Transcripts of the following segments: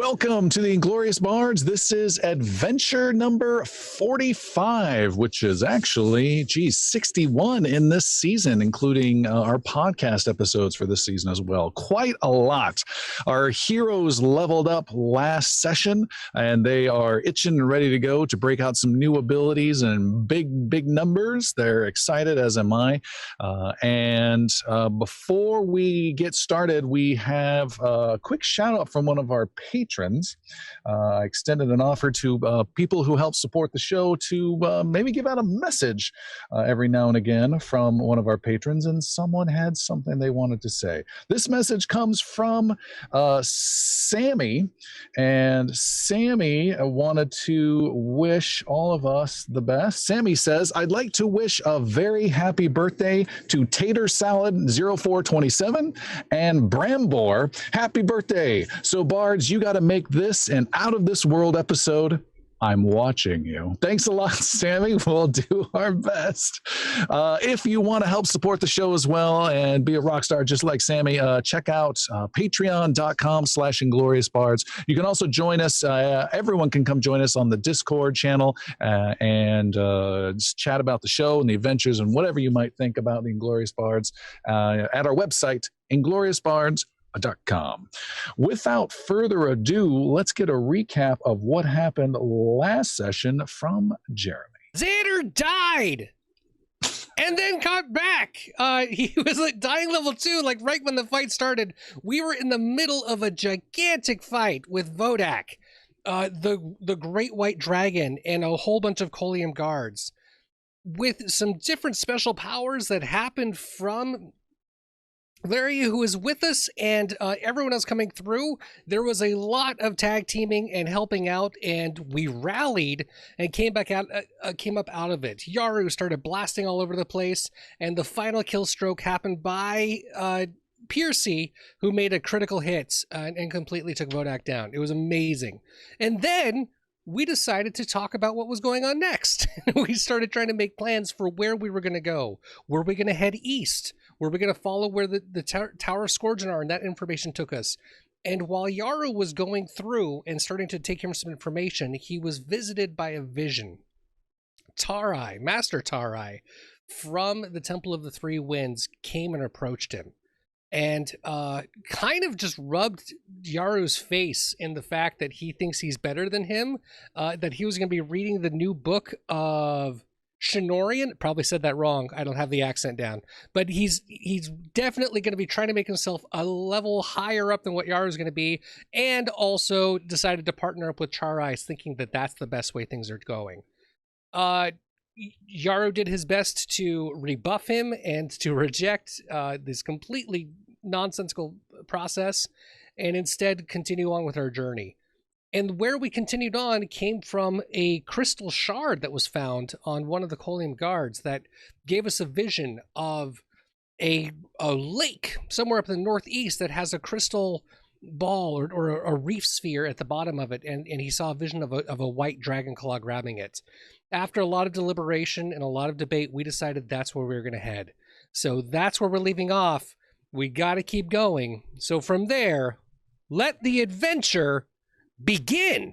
Welcome to the Inglorious Bards. This is adventure number 45, which is actually, 61 in this season, including our podcast episodes for this season as well. Quite a lot. Our heroes leveled up last session, and they are itching and ready to go to break out some new abilities and big numbers. They're excited, as am I. Before we get started, we have a quick shout out from one of our patrons. I extended an offer to people who help support the show to maybe give out a message every now and again from one of our patrons, and someone had something they wanted to say. This message comes from Sammy, and Sammy wanted to wish all of us the best. Sammy says, I'd like to wish a very happy birthday to Tater Salad 0427 and Brambor. Happy birthday. So Bards, you got to make this an out of this world episode. I'm watching you. Thanks a lot, Sammy. We'll do our best. If you want to help support the show as well and be a rock star just like Sammy, check out patreon.com/ingloriousbards. You can also join us. Everyone can come join us on the Discord channel and just chat about the show and the adventures and whatever you might think about the Inglorious Bards at our website, ingloriousbards.com. Without further ado, let's get a recap of what happened last session from Jeremy. Xander died and then got back. He was like dying level 2, like right when the fight started. We were in the middle of a gigantic fight with Vodak, the great white dragon, and a whole bunch of Colium guards with some different special powers that happened from Larry, who was with us, and everyone else coming through. There was a lot of tag teaming and helping out, and we rallied and came up out of it. Yaru started blasting all over the place, and the final kill stroke happened by Pearcy, who made a critical hit and completely took Vodak down. It was amazing. And then we decided to talk about what was going on next. We started trying to make plans for where we were going to go. Were we going to head east? Were we going to follow where the Tower of Scourgeon are? And that information took us. And while Yaru was going through and starting to take him some information, he was visited by a vision. Tarai, Master Tarai, from the Temple of the Three Winds, came and approached him. And kind of just rubbed Yaru's face in the fact that he thinks he's better than him, that he was going to be reading the new book of Shinorian. Probably said that wrong. I don't have the accent down. But he's definitely going to be trying to make himself a level higher up than what Yaru's going to be, and also decided to partner up with Charai, thinking that that's the best way things are going. Yaru did his best to rebuff him and to reject this completely nonsensical process, and instead continue on with our journey. And where we continued on came from a crystal shard that was found on one of the Colium guards that gave us a vision of a lake somewhere up in the northeast that has a crystal ball or a reef sphere at the bottom of it, and he saw a vision of a white dragon claw grabbing it. After a lot of deliberation and a lot of debate, we decided that's where we were going to head. So that's where we're leaving off. We got to keep going. So from there, let the adventure begin.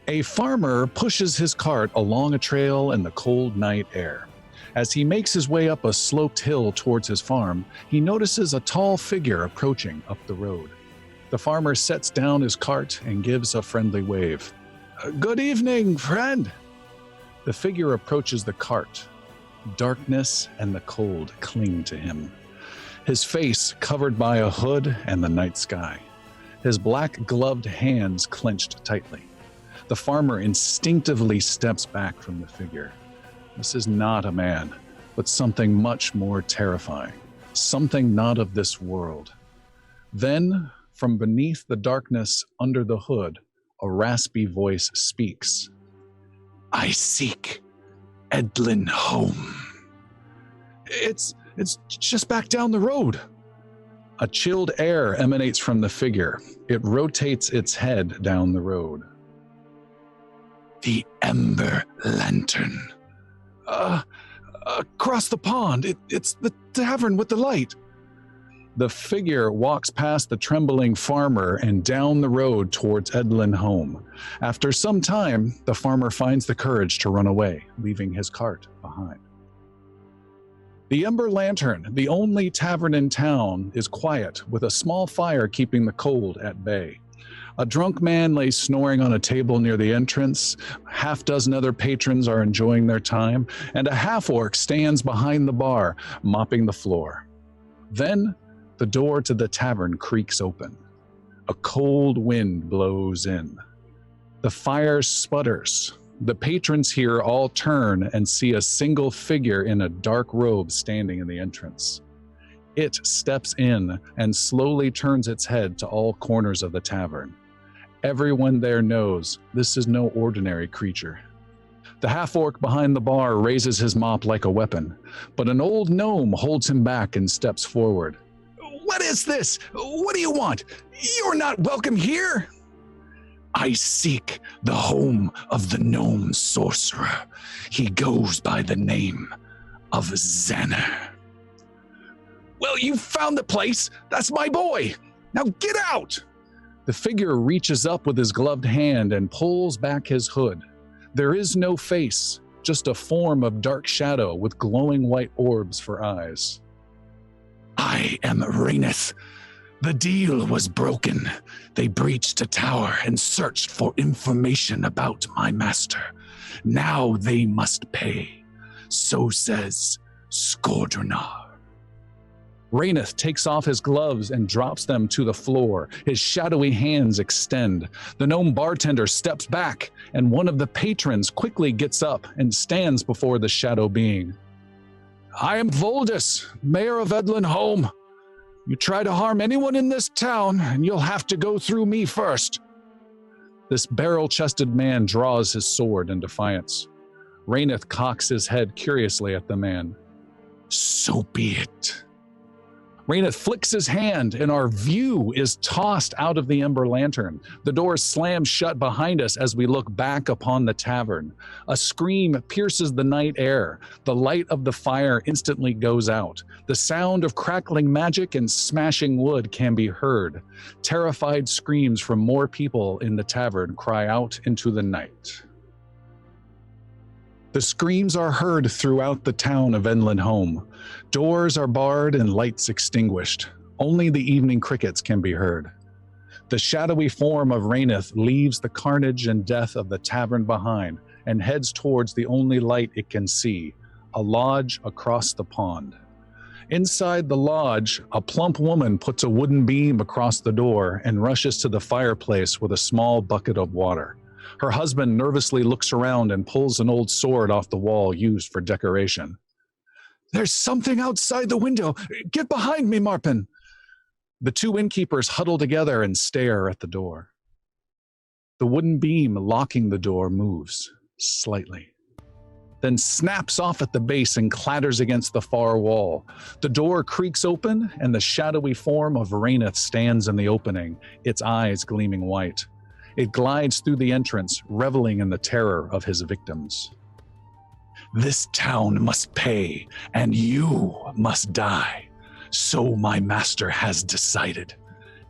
A farmer pushes his cart along a trail in the cold night air. As he makes his way up a sloped hill towards his farm, he notices a tall figure approaching up the road. The farmer sets down his cart and gives a friendly wave. "Good evening, friend." The figure approaches the cart. Darkness and the cold cling to him. His face covered by a hood and the night sky. His black gloved hands clenched tightly. The farmer instinctively steps back from the figure. This is not a man, but something much more terrifying, something not of this world. Then, from beneath the darkness under the hood, a raspy voice speaks. I seek Edlin home. It's just back down the road. A chilled air emanates from the figure. It rotates its head down the road. The Ember Lantern. Across the pond. It's the tavern with the light. The figure walks past the trembling farmer and down the road towards Edlin home. After some time, the farmer finds the courage to run away, leaving his cart behind. The Ember Lantern, the only tavern in town, is quiet, with a small fire keeping the cold at bay. A drunk man lays snoring on a table near the entrance, half-dozen other patrons are enjoying their time, and a half-orc stands behind the bar, mopping the floor. Then, the door to the tavern creaks open. A cold wind blows in. The fire sputters. The patrons here all turn and see a single figure in a dark robe standing in the entrance. It steps in and slowly turns its head to all corners of the tavern. Everyone there knows this is no ordinary creature. The half-orc behind the bar raises his mop like a weapon, but an old gnome holds him back and steps forward. What is this? What do you want? You're not welcome here. I seek the home of the gnome sorcerer. He goes by the name of Xander. Well, you found the place. That's my boy. Now get out. The figure reaches up with his gloved hand and pulls back his hood. There is no face, just a form of dark shadow with glowing white orbs for eyes. I am Raineth. The deal was broken. They breached a tower and searched for information about my master. Now they must pay. So says Skordrenar. Raineth takes off his gloves and drops them to the floor. His shadowy hands extend. The gnome bartender steps back, and one of the patrons quickly gets up and stands before the shadow being. I am Voldus, mayor of Edlin Home. You try to harm anyone in this town, and you'll have to go through me first. This barrel-chested man draws his sword in defiance. Raineth cocks his head curiously at the man. So be it. Raineth flicks his hand, and our view is tossed out of the Ember Lantern. The door slams shut behind us as we look back upon the tavern. A scream pierces the night air. The light of the fire instantly goes out. The sound of crackling magic and smashing wood can be heard. Terrified screams from more people in the tavern cry out into the night. The screams are heard throughout the town of Edlin Home. Doors are barred and lights extinguished. Only the evening crickets can be heard. The shadowy form of Raineth leaves the carnage and death of the tavern behind and heads towards the only light it can see, a lodge across the pond. Inside the lodge, a plump woman puts a wooden beam across the door and rushes to the fireplace with a small bucket of water. Her husband nervously looks around and pulls an old sword off the wall used for decoration. There's something outside the window. Get behind me, Marpin. The two innkeepers huddle together and stare at the door. The wooden beam locking the door moves slightly, then snaps off at the base and clatters against the far wall. The door creaks open, and the shadowy form of Raineth stands in the opening, its eyes gleaming white. It glides through the entrance, reveling in the terror of his victims. This town must pay, and you must die. So my master has decided,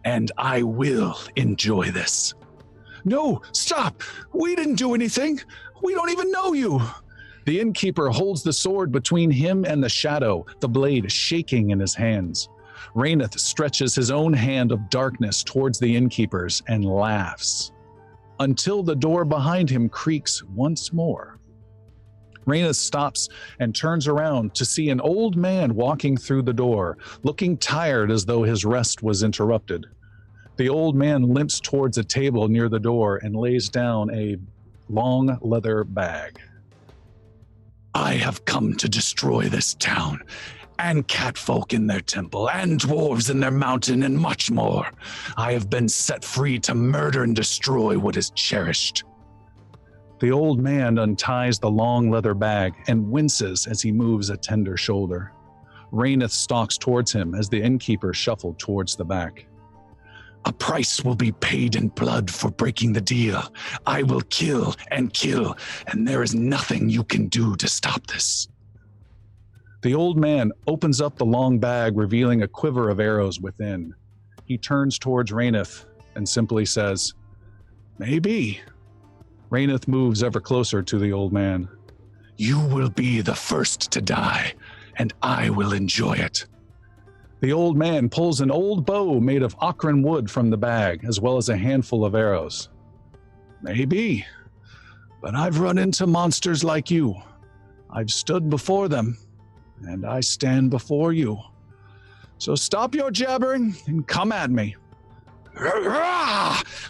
and I will enjoy this. No, stop! We didn't do anything! We don't even know you! The innkeeper holds the sword between him and the shadow, the blade shaking in his hands. Raineth stretches his own hand of darkness towards the innkeepers and laughs, until the door behind him creaks once more. Raineth stops and turns around to see an old man walking through the door, looking tired as though his rest was interrupted. The old man limps towards a table near the door and lays down a long leather bag. I have come to destroy this town, and catfolk in their temple, and dwarves in their mountain, and much more. I have been set free to murder and destroy what is cherished. The old man unties the long leather bag and winces as he moves a tender shoulder. Raineth stalks towards him as the innkeeper shuffled towards the back. A price will be paid in blood for breaking the deal. I will kill, and there is nothing you can do to stop this. The old man opens up the long bag, revealing a quiver of arrows within. He turns towards Raineth and simply says, Maybe. Raineth moves ever closer to the old man. You will be the first to die, and I will enjoy it. The old man pulls an old bow made of Akron wood from the bag, as well as a handful of arrows. Maybe, but I've run into monsters like you. I've stood before them, and I stand before you. So stop your jabbering and come at me.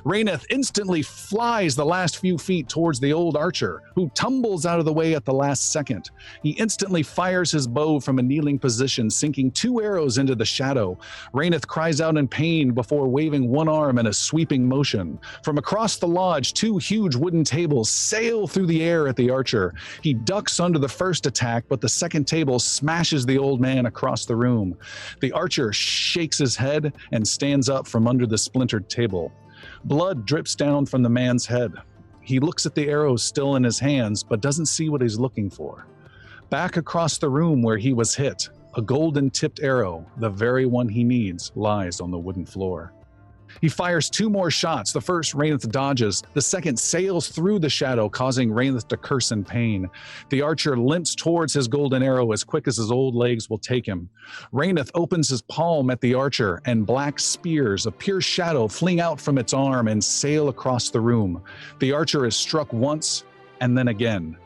Raineth instantly flies the last few feet towards the old archer, who tumbles out of the way at the last second. He instantly fires his bow from a kneeling position, sinking 2 arrows into the shadow. Raineth cries out in pain before waving one arm in a sweeping motion. From across the lodge, 2 huge wooden tables sail through the air at the archer. He ducks under the first attack, but the second table smashes the old man across the room. The archer shakes his head and stands up from under the splintered table. Blood drips down from the man's head. He looks at the arrows still in his hands, but doesn't see what he's looking for. Back across the room where he was hit, a golden-tipped arrow, the very one he needs, lies on the wooden floor. He fires 2 more shots. The first, Raineth dodges. The second sails through the shadow, causing Raineth to curse in pain. The archer limps towards his golden arrow as quick as his old legs will take him. Raineth opens his palm at the archer, and black spears of pure shadow fling out from its arm and sail across the room. The archer is struck once, and then again.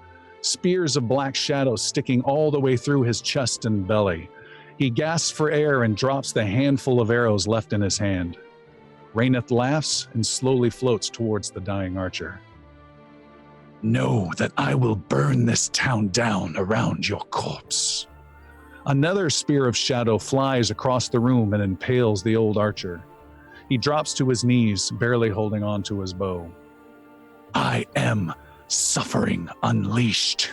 Spears of black shadow sticking all the way through his chest and belly. He gasps for air and drops the handful of arrows left in his hand. Raineth laughs and slowly floats towards the dying archer. Know that I will burn this town down around your corpse. Another spear of shadow flies across the room and impales the old archer. He drops to his knees, barely holding on to his bow. I am suffering unleashed.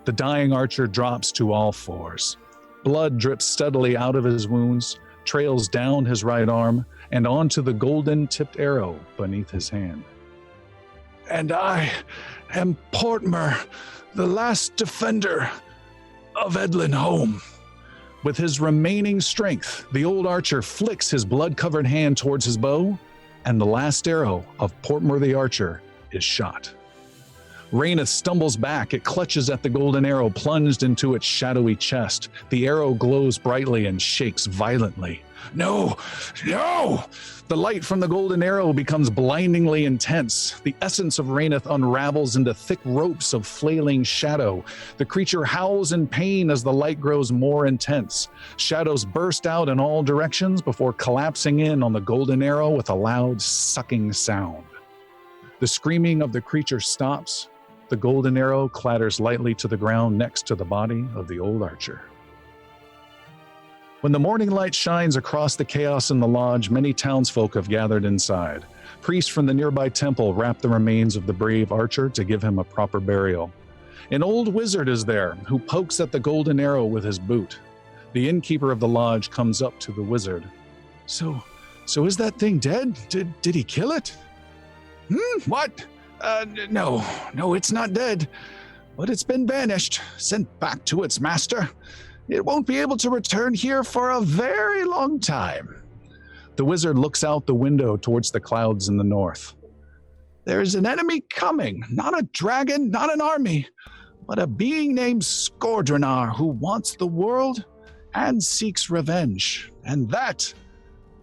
The dying archer drops to all fours. Blood drips steadily out of his wounds, trails down his right arm, and onto the golden-tipped arrow beneath his hand. And I am Portmer, the last defender of Edlin home. With his remaining strength, the old archer flicks his blood-covered hand towards his bow, and the last arrow of Portmer the archer is shot. Raineth stumbles back. It clutches at the golden arrow plunged into its shadowy chest. The arrow glows brightly and shakes violently. No! No! The light from the golden arrow becomes blindingly intense. The essence of Raineth unravels into thick ropes of flailing shadow. The creature howls in pain as the light grows more intense. Shadows burst out in all directions before collapsing in on the golden arrow with a loud sucking sound. The screaming of the creature stops. The golden arrow clatters lightly to the ground next to the body of the old archer. When the morning light shines across the chaos in the lodge, many townsfolk have gathered inside. Priests from the nearby temple wrap the remains of the brave archer to give him a proper burial. An old wizard is there who pokes at the golden arrow with his boot. The innkeeper of the lodge comes up to the wizard. So is that thing dead? Did he kill it? What? No, it's not dead. But it's been banished, sent back to its master. It won't be able to return here for a very long time. The wizard looks out the window towards the clouds in the north. There's an enemy coming, not a dragon, not an army, but a being named Skordrenar who wants the world and seeks revenge. And that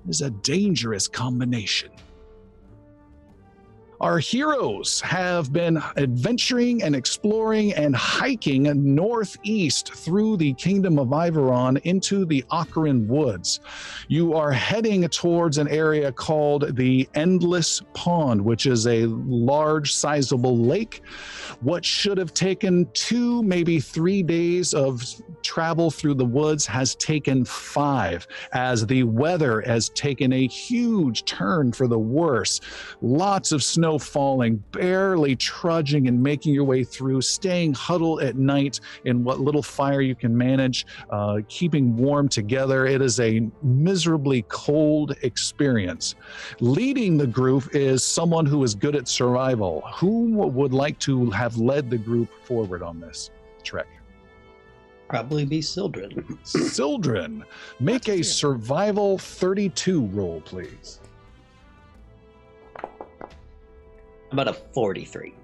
is a dangerous combination. Our heroes have been adventuring and exploring and hiking northeast through the Kingdom of Iveron into the Ocarin Woods. You are heading towards an area called the Endless Pond, which is a large, sizable lake. What should have taken 2, maybe 3 days of travel through the woods has taken 5, as the weather has taken a huge turn for the worse. Lots of snow falling, barely trudging and making your way through, staying huddled at night in what little fire you can manage, keeping warm together. It is a miserably cold experience. Leading the group is someone who is good at survival. Who would like to have led the group forward on this trek? Probably be Sildren. Sildren, make a survival 32 roll, please. About a 43.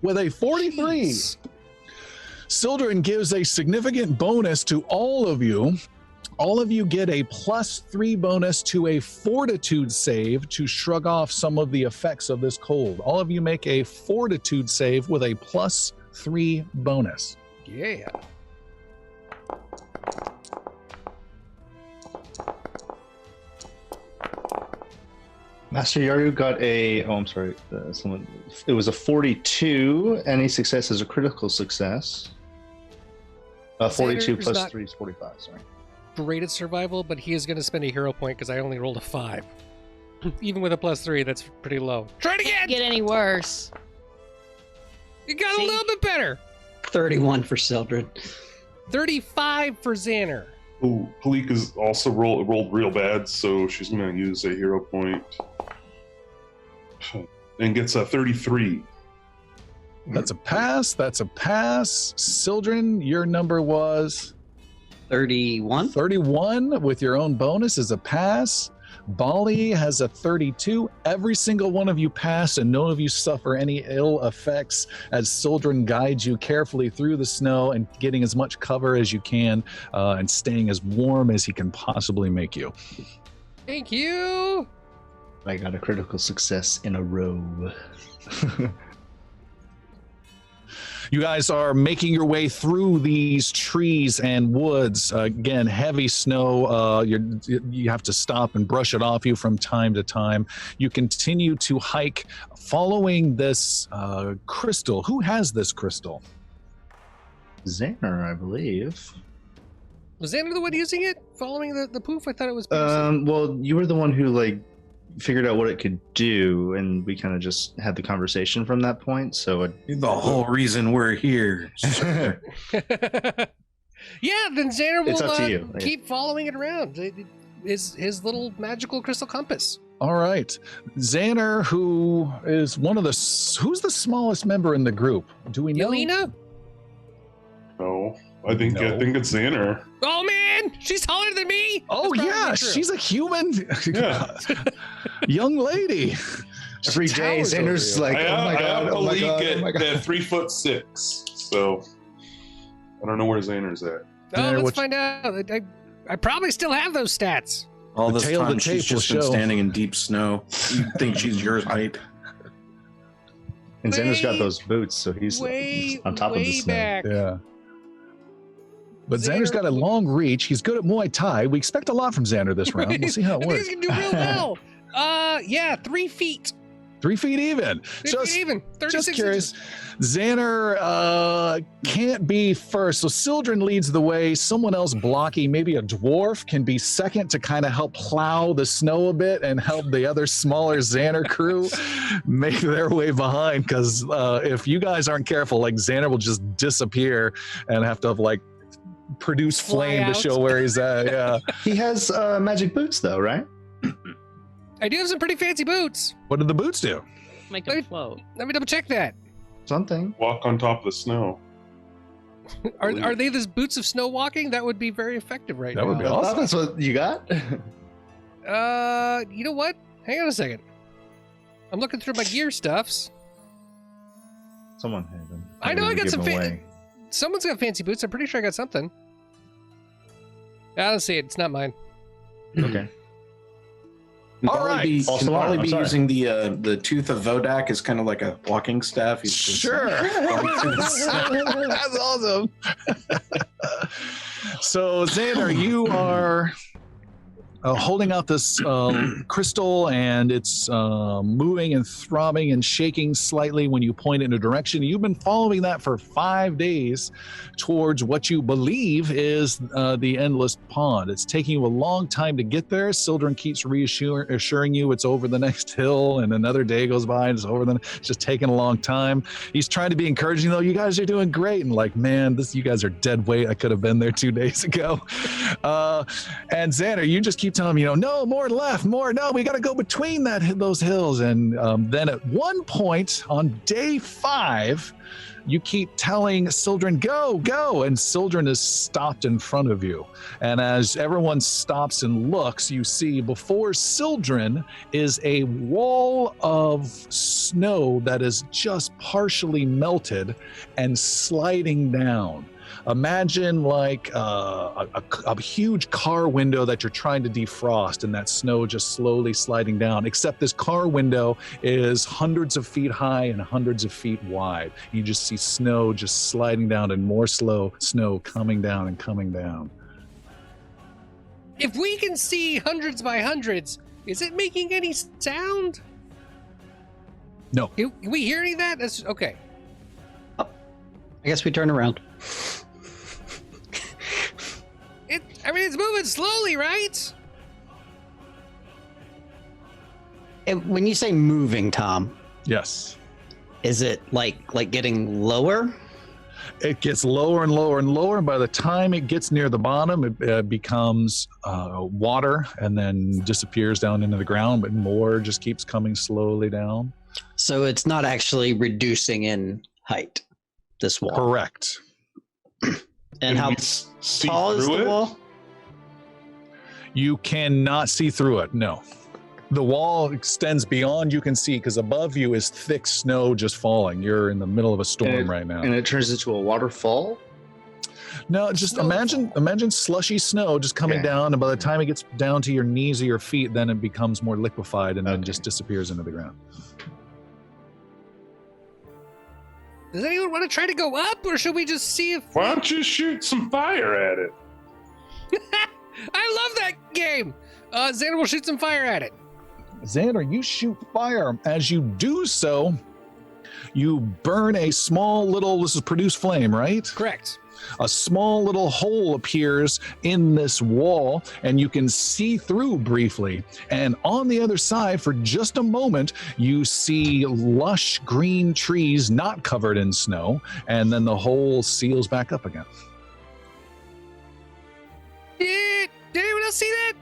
With a 43, Jeez. Sildren gives a significant bonus to all of you. All of you get a +3 bonus to a fortitude save to shrug off some of the effects of this cold. All of you make a fortitude save with a +3 bonus. Yeah. Master Yaru got a. Oh, I'm sorry. It was a 42. Any success is a critical success. 42 Xander's plus not 3 is 45. Sorry. Great at survival, but he is going to spend a hero point because I only rolled a 5. Even with a +3, that's pretty low. Try it again! Get any worse? You got See? a little bit better. 31 for Sildren. 35 for Xander. Ooh, Palika's also rolled real bad, so she's going to use a hero point. And gets a 33. That's a pass. That's a pass. Sildren, your number was 31. 31 with your own bonus is a pass. Bali has a 32. Every single one of you pass, and none of you suffer any ill effects as Sildren guides you carefully through the snow and getting as much cover as you can and staying as warm as he can possibly make you. Thank you. I got a critical success in a row. You guys are making your way through these trees and woods. Again, heavy snow. You have to stop and brush it off you from time to time. You continue to hike following this crystal. Who has this crystal? Xander, I believe. Was Xander the one using it? Following the poof? I thought it was Pearcy. Well, you were the one who figured out what it could do, and we kind of just had the conversation from that point. So The whole reason we're here. Yeah, then Xander It's up to will you. keep following it around. His little magical crystal compass. All right. Xander, who is who's the smallest member in the group? Do we know? Yelena? No, I think No. it's Xander. Oh man, she's taller than me. Oh, That's yeah, probably true. she's a human Yeah. young lady. every She day, towers Xander's over you. like, I oh my god, have oh my god, Palika oh my god. at 3'6", so I don't know where Xander's at. Oh, Xander, let's what- find out. I probably still have those stats. All The this tail of the time, she's tape will just been show. standing in deep snow. You think she's your height? And Xander's got Way- those boots, so he's Way, on top of the way snow. back. Yeah. But Xander- Xander's got a long reach. He's good at Muay Thai. We expect a lot from Xander this round. We'll see how it I think works. he's gonna do real well. Yeah, 3 feet. 3 feet even. 3 Just, feet even. 36 just curious. inches. Xander can't be first, so Sildren leads the way. Someone else blocking, maybe a dwarf, can be second to kind of help plow the snow a bit and help the other smaller Xander crew make their way behind. Because if you guys aren't careful, Xander will just disappear and have to produce Fly flame out. to show where he's at. Yeah. He has magic boots, though, right? I do have some pretty fancy boots. What did the boots do? Make them float. Let me double check that. Something. Walk on top of the snow. Are they the boots of snow walking? That would be very effective right That now. would be I thought awesome. that's what you got. You know what? Hang on a second. I'm looking through my gear stuffs. Someone had them. I know I got Give some them fa- away. Someone's got fancy boots. I'm pretty sure I got something. I don't see it. It's not mine. Okay. All right. Can Bali be using the tooth of Vodak as kind of like a walking staff? He's just Sure. That's awesome. So, Xander, you are holding out this crystal, and it's moving and throbbing and shaking slightly when you point it in a direction. You've been following that for 5 days towards what you believe is the Endless Pond. It's taking you a long time to get there. Sildren keeps reassuring you it's over the next hill, and another day goes by and it's just taking a long time. He's trying to be encouraging, though. You guys are doing great. And like, man, you guys are dead weight. I could have been there 2 days ago. And Xander, you just keep telling him, no, more left, more, no, we got to go between those hills. And then at one point on day 5, you keep telling Sildren, go, and Sildren is stopped in front of you. And as everyone stops and looks, you see before Sildren is a wall of snow that is just partially melted and sliding down. Imagine like a huge car window that you're trying to defrost, and that snow just slowly sliding down, except this car window is hundreds of feet high and hundreds of feet wide. You just see snow just sliding down and more snow coming down and coming down. If we can see hundreds by hundreds, is it making any sound? No. Can we hear any of that? That's okay. I guess we turn around. It's moving slowly, right? When you say moving, Tom, Yes. is it like getting lower? It gets lower and lower and lower, and by the time it gets near the bottom, it becomes water and then disappears down into the ground, but more just keeps coming slowly down. So it's not actually reducing in height, this wall. Correct. And how see tall is through the it? wall? You cannot see through it, no. The wall extends beyond you can see, because above you is thick snow just falling. You're in the middle of a storm right now. And it turns into a waterfall? No, just imagine slushy snow just coming down, and by the time it gets down to your knees or your feet, then it becomes more liquefied and then just disappears into the ground. Does anyone want to try to go up, or should we just see if... Why don't you shoot some fire at it? I love that game! Xander will shoot some fire at it. Xander, you shoot fire. As you do so, you burn a small little, this is produce flame, right? Correct. A small little hole appears in this wall, and you can see through briefly. And on the other side, for just a moment, you see lush green trees not covered in snow, and then the hole seals back up again. Did anyone else see that?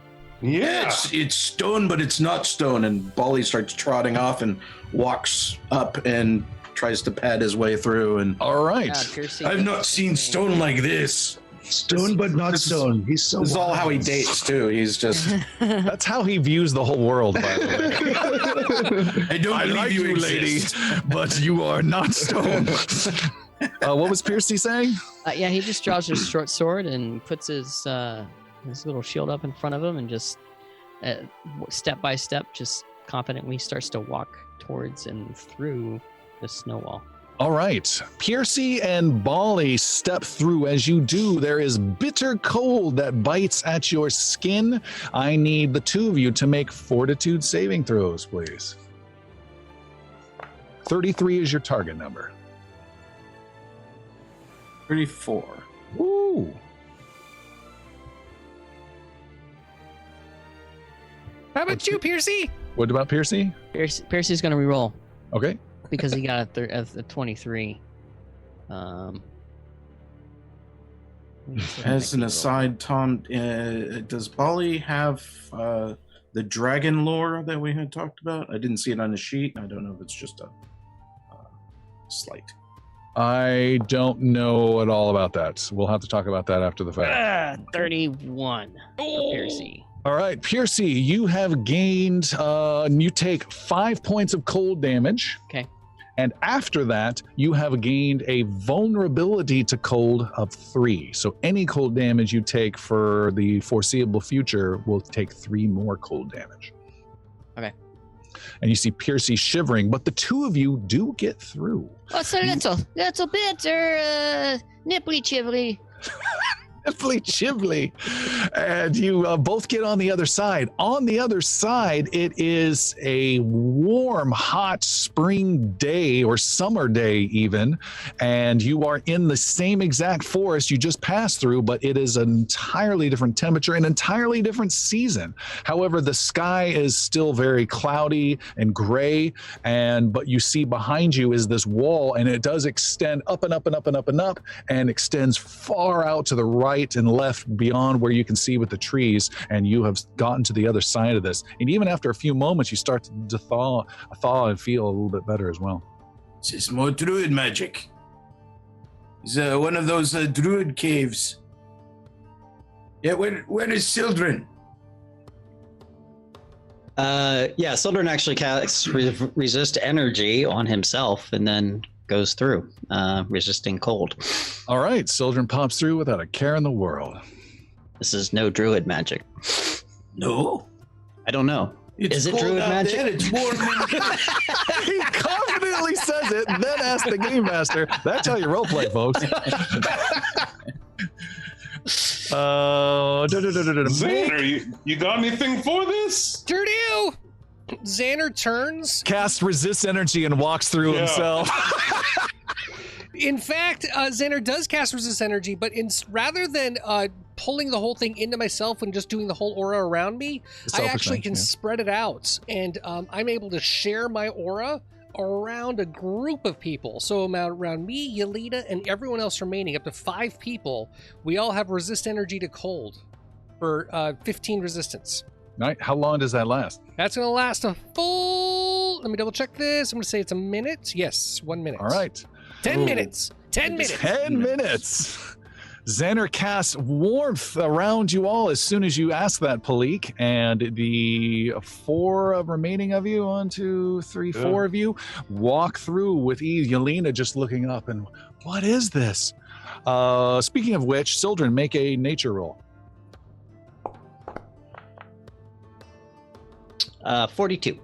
Yeah. It's stone, but it's not stone. And Bali starts trotting off and walks up and tries to pad his way through. And All right. Pearcy I've not seen stone like this. Stone, but not stone. He's so This is all how he dates too. He's just. That's how he views the whole world, by the way. I don't believe like you, lady, but you are not stone. What was Pearcy saying? Yeah, he just draws his short sword and puts his little shield up in front of him and just step by step, just confidently starts to walk towards and through the snow wall. All right. Pearcy and Bali step through. As you do, there is bitter cold that bites at your skin. I need the two of you to make fortitude saving throws, please. 33 is your target number. 34. Ooh. How about you, Pearcy? What about Pearcy? Pearcy's going to reroll Okay. because he got a 23. As an aside, Tom, does Bali have the dragon lore that we had talked about? I didn't see it on the sheet. I don't know if it's just a slight. I don't know at all about that. We'll have to talk about that after the fact. 31 for Pearcy. All right, Pearcy, you have gained, you take 5 points of cold damage. Okay. And after that, you have gained a vulnerability to cold of 3. So any cold damage you take for the foreseeable future will take 3 more cold damage. Okay. And you see Pearcy shivering, but the two of you do get through. What's a little bit, nipply chivly? Nipply chivly. And you both get on the other side. On the other side, it is a warm, hot spring day or summer day even. And you are in the same exact forest you just passed through, but it is an entirely different temperature, an entirely different season. However, the sky is still very cloudy and gray. But you see behind you is this wall, and it does extend up and up and up and up and up, and extends far out to the right and left beyond where you can see with the trees, and you have gotten to the other side of this. And even after a few moments, you start to thaw and feel a little bit better as well. This is more druid magic. It's one of those druid caves. Yeah, where is Sildren? Yeah, Sildren actually casts resist energy on himself and then goes through, resisting cold. All right, Sildren pops through without a care in the world. This is no druid magic. No. I don't know. Is it druid magic? It's warm. He confidently says it, then asks the game master. That's how you roleplay, folks. Xander, you got anything for this? Dirty! Xander turns. Casts resist energy and walks through himself. In fact, Xander does cast resist energy, but rather than pulling the whole thing into myself and just doing the whole aura around me, I actually can spread it out, and I'm able to share my aura around a group of people. So around me, Yelita, and everyone else remaining, up to 5 people, we all have resist energy to cold for 15 resistance. Right. How long does that last? That's going to last a full... Let me double check this. I'm going to say it's a minute. Yes, 1 minute. All right. 10 minutes. 10 minutes. 10 minutes. Xander casts warmth around you all as soon as you ask that, Palik. And the 4 remaining of you, 1, 2, 3, 4 of you, walk through with ease. Yelena just looking up and, what is this? Speaking of which, Sildren, make a nature roll. 42.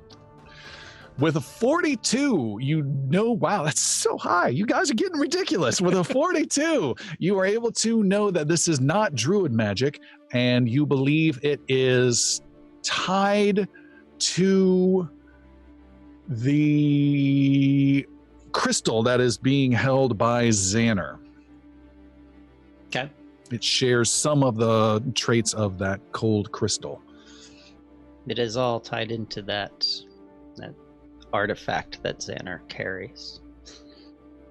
With a 42, you know, wow, that's so high. You guys are getting ridiculous. With a 42, you are able to know that this is not druid magic, and you believe it is tied to the crystal that is being held by Xander. Okay. It shares some of the traits of that cold crystal. It is all tied into that artifact that Xander carries.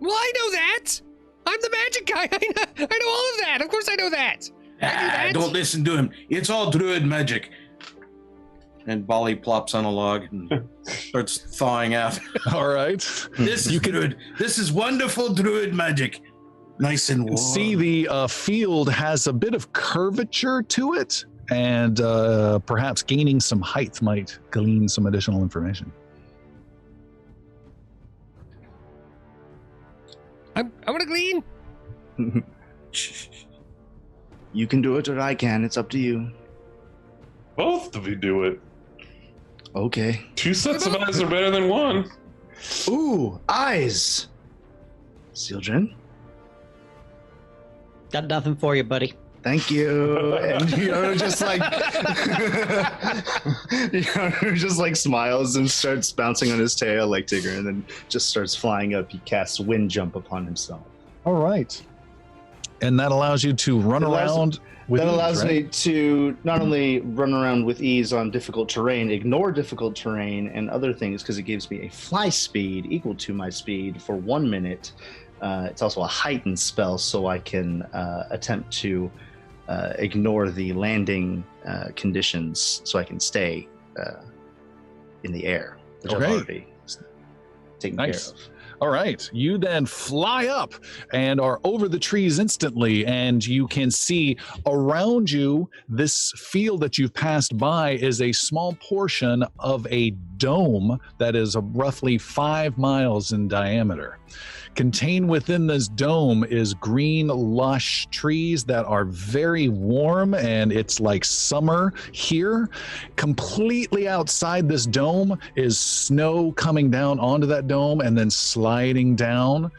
Well, I know that. I'm the magic guy. I know all of that. Of course I know that. I do that. Don't listen to him. It's all druid magic. And Bali plops on a log and starts thawing out. All right. This is druid. This is wonderful druid magic. Nice and warm. See, the field has a bit of curvature to it, and perhaps gaining some height might glean some additional information. I'm gonna glean. You can do it or I can. It's up to you. Both of you do it. Okay. 2 sets of eyes are better than 1. Ooh, eyes. Sildren. Got nothing for you, buddy. Thank you. And just like just like smiles and starts bouncing on his tail like Tigger, and then just starts flying up. He casts wind jump upon himself. All right. And that allows you to run around with ease, allows right? me to not only run around with ease on difficult terrain, ignore difficult terrain and other things, because it gives me a fly speed equal to my speed for 1 minute. It's also a heightened spell, so I can attempt to ignore the landing conditions, so I can stay in the air, which I've already taken care of. All right. You then fly up and are over the trees instantly, and you can see around you this field that you've passed by is a small portion of a dome that is roughly 5 miles in diameter. Contained within this dome is green, lush trees that are very warm, and it's like summer here. Completely outside this dome is snow coming down onto that dome and then sliding down.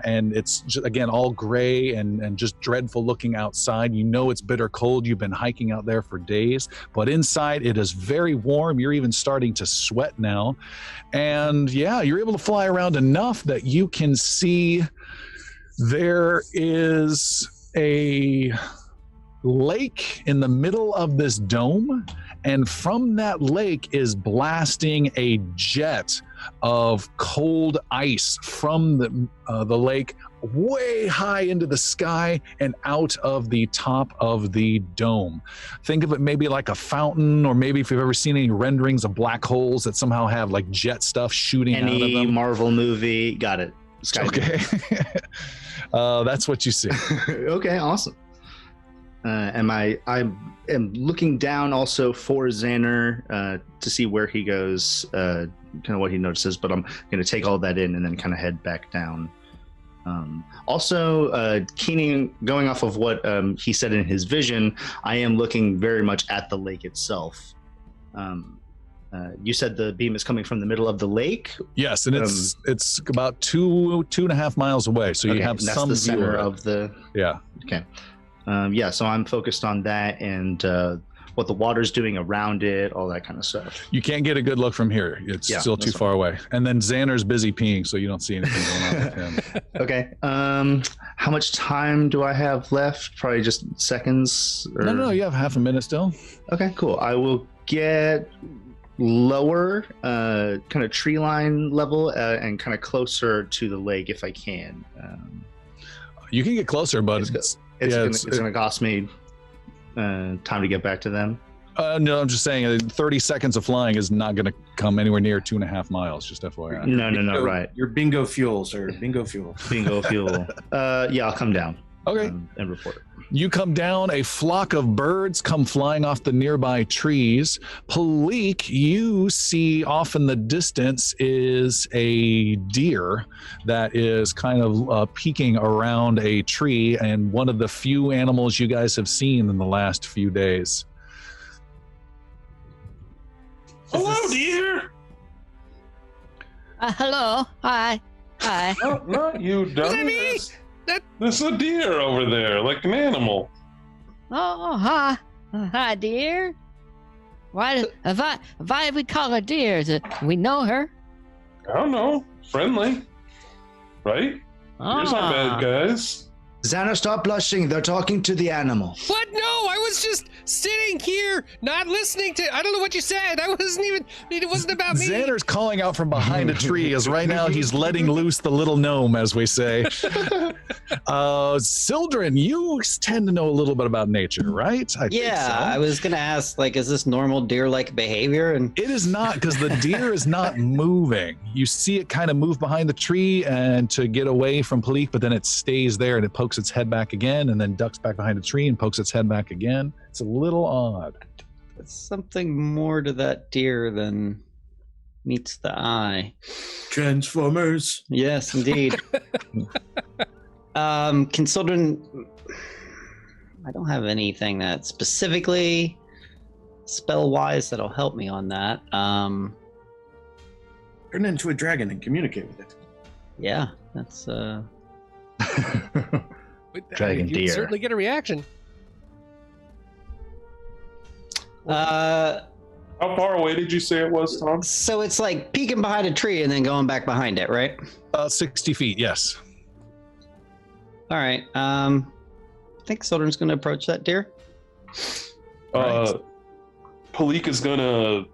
And it's, just, again, all gray and just dreadful looking outside. You know it's bitter cold. You've been hiking out there for days. But inside, it is very warm. You're even starting to sweat now. And yeah, you're able to fly around enough that you can see there is a lake in the middle of this dome. And from that lake is blasting a jet of cold ice from the lake way high into the sky and out of the top of the dome. Think of it maybe like a fountain, or maybe if you've ever seen any renderings of black holes that somehow have like jet stuff shooting out of them. Any Marvel movie, got it. Okay. That's what you see. Okay, awesome. I am looking down also for Xander to see where he goes, kind of what he notices, but I'm going to take all that in and then kind of head back down. Keening, going off of what he said in his vision, I am looking very much at the lake itself. You said the beam is coming from the middle of the lake? Yes, and it's about 2.5 miles away, so you have some the center view of the... Yeah. Okay. So I'm focused on that and what the water's doing around it, all that kind of stuff. You can't get a good look from here. It's still too far away. And then Xander's busy peeing, so you don't see anything going on with him. Okay. How much time do I have left? Probably just seconds? Or... No, you have half a minute still. Okay, cool. I will get lower, kind of tree line level, and kind of closer to the lake if I can. You can get closer, but it's going to cost me time to get back to them. No, I'm just saying 30 seconds of flying is not going to come anywhere near 2.5 miles, just FYI. No, right. Your bingo fuel, sir. Bingo fuel. Bingo fuel. I'll come down. Okay. And report. You come down, a flock of birds come flying off the nearby trees. Palik, you see off in the distance is a deer that is kind of peeking around a tree, and one of the few animals you guys have seen in the last few days. Hello, dear. Hello. Hi. No, not you, dummy. There's a deer over there, like an animal. Oh, hi. Hi, dear. Why we call her deer? Is it we know her? I don't know. Friendly. Right? Deers aren't bad guys. Xander, stop blushing. They're talking to the animal. What? No, I was just sitting here, not listening to. I don't know what you said. I wasn't even. It wasn't about me. Xander's calling out from behind a tree as right now he's letting loose the little gnome, as we say. Sildren, you tend to know a little bit about nature, right? I think so. I was gonna ask, like, is this normal deer-like behavior? And it is not, because the deer is not moving. You see it kind of move behind the tree and to get away from Palik, but then it stays there and it pokes its head back again and then ducks back behind the tree and pokes its head back again. It's a little odd. there's something more to that deer than meets the eye. Transformers. Yes, indeed. Considering I don't have anything that specifically spell-wise that'll help me on that. Turn into a dragon and communicate with it. Yeah, that's Dragon you deer. certainly get a reaction. How far away did you say it was, Tom? So it's like peeking behind a tree and then going back behind it, right? 60 feet, yes. All right. I think Soldern's going to approach that deer. Palik is going to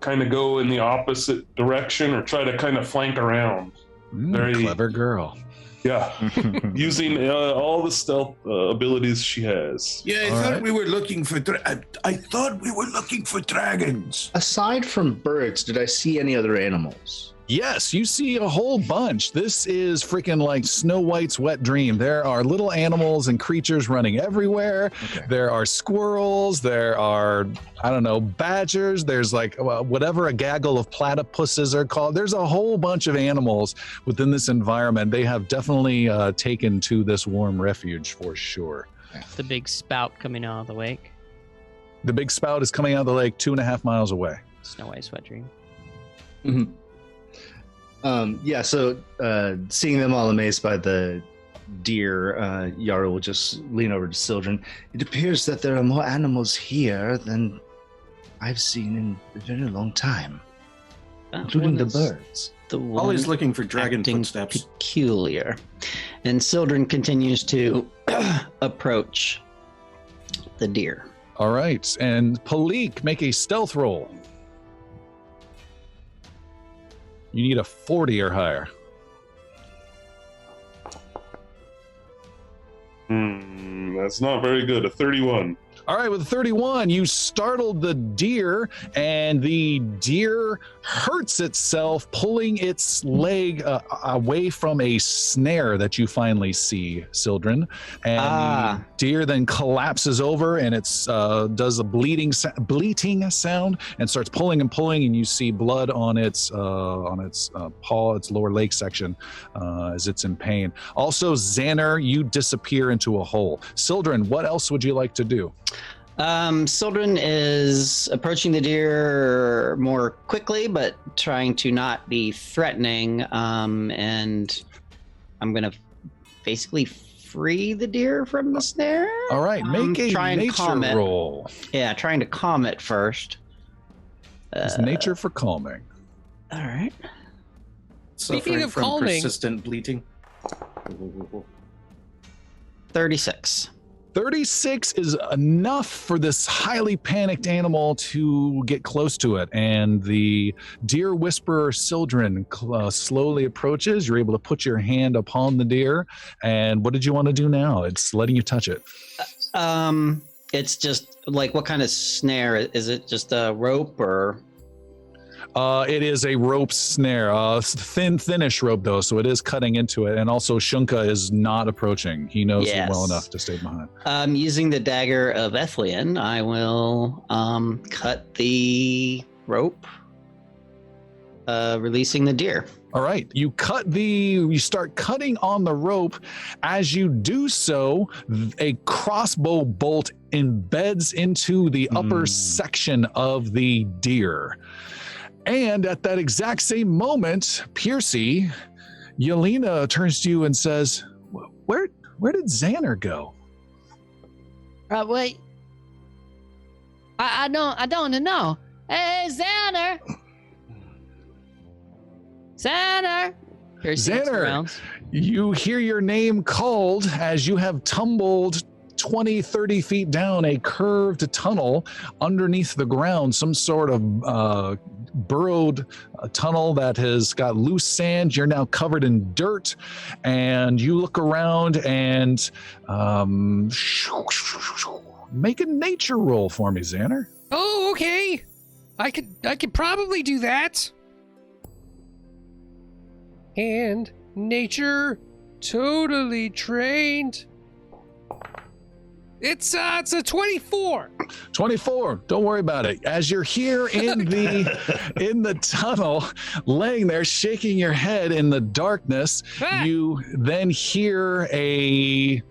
kind of go in the opposite direction or try to kind of flank around. Very clever girl. Yeah, using all the stealth abilities she has. Yeah, I thought we were looking for. I thought we were looking for dragons. Aside from birds, did I see any other animals? Yes, you see a whole bunch. This is freaking like Snow White's wet dream. There are little animals and creatures running everywhere. Okay. There are squirrels. There are, I don't know, badgers. There's like whatever a gaggle of platypuses are called. There's a whole bunch of animals within this environment. They have definitely taken to this warm refuge for sure. The big spout coming out of the lake. The big spout is coming out of the lake 2.5 miles away. Snow White's wet dream. Mm-hmm. So seeing them all amazed by the deer, Yara will just lean over to Sildren. It appears that there are more animals here than I've seen in a very long time, including the birds. The one Always looking for dragon acting footsteps. peculiar. And Sildren continues to approach the deer. All right, and Palik, make a stealth roll. You need a 40 or higher. That's not very good. A 31. All right, with a 31, you startled the deer, and the deer hurts itself, pulling its leg away from a snare that you finally see, Sildren. And the deer then collapses over, and it does a bleating sound, and starts pulling and pulling, and you see blood on its paw, its lower leg section, as it's in pain. Also, Xander, you disappear into a hole. Sildren, what else would you like to do? Sildren is approaching the deer more quickly, but trying to not be threatening. And I'm going to basically free the deer from the snare. All right, make a nature roll. Yeah, trying to calm it first. It's nature for calming. All right. Speaking of from calming- persistent bleating. 36. 36 is enough for this highly panicked animal to get close to it, and the deer whisperer Sildren slowly approaches. You're able to put your hand upon the deer, and what did you want to do now? It's letting you touch it. It's just like, what kind of snare? Is it just a rope or? It is a rope snare, thinnish rope though, so it is cutting into it. And also Shunka is not approaching. He knows you well enough to stay behind. Using the dagger of Ethlian, I will cut the rope, releasing the deer. All right, you start cutting on the rope. As you do so, a crossbow bolt embeds into the upper section of the deer. And at that exact same moment, Pearcy, Yelena turns to you and says, where did Xander go? Wait. I don't know. Hey, Xander! Xander! Pearcy looks Xander, around. you hear your name called as you have tumbled 20, 30 feet down a curved tunnel underneath the ground, some sort of burrowed tunnel that has got loose sand. You're now covered in dirt, and you look around and make a nature roll for me, Xander. Oh, okay. I could probably do that. And nature totally trained. It's a 24. 24. Don't worry about it. As you're here in the tunnel, laying there, shaking your head in the darkness, you then hear a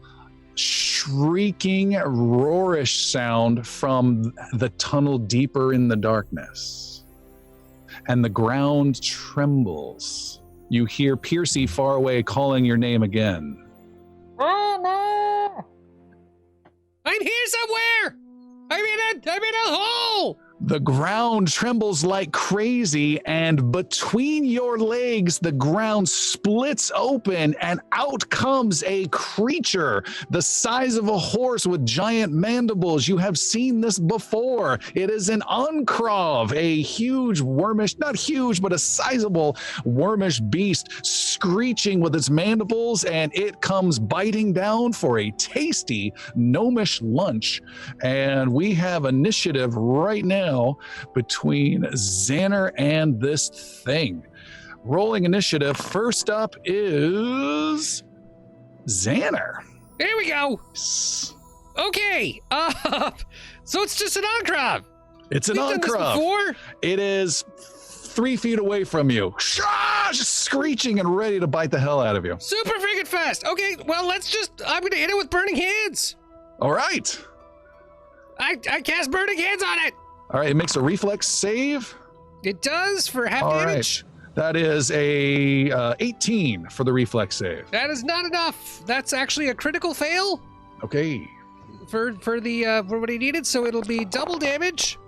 shrieking, roarish sound from the tunnel deeper in the darkness, and the ground trembles. You hear Pearcy far away calling your name again. I'm here somewhere. I'm in a hole. The ground trembles like crazy, and between your legs, the ground splits open, and out comes a creature the size of a horse with giant mandibles. You have seen this before. It is an Uncrov, a huge wormish, not huge, but a sizable wormish beast, screeching with its mandibles, and it comes biting down for a tasty gnomish lunch. And we have initiative right now between Xander and this thing. rolling initiative. First up is Xander. There we go. Okay. So it's just an Encrave. It's an We've done this Encrave. before. It is 3 feet away from you. Just screeching and ready to bite the hell out of you. Super freaking fast. Okay, well, I'm going to hit it with Burning Hands. All right. I cast Burning Hands on it. All right, it makes a reflex save. It does for half All damage. right. That is a 18 for the reflex save. That is not enough. That's actually a critical fail Okay. for what he needed, so it'll be double damage,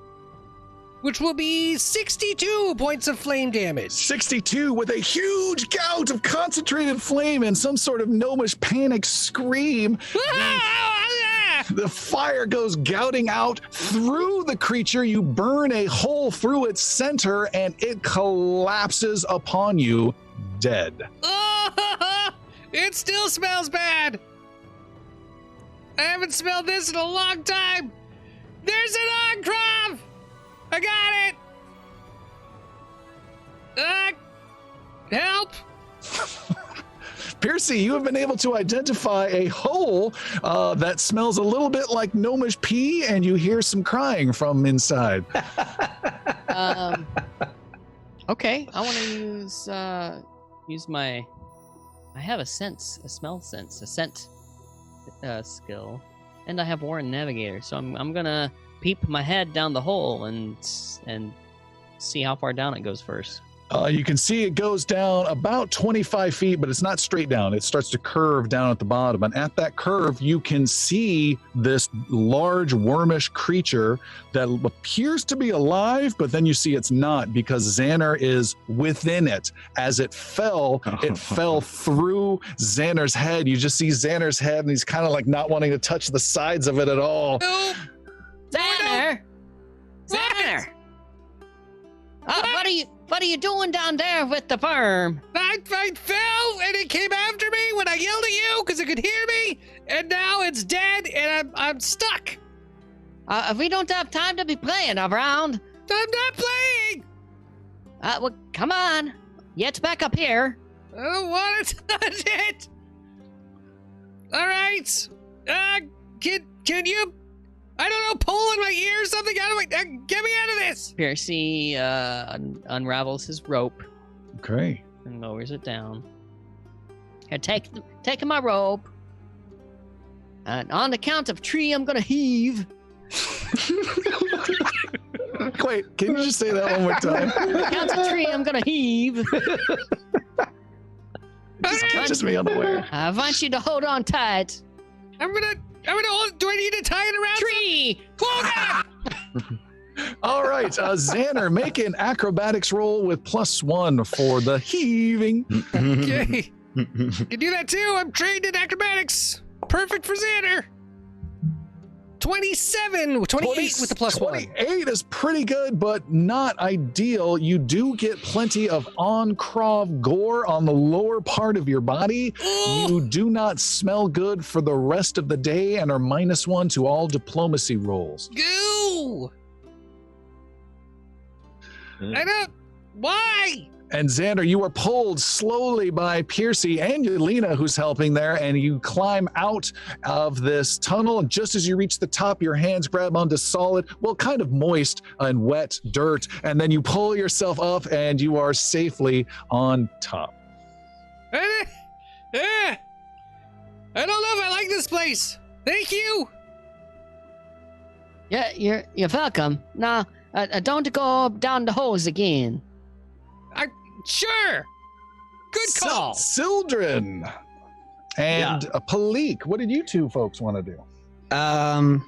which will be 62 points of flame damage. 62 with a huge gout of concentrated flame and some sort of gnomish panic scream. The fire goes gouting out through the creature. You burn a hole through its center and it collapses upon you, dead. It still smells bad. I haven't smelled this in a long time. There's an Encrave. I got it. Help. Pearcy, you have been able to identify a hole that smells a little bit like gnomish pee, and you hear some crying from inside. Okay, I want to use my. I have a smell sense, a scent skill, and I have Warren Navigator, so I'm gonna peep my head down the hole and see how far down it goes first. You can see it goes down about 25 feet, but it's not straight down. It starts to curve down at the bottom. And at that curve, you can see this large wormish creature that appears to be alive, but then you see it's not because Xander is within it. As it fell through Xander's head. You just see Xander's head, and he's kind of like not wanting to touch the sides of it at all. No. Xander! Xander! What are you doing down there with the worm? I fell and it came after me when I yelled at you because it could hear me, and now it's dead and I'm stuck. We don't have time to be playing around. I'm not playing. Well, come on. Get back up here. I don't want to touch it. All right. Can you? I don't know, pull in my ear or something. Get me out of this. Pearcy unravels his rope Okay. and lowers it down. Here, take my rope. And on the count of 3, I'm gonna heave. Wait, can you just say that one more time? On the count of 3, I'm gonna heave. Just catches me unaware. I want you to hold on tight. I'm gonna hold. Do I need to tie it around? 3. Hold on. All right, Xander, make an acrobatics roll with +1 for the heaving. Okay. You do that too. I'm trained in acrobatics. Perfect for Xander. 28 with the +1. 28 is pretty good, but not ideal. You do get plenty of Encrave gore on the lower part of your body. You do not smell good for the rest of the day and are -1 to all diplomacy rolls. Goo. I don't. Why? And Xander, you are pulled slowly by Pearcy and Yelena, who's helping there, and you climb out of this tunnel. And just as you reach the top, your hands grab onto solid, well, kind of moist and wet dirt, and then you pull yourself up, and you are safely on top. I don't know if I like this place. Thank you. Yeah, you're welcome. Now, don't go down the holes again. Sure. Good call. Sildren and Palik, what did you two folks want to do? I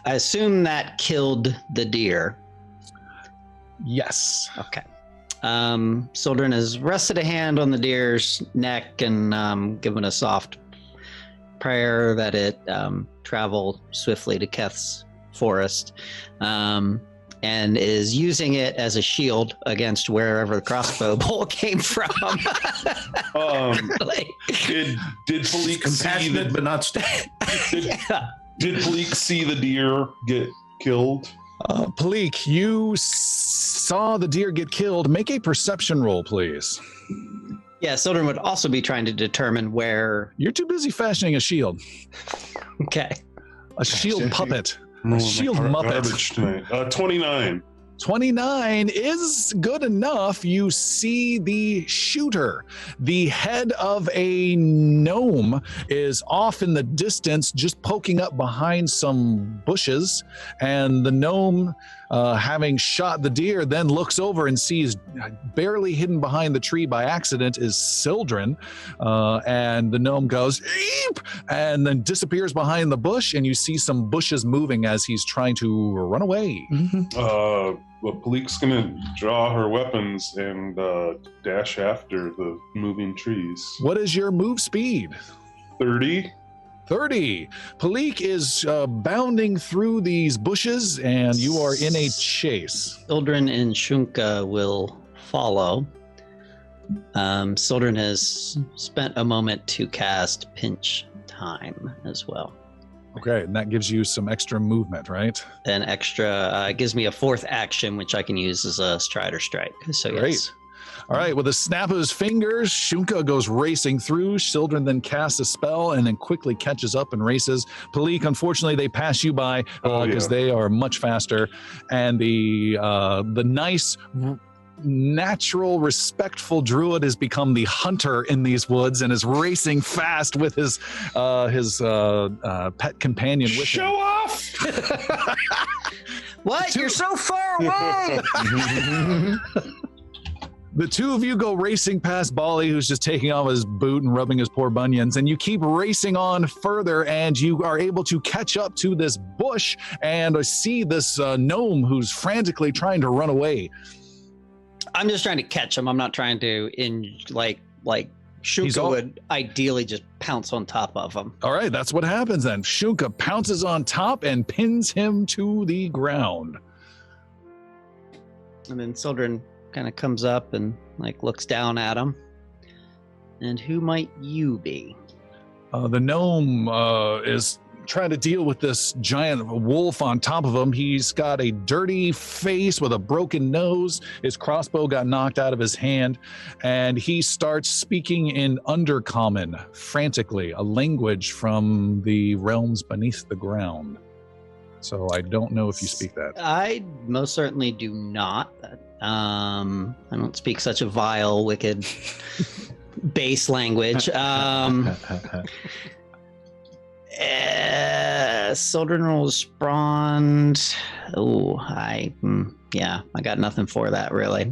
assume that killed the deer. Yes. Okay. Sildren has rested a hand on the deer's neck and given a soft prayer that it travel swiftly to Keth's forest. And is using it as a shield against wherever the crossbow bolt came from. Did Palik Compassionate, but not did Palik see the deer get killed? Palik, you saw the deer get killed. Make a perception roll, please. Yeah, Sildren would also be trying to determine where. You're too busy fashioning a shield. Okay. A shield puppet. No, A shield muppet. garbage tonight. 29. 29 is good enough. You see the shooter. The head of a gnome is off in the distance, just poking up behind some bushes. And the gnome, having shot the deer, then looks over and sees barely hidden behind the tree by accident is Sildren. And the gnome goes, "Eep!" and then disappears behind the bush. And you see some bushes moving as he's trying to run away. Well, Palik's gonna draw her weapons and dash after the moving trees. What is your move speed? 30. 30. Palik is bounding through these bushes, and you are in a chase. Sildren and Shunka will follow. Sildren has spent a moment to cast Pinch Time as well. Okay, and that gives you some extra movement, right? An extra, gives me a fourth action, which I can use as a Strider Strike. So Great. yes. All right, with a snap of his fingers, Shunka goes racing through. Sildren then casts a spell and then quickly catches up and races. Palik, unfortunately, they pass you by because they are much faster. And the nice, natural, respectful druid has become the hunter in these woods and is racing fast with his pet companion with him. Show off! What? You're so far away! The two of you go racing past Bali, who's just taking off his boot and rubbing his poor bunions, and you keep racing on further, and you are able to catch up to this bush and see this gnome who's frantically trying to run away. I'm just trying to catch him. I'm not trying to like Shunka would ideally just pounce on top of him. All right, that's what happens then. Shunka pounces on top and pins him to the ground. And then Sildren kind of comes up and like looks down at him. And who might you be? The gnome is trying to deal with this giant wolf on top of him. He's got a dirty face with a broken nose. His crossbow got knocked out of his hand, and he starts speaking in Undercommon frantically, a language from the realms beneath the ground. So I don't know if you speak that. I most certainly do not. I don't speak such a vile, wicked base language. Sildren will respond. Oh, I got nothing for that really.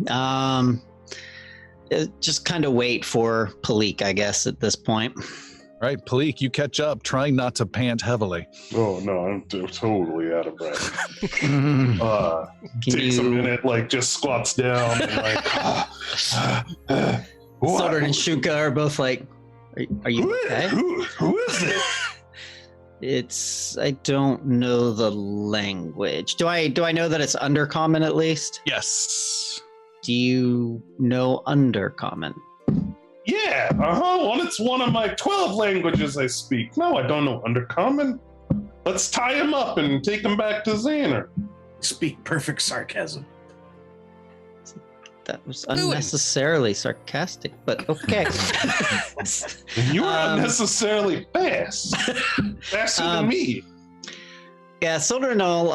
Just kind of wait for Palik, I guess, at this point. All right, Palik, you catch up, trying not to pant heavily. Oh no, I'm totally out of breath. Takes a minute, like just squats down and like. Sildren and Shunka are both like, "Are you okay?" Who is it? I don't know the language. Do I know that it's Undercommon at least? Yes. Do you know Undercommon? Yeah, Well, it's one of my 12 languages I speak. No, I don't know Undercommon. Let's tie him up and take him back to Xander. Speak perfect sarcasm. That was unnecessarily sarcastic, but okay. You were unnecessarily fast. Faster than me. Yeah, Sildren will,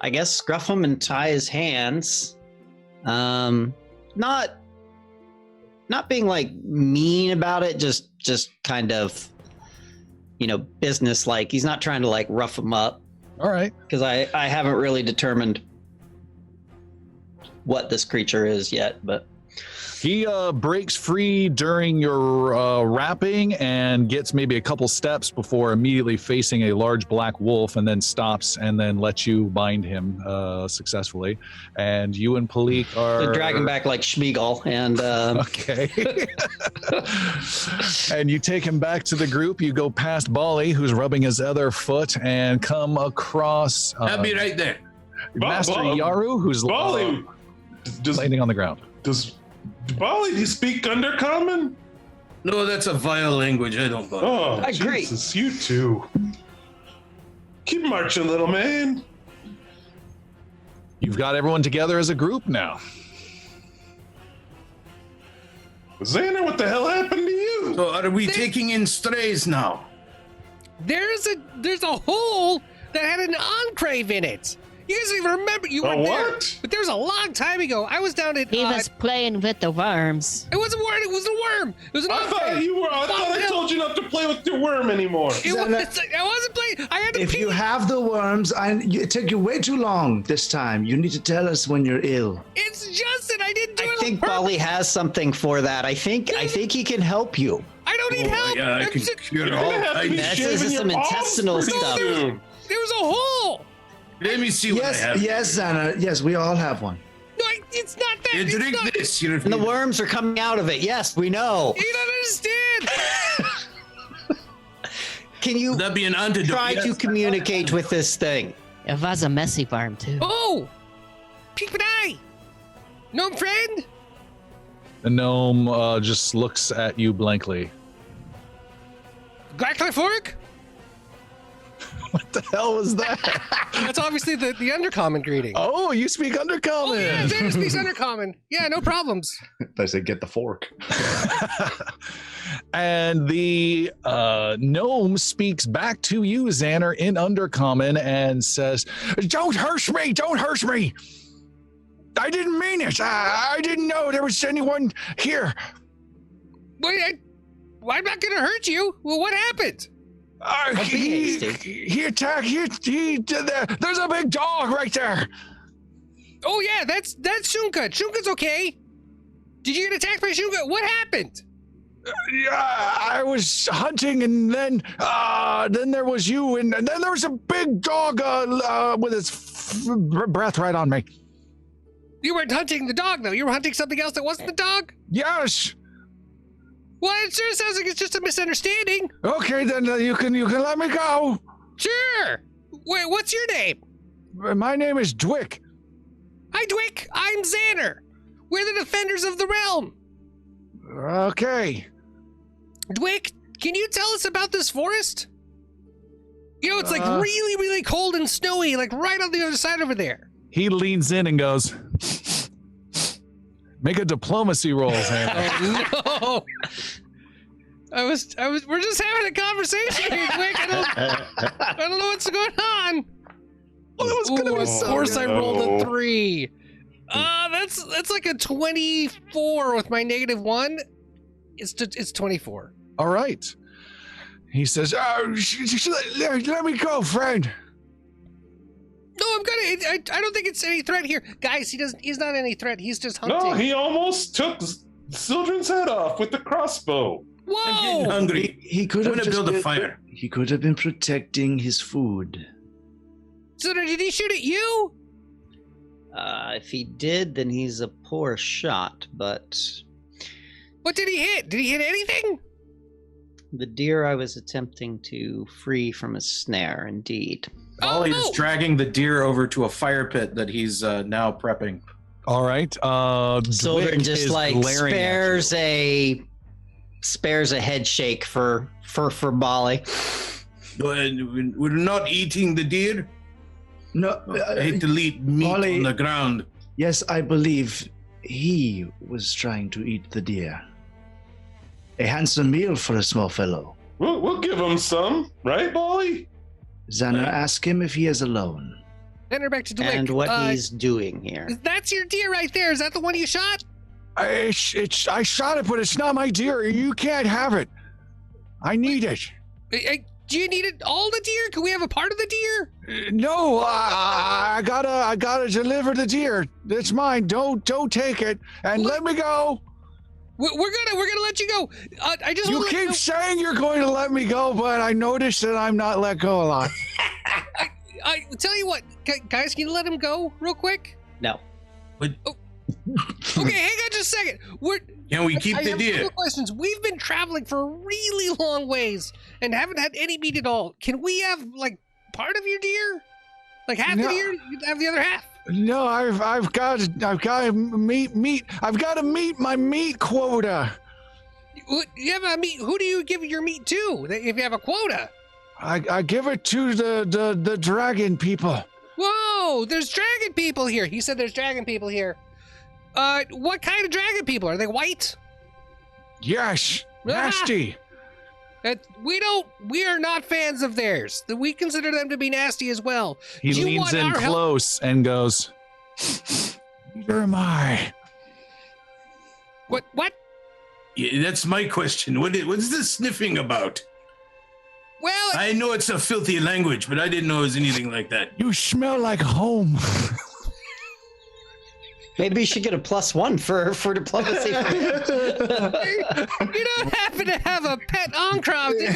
I guess, scruff him and tie his hands. Not being like mean about it, just kind of, business-like. He's not trying to like rough him up. All right. Because I haven't really determined what this creature is yet, but he breaks free during your wrapping and gets maybe a couple steps before immediately facing a large black wolf, and then stops and then lets you bind him successfully. And you and Palik are drag him back like Schmiegel, and okay. And you take him back to the group. You go past Bali, who's rubbing his other foot, and come across I'll be right there. Master Yaru, who's landing on the ground. Does Bali, do you speak Undercommon? No, that's a vile language. I don't bother. Oh, I agree. Jesus, you too. Keep marching, little man. You've got everyone together as a group now. Xander, what the hell happened to you? So are we taking in strays now? There's a hole that had an enclave in it. You guys even remember you A weren't there, what? but there was a long time ago. I was down at. He was playing with the worms. It wasn't a worm. It was a worm. It was an I thought you were. I thought I told you not to play with your worm anymore. I wasn't playing. I had to If pee. you have the worms, it took you way too long this time. You need to tell us when you're ill. It's just that I didn't do it. I on think purpose. Bali has something for that. I think he can help you. I don't need help. Yeah, I I'm can just- cure You're all. gonna have to be This shaving is your some balls intestinal pretty stuff. soon. There was a hole. Let me see what I have. Yes, Xana. Yes, we all have one. No, it's not that. You It's drink not. this. You're And the worms are coming out of it. Yes, we know. You don't understand. Can you That'd be an antidote. try yes. to communicate with this thing? It was a messy worm too. Oh, peep an eye. Gnome friend. The gnome just looks at you blankly. Glackly fork. What the hell was that? That's obviously the undercommon greeting. Oh, you speak undercommon. Oh, yeah, Xander speaks undercommon. Yeah, no problems. I said, get the fork. And the gnome speaks back to you, Xander, in undercommon and says, "Don't hurt me! Don't hurt me! I didn't mean it. I didn't know there was anyone here. Wait, I'm not gonna hurt you. Well, what happened? be He hasty. attacked. He did that. There's a big dog right there. Oh yeah, that's Shunka. Shunka's okay. Did you get attacked by Shunka? What happened? Yeah, I was hunting, and then there was you, and then there was a big dog with its breath right on me. You weren't hunting the dog though. You were hunting something else that wasn't the dog. Yes. Well, it sure sounds like it's just a misunderstanding. Okay, then you can let me go. Sure. Wait, what's your name? My name is Dwick. Hi, Dwick. I'm Xander. We're the defenders of the realm. Okay. Dwick, can you tell us about this forest? You know, it's like Uh. really, really cold and snowy, like right on the other side over there. He leans in and goes, "Make a diplomacy roll, Xander." Oh no! We're just having a conversation here, Dwick. I don't know what's going on. Oh, that was gonna Ooh, be of so course I good. rolled No. a 3. That's like a 24 with my -1. It's 24. All right. He says, let me go, friend. No, I don't think it's any threat here, guys. He's not any threat. He's just hunting. No, he almost took Sildren's head off with the crossbow. I'm getting Whoa! hungry. He could I'm have gonna just build a been- fire. He could have been protecting his food. So did he shoot at you? If he did, then he's a poor shot. But What did he hit? Did he hit anything? the deer I was attempting to free from a snare, indeed. Ollie oh, is dragging the deer over to a fire pit that he's now prepping. All right. Sildren Dwick just is like glaring at you. spares a head shake for Bali. We're not eating the deer. No, I hate to leave meat Ollie- on the ground. yes, I believe he was trying to eat the deer. A handsome meal for a small fellow. We'll give him some, right, Bolly? Xana, ask him if he is alone. Send her back to Dwick. And what he's doing here. That's your deer right there. Is that the one you shot? I shot it, but it's not my deer. You can't have it. I need it. Do you need it all the deer? Can we have a part of the deer? No, I gotta deliver the deer. It's mine. Don't take it, and let me go. We're gonna let you go. I just You want to let keep you know, saying you're going to let me go, but I noticed that I'm not let go a lot. I tell you what, guys, can you let him go real quick? No. Okay, hang on just a second. Can we keep I the have deer? couple questions. We've been traveling for a really long ways and haven't had any meat at all. Can we have like part of your deer? Like half the No. deer? You have the other half. No, I've got to meet. I've got to meet my meat quota. You have a meat. Who do you give your meat to? If you have a quota. I give it to the dragon people. Whoa! Oh, there's dragon people here. He said there's dragon people here. What kind of dragon people? Are they white? Yes, Ah! nasty. We are not fans of theirs. We consider them to be nasty as well. He Do you leans want in our help? close and goes, "Neither am I." What? Yeah, that's my question. What's this sniffing about? Well, I know it's a filthy language, but I didn't know it was anything like that. You smell like home. Maybe you should get a +1 for diplomacy. you don't happen to have a pet Oncrom, do you?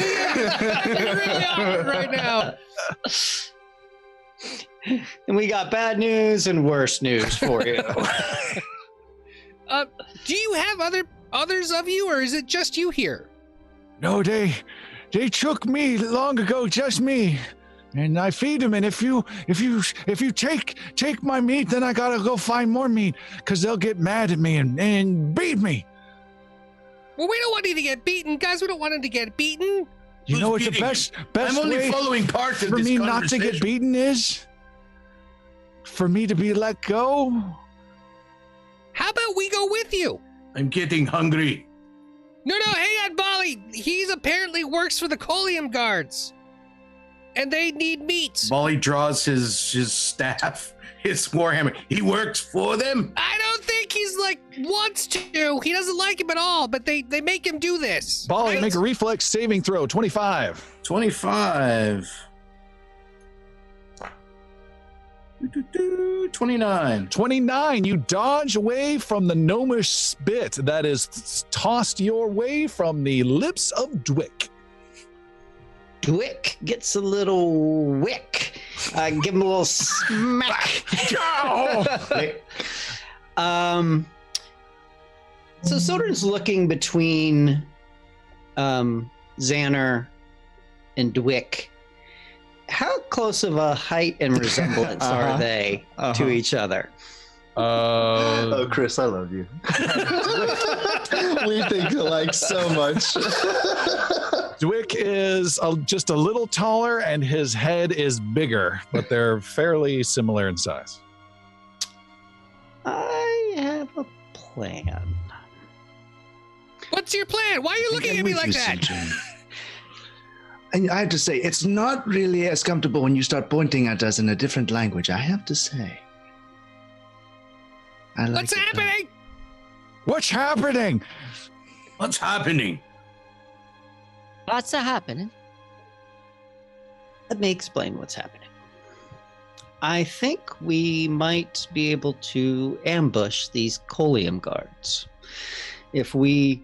You're really awkward right now. And we got bad news and worse news for you. Do you have others of you, or is it just you here? No, they took me long ago, just me, and I feed them. And if you take my meat, then I gotta go find more meat, cause they'll get mad at me and beat me. Well, we don't want you to get beaten, guys. We don't want him to get beaten. You Who's know what the beating best I'm only way following part of for this me not to get conversation. beaten is for me to be let go. How about we go with you? I'm getting hungry. No, hang on, Bali. He's apparently works for the Colium guards, and they need meat. Molly draws his staff, his warhammer. He works for them. I don't think he's wants to. He doesn't like him at all, but they make him do this. Bali, right? make a reflex saving throw. 25. 25. 29. 29. You dodge away from the gnomish spit that is tossed your way from the lips of Dwick. Dwick gets a little wick. Give him a little smack. So Soldern's looking between Xander and Dwick. How close of a height and resemblance are they to each other? Oh, Chris, I love you. We think alike so much. Dwick is just a little taller and his head is bigger, but they're fairly similar in size. I have a plan. What's your plan? Why are you looking at me like that? And I have to say, it's not really as comfortable when you start pointing at us in a different language. I have to say. What's happening? What's happening? What's happening? What's happening? Let me explain what's happening. I think we might be able to ambush these Colium guards. If we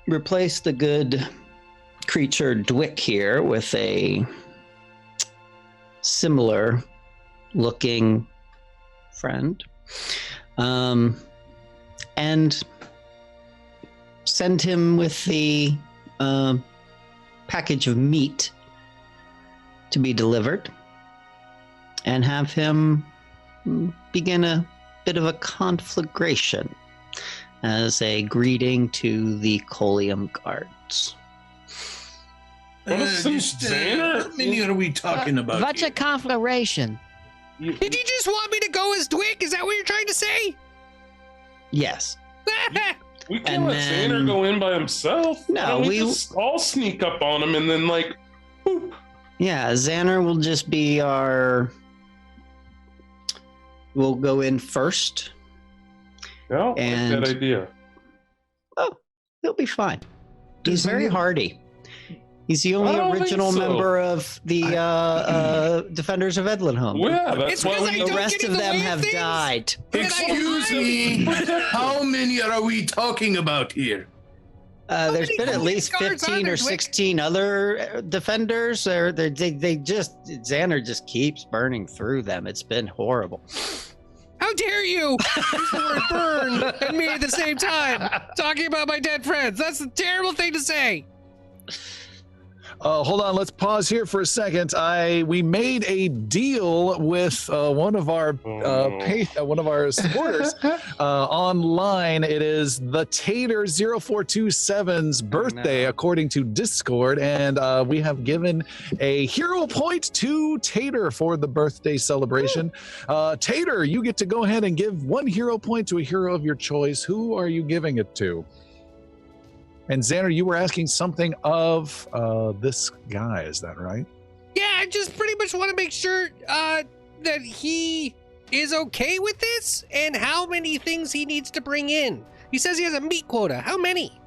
replace the good creature Dwick here with a similar looking friend, and send him with the package of meat to be delivered, and have him begin a bit of a conflagration as a greeting to the Colium guards. Xander? How many are we talking about? What's a here? conflagration? Did you just want me to go as Dwick? Is that what you're trying to say? Yes. We can't And let then- Xander go in by himself. No, Why don't we- just all sneak up on him and then boop. Yeah, Xander will just be our... We'll go in first. Yeah, I like And- that idea. Oh, he'll be fine. He's Doesn't very he- hardy. He's the I only don't think original so. member of the Defenders of Edlinholm. Well, yeah, that's It's why because we I The don't rest get in of the them way of have things. died. Excuse me. How many are we talking about here? There's many been at Colium least guards are 15 there, or Dwick? 16 other defenders. They just Xander just keeps burning through them. It's been horrible. How dare you use the word burn and me at the same time, talking about my dead friends? That's a terrible thing to say. Hold on, let's pause here for a second. We made a deal with one of our supporters online. It is the Tater 0427's birthday, according to Discord, and we have given a hero point to Tater for the birthday celebration. Tater, you get to go ahead and give 1 hero point to a hero of your choice. Who are you giving it to? And Xander, you were asking something of this guy, is that right? Yeah, I just pretty much want to make sure that he is okay with this and how many things he needs to bring in. He says he has a meat quota. How many?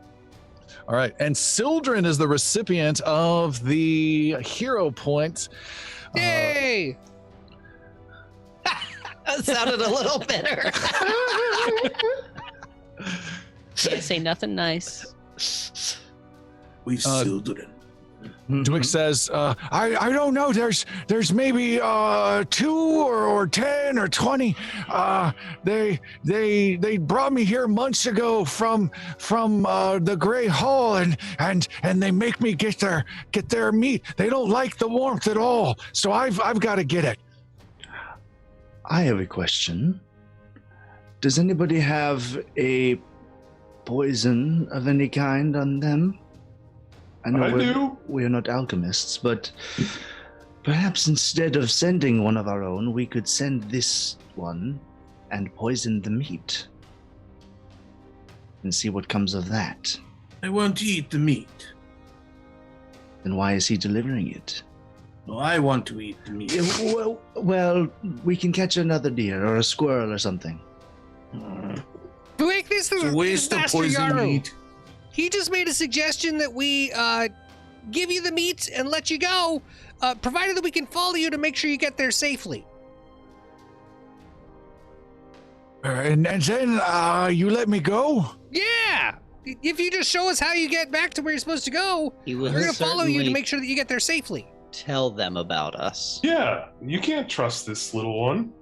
All right, and Sildren is the recipient of the hero point. Yay! That sounded a little bitter. Can't say nothing nice. We still didn't. Dwick says, I don't know. There's maybe 2 or 10 or 20. They brought me here months ago from the Gray Hall, and they make me get their meat. They don't like the warmth at all, so I've got to get it. I have a question. Does anybody have a poison of any kind on them? I know we're not alchemists, but perhaps instead of sending one of our own, we could send this one and poison the meat and see what comes of that. I want to eat the meat. Then why is he delivering it? No, I want to eat the meat. Yeah, well, we can catch another deer or a squirrel or something. Dwick, this is It's a waste of Master poison Yaru. meat. He just made a suggestion that we give you the meat and let you go, provided that we can follow you to make sure you get there safely. And then you let me go? Yeah! If you just show us how you get back to where you're supposed to go, He will we're going to follow you to certainly make sure that you get there safely. tell them about us. Yeah, you can't trust this little one.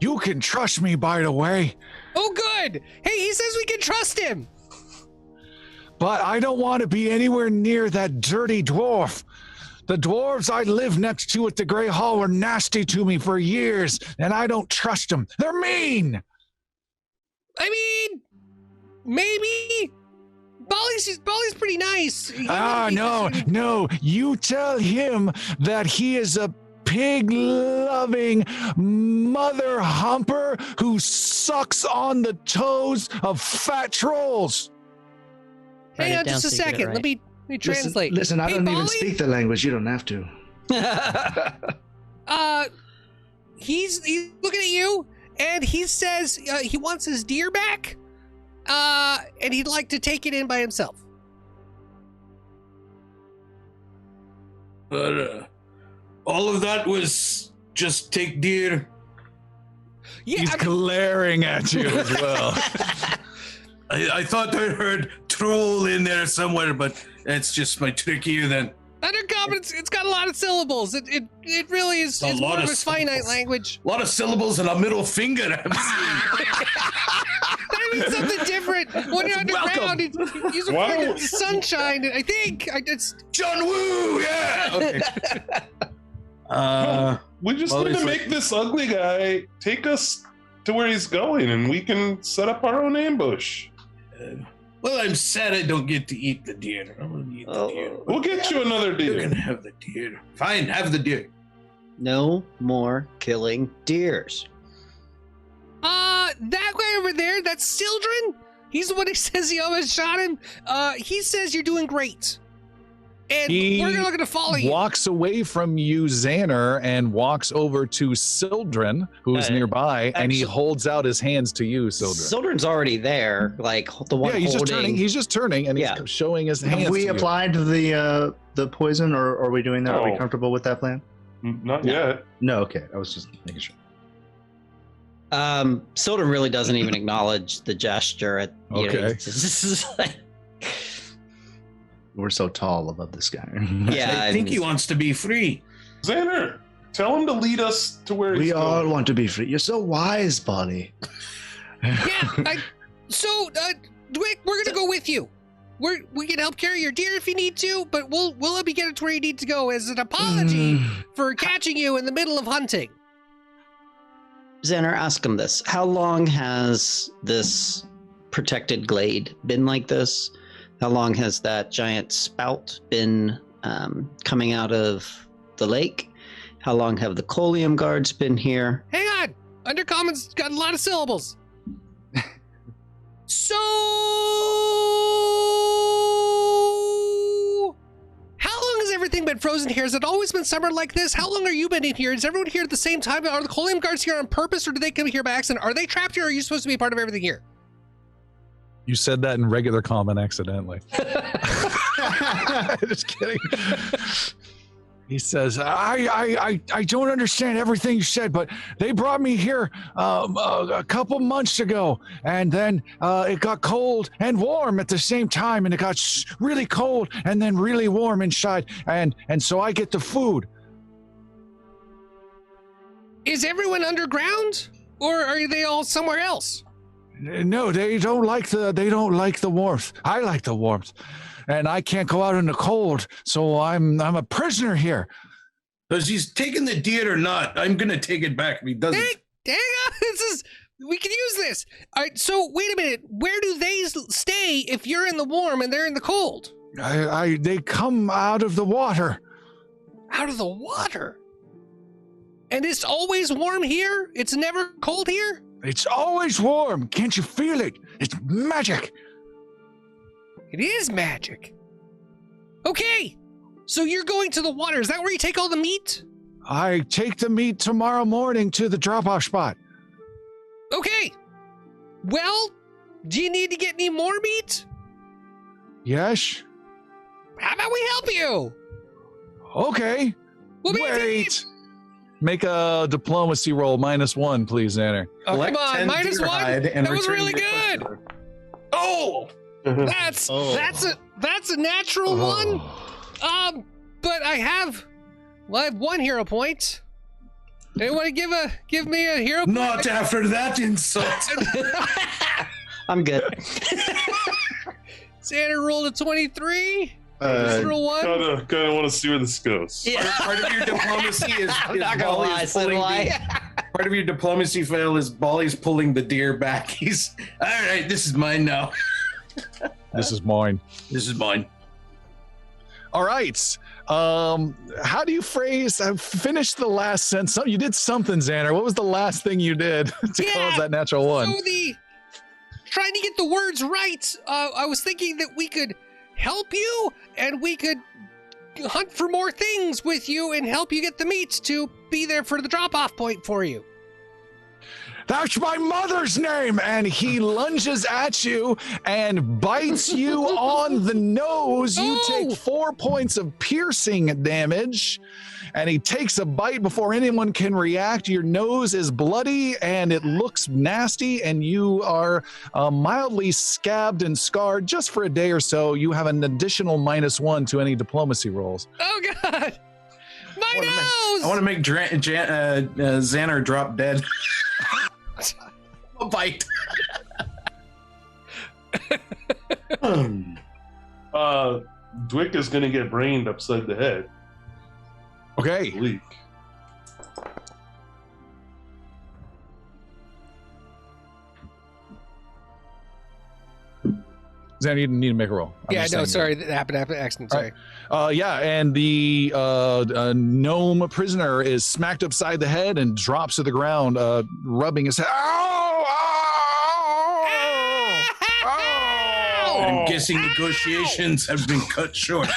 You can trust me, by the way. Oh, good! Hey, he says we can trust him! But I don't want to be anywhere near that dirty dwarf. The dwarves I lived next to at the Gray Hall were nasty to me for years, and I don't trust them. They're mean! I mean, maybe. Bolly's pretty nice. No. You tell him that he is a pig-loving mother humper who sucks on the toes of fat trolls. Write Hang it on down just a so you get it second. right. Let me translate. Listen, I Hey, don't even Bolly? speak the language. You don't have to. He's looking at you, and he says he wants his deer back, and he'd like to take it in by himself. But all of that was just take deer. Yeah, He's I mean, glaring at you as well. I thought I heard troll in there somewhere, but that's just my trickier than. undercommon. It's got a lot of syllables. It really is. A It's lot more of of a finite syllables. language. A lot of syllables and a middle finger. I'm seeing. That means something different. When you're underground, he's Why referring don't- to sunshine. I think. It's John Woo, yeah. Okay. We just Well, need to it's make this ugly guy take us to where he's going, and we can set up our own ambush. Well, I'm sad I don't get to eat the deer. I want to eat the deer. We'll get you another You can deer. have the deer. Fine, have the deer. No more killing deers. that guy over there. That's Sildren. He's the one who says he almost shot him. He says you're doing great, and He we're going to follow you. Walks away from you, Xander, and walks over to Sildren, who's nearby, and he actually- holds out his hands to you, Sildren. Sildren's already there, like the one Yeah, he's just holding. turning. He's just turning, and Yeah. he's showing his hands. Have we to you. applied the poison, or are we doing that? Are we Oh. comfortable with that plan? Not yet. No, okay. I was just making sure. Sildren really doesn't even acknowledge the gesture. Okay. This is like, We're so tall above this guy. yeah, I think he wants to be free. Xander, tell him to lead us to where We he's all going. want to be free. You're so wise, Bolly. Yeah. So, Dwick, we're going to go with you. we can help carry your deer if you need to, but we'll help you get it to where you need to go as an apology for catching you in the middle of hunting. Xander, ask him this. How long has this protected glade been like this? How long has that giant spout been coming out of the lake? How long have the Coleum guards been here? Hang on! Undercommon's got a lot of syllables. So... How long has everything been frozen here? Has it always been summer like this? How long are you been in here? Is everyone here at the same time? Are the Coleum guards here on purpose, or do they come here by accident? Are they trapped here, or are you supposed to be a part of everything here? You said that in regular common accidentally. Just kidding. He says, I don't understand everything you said, but they brought me here a couple months ago, and then it got cold and warm at the same time, and it got really cold and then really warm inside, and so I get the food. Is everyone underground, or are they all somewhere else? No, they don't like the warmth. I like the warmth. And I can't go out in the cold, so I'm a prisoner here. Does he's taking the deer or not? I'm gonna take it back if he doesn't. Hang on, we can use this. All right, so wait a minute. Where do they stay if you're in the warm and they're in the cold? They come out of the water. Out of the water? And it's always warm here? It's never cold here? It's always warm. Can't you feel it? It's magic. It is magic. Okay, so you're going to the water. Is that where you take all the meat? I take the meat tomorrow morning to the drop-off spot. Okay. Well, do you need to get any more meat? Yes. How about we help you? Okay. We'll be a team. Wait. Make a diplomacy roll -1, please, Xander. Oh, Collect come on, 10 -1. deer hide and That was return really the good. customer. Oh! That's a natural one. But I have 1 hero point. Anyone give me a hero point? Not after that insult. I'm good. Xander rolled a 23. Natural 1. Kind of want to see where this goes. Part of your diplomacy is not gonna Bali lie, is so pulling do I. part of your diplomacy fail is Bali's pulling the deer back. He's all right. This is mine now. This is mine. This is mine. All right. How do you phrase? Finish the last sentence. You did something, Xander. What was the last thing you did to cause that natural 1? So trying to get the words right, I was thinking that we could help you and we could hunt for more things with you and help you get the meat to be there for the drop-off point for you. That's my mother's name. And he lunges at you and bites you on the nose. You take 4 points of piercing damage. And he takes a bite before anyone can react. Your nose is bloody and it looks nasty. And you are mildly scabbed and scarred just for a day or so. You have an additional -1 to any diplomacy rolls. Oh, God. My nose! I want to make Xander drop dead. A bite. Dwick is gonna get brained upside the head. Okay. Leak. Xander, you need to make a roll. I'm Yeah, just no, saying sorry. That happened after accident. Sorry. Yeah, and the gnome prisoner is smacked upside the head and drops to the ground, rubbing his head. Ow! Ow! Ow! I'm guessing negotiations have been cut short.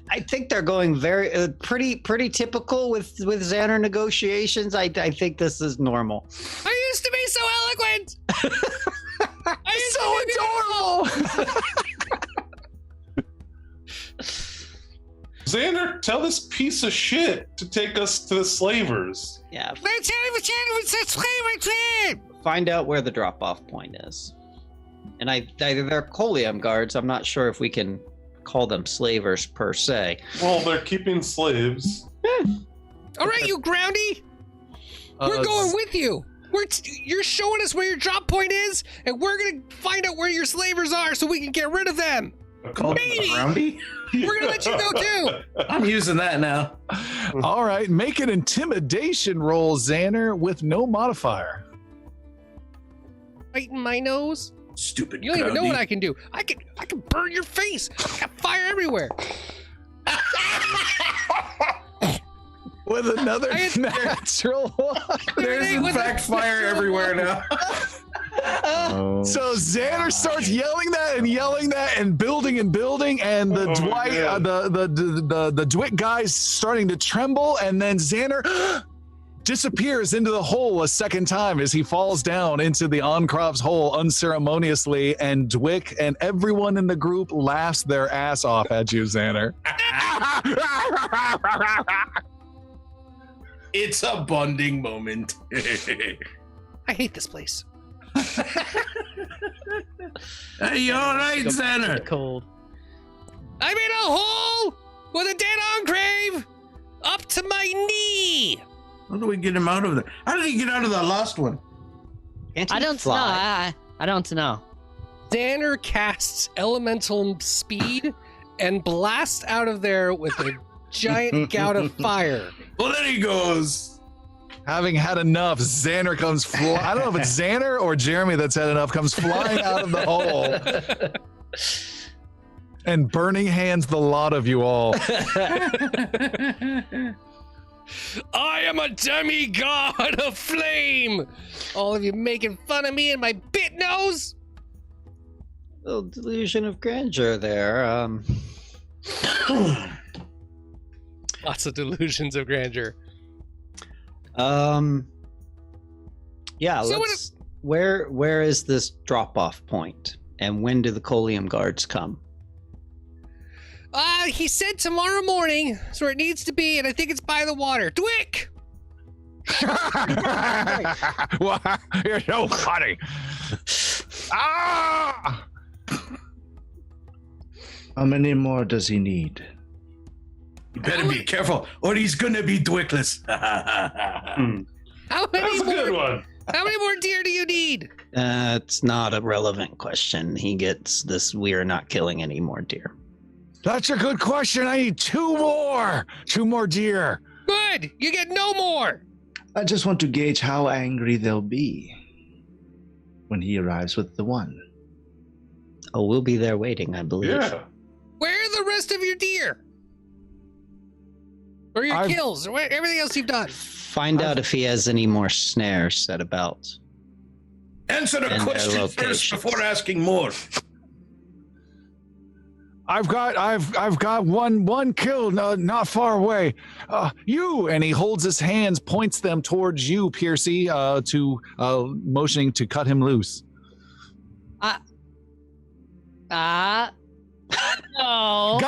I think they're going very pretty typical with Xander negotiations. I think this is normal. I used to be so eloquent. So adorable! Xander, tell this piece of shit to take us to the slavers. Yeah. Let's Find out where the drop-off point is. And they're Coleum guards. I'm not sure if we can call them slavers per se. Well, they're keeping slaves. All right, you groundy. We're going with you. You're showing us where your drop point is, and we're gonna find out where your slavers are so we can get rid of them. Called Maybe. Roundy? We're gonna let you go too. I'm using that now. All right, make an intimidation roll, Xander, with no modifier. Right in my nose. Stupid. You don't even know what Crowdy. I can do. I can burn your face. I got fire everywhere. With another I had- natural one. There's in With fact a- fire everywhere now. Oh, So Xander starts yelling that and building and the Oh my Dwight, God. the Dwight guy's starting to tremble, and then Xander disappears into the hole a second time as he falls down into the Oncrov's hole unceremoniously, and Dwick and everyone in the group laughs their ass off at you, Xander. It's a bonding moment. I hate this place. Hey, you all right, Go Xander? cold. I'm in a hole with a dead enclave up to my knee. How do we get him out of there? How did he get out of the last one? Can't I he don't know. fly? I don't know. Xander casts elemental speed and blasts out of there with a giant gout of fire. Well, there he goes. Having had enough, Xander comes flying. I don't know if it's Xander or Jeremy that's had enough, comes flying out of the hole and burning hands the lot of you all. I am a demigod of flame. All of you making fun of me and my bit nose. Little delusion of grandeur there. Lots of delusions of grandeur. Yeah. So Let's. Where is this drop-off point, and when do the Colium guards come? He said tomorrow morning, so it needs to be, and I think it's by the water. Dwick! Well, you're so funny. Ah! how many more does he need? You better be careful, or he's gonna be Dwickless. How many That's a good more? one. How many more deer do you need? It's not a relevant question. He gets this. We are not killing any more deer. That's a good question. I need two more deer. Good. You get no more. I just want to gauge how angry they'll be when he arrives with the one. Oh, we'll be there waiting, I believe. Yeah. Where are the rest of your deer? Or your I've- kills, or everything else you've done? Find out if he has any more snares set about. Answer the And their question first locations. before asking more. I've got one kill, not far away. You, and he holds his hands, points them towards you, Pearcy, to motioning to cut him loose. No.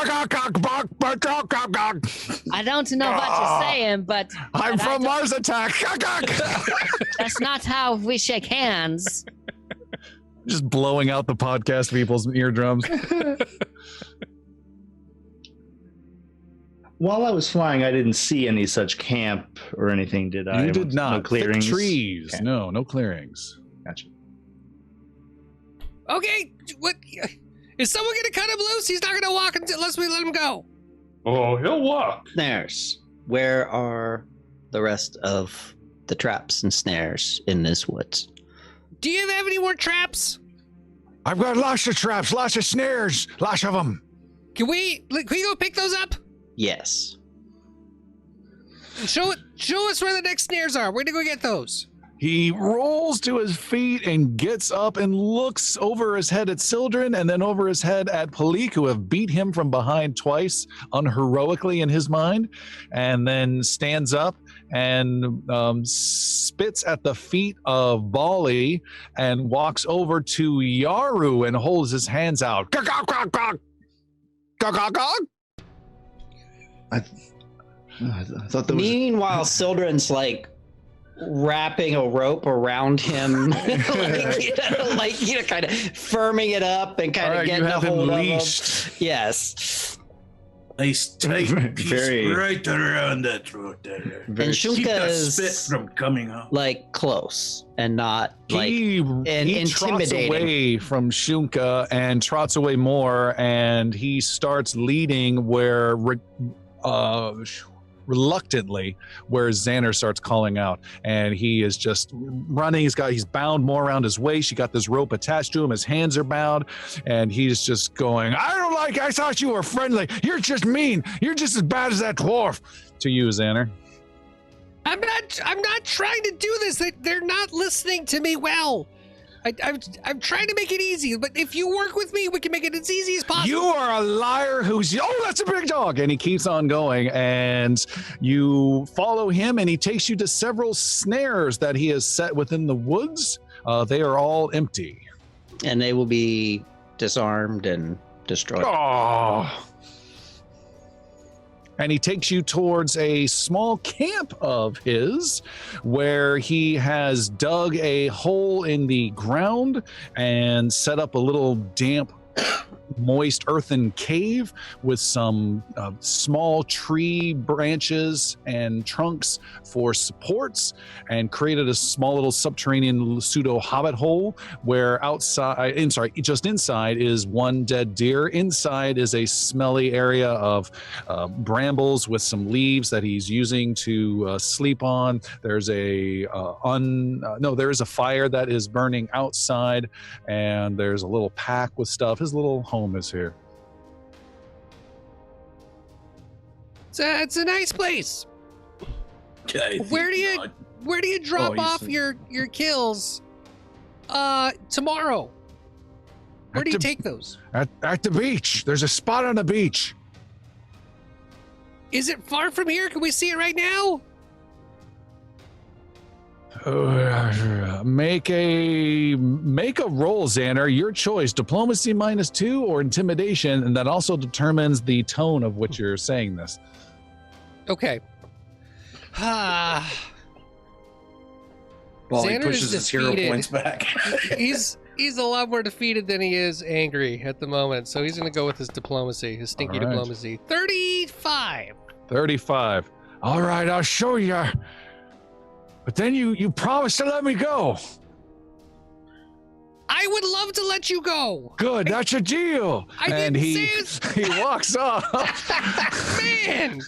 I don't know what you're saying, but I'm but I from don't- Mars Attack. That's not how we shake hands. Just blowing out the podcast people's eardrums. While I was flying, I didn't see any such camp or anything, did I? You did not. No clearings. Thick trees. Okay. No clearings. Gotcha. Okay, what? Is someone gonna cut him loose? He's not gonna walk unless we let him go. Oh, he'll walk. Snares. Where are the rest of the traps and snares in this woods? Do you have any more traps? I've got lots of traps, lots of snares, lots of them. Can we go pick those up? Yes. Show us where the next snares are. We're gonna go get those. He rolls to his feet and gets up and looks over his head at Sildren and then over his head at Palik, who have beat him from behind twice, unheroically in his mind, and then stands up and spits at the feet of Bali and walks over to Yaru and holds his hands out. Gawk, gawk, gawk, gawk. Gawk, gawk, gawk. I thought there was. Meanwhile, Sildren's like wrapping a rope around him, kind of firming it up and kind All of right, you getting a have him hold of him. leashed. Yes. Nice tight piece Very- right around that throat there. And Keep Shunka the spit is from coming out. like close and not like he trots intimidating. away from Shunka and trots away more, and he starts leading where reluctantly where Xander starts calling out, and he is just running. He's bound more around his waist. You got this rope attached to him. His hands are bound, and he's just going, I thought you were friendly. You're just mean. You're just as bad as that dwarf. To you, Xander. I'm not trying to do this. They're not listening to me well. I'm trying to make it easy, but if you work with me, we can make it as easy as possible. You are a liar that's a big dog. And he keeps on going, and you follow him, and he takes you to several snares that he has set within the woods. They are all empty. And they will be disarmed and destroyed. Oh. And he takes you towards a small camp of his where he has dug a hole in the ground and set up a little damp, moist earthen cave with some small tree branches and trunks for supports, and created a small little subterranean pseudo hobbit hole where just inside is one dead deer. Inside is a smelly area of brambles with some leaves that he's using to sleep on. There's there is a fire that is burning outside, and there's a little pack with stuff. His little home is here. It's a nice place. Where do you drop off your kills tomorrow? Where do you take those? At the beach. There's a spot on the beach. Is it far from here? Can we see it right now? Make a roll, Xander. Your choice. Diplomacy -2 or intimidation, and that also determines the tone of which you're saying this. Okay. While he Xander pushes is his hero defeated. points back. He's a lot more defeated than he is angry at the moment, so he's going to go with his diplomacy, his stinky All right. diplomacy. 35. 35. All right, I'll show you. But then you promised to let me go. I would love to let you go. Good, that's a deal. I And didn't say he walks off. Man.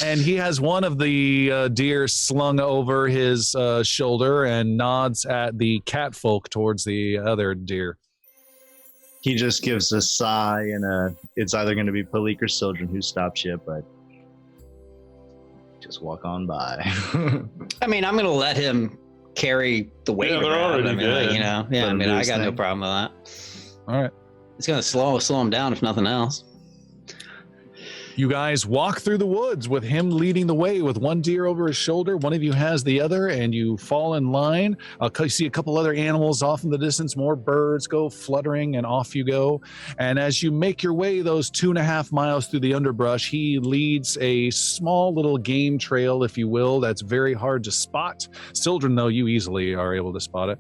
And he has one of the deer slung over his shoulder and nods at the catfolk towards the other deer. He just gives a sigh, and it's either going to be Palik or Sildren who stops you, but just walk on by. I mean, I'm going to let him carry the weight Yeah, they're around. already I mean, good. Yeah, Let I him mean, do I his got no thing. problem with that. All right. It's going to slow him down if nothing else. You guys walk through the woods with him leading the way with one deer over his shoulder. One of you has the other, and you fall in line. You see a couple other animals off in the distance. More birds go fluttering, and off you go. And as you make your way those 2.5 miles through the underbrush, he leads a small little game trail, if you will, that's very hard to spot. Sildren, though, you easily are able to spot it.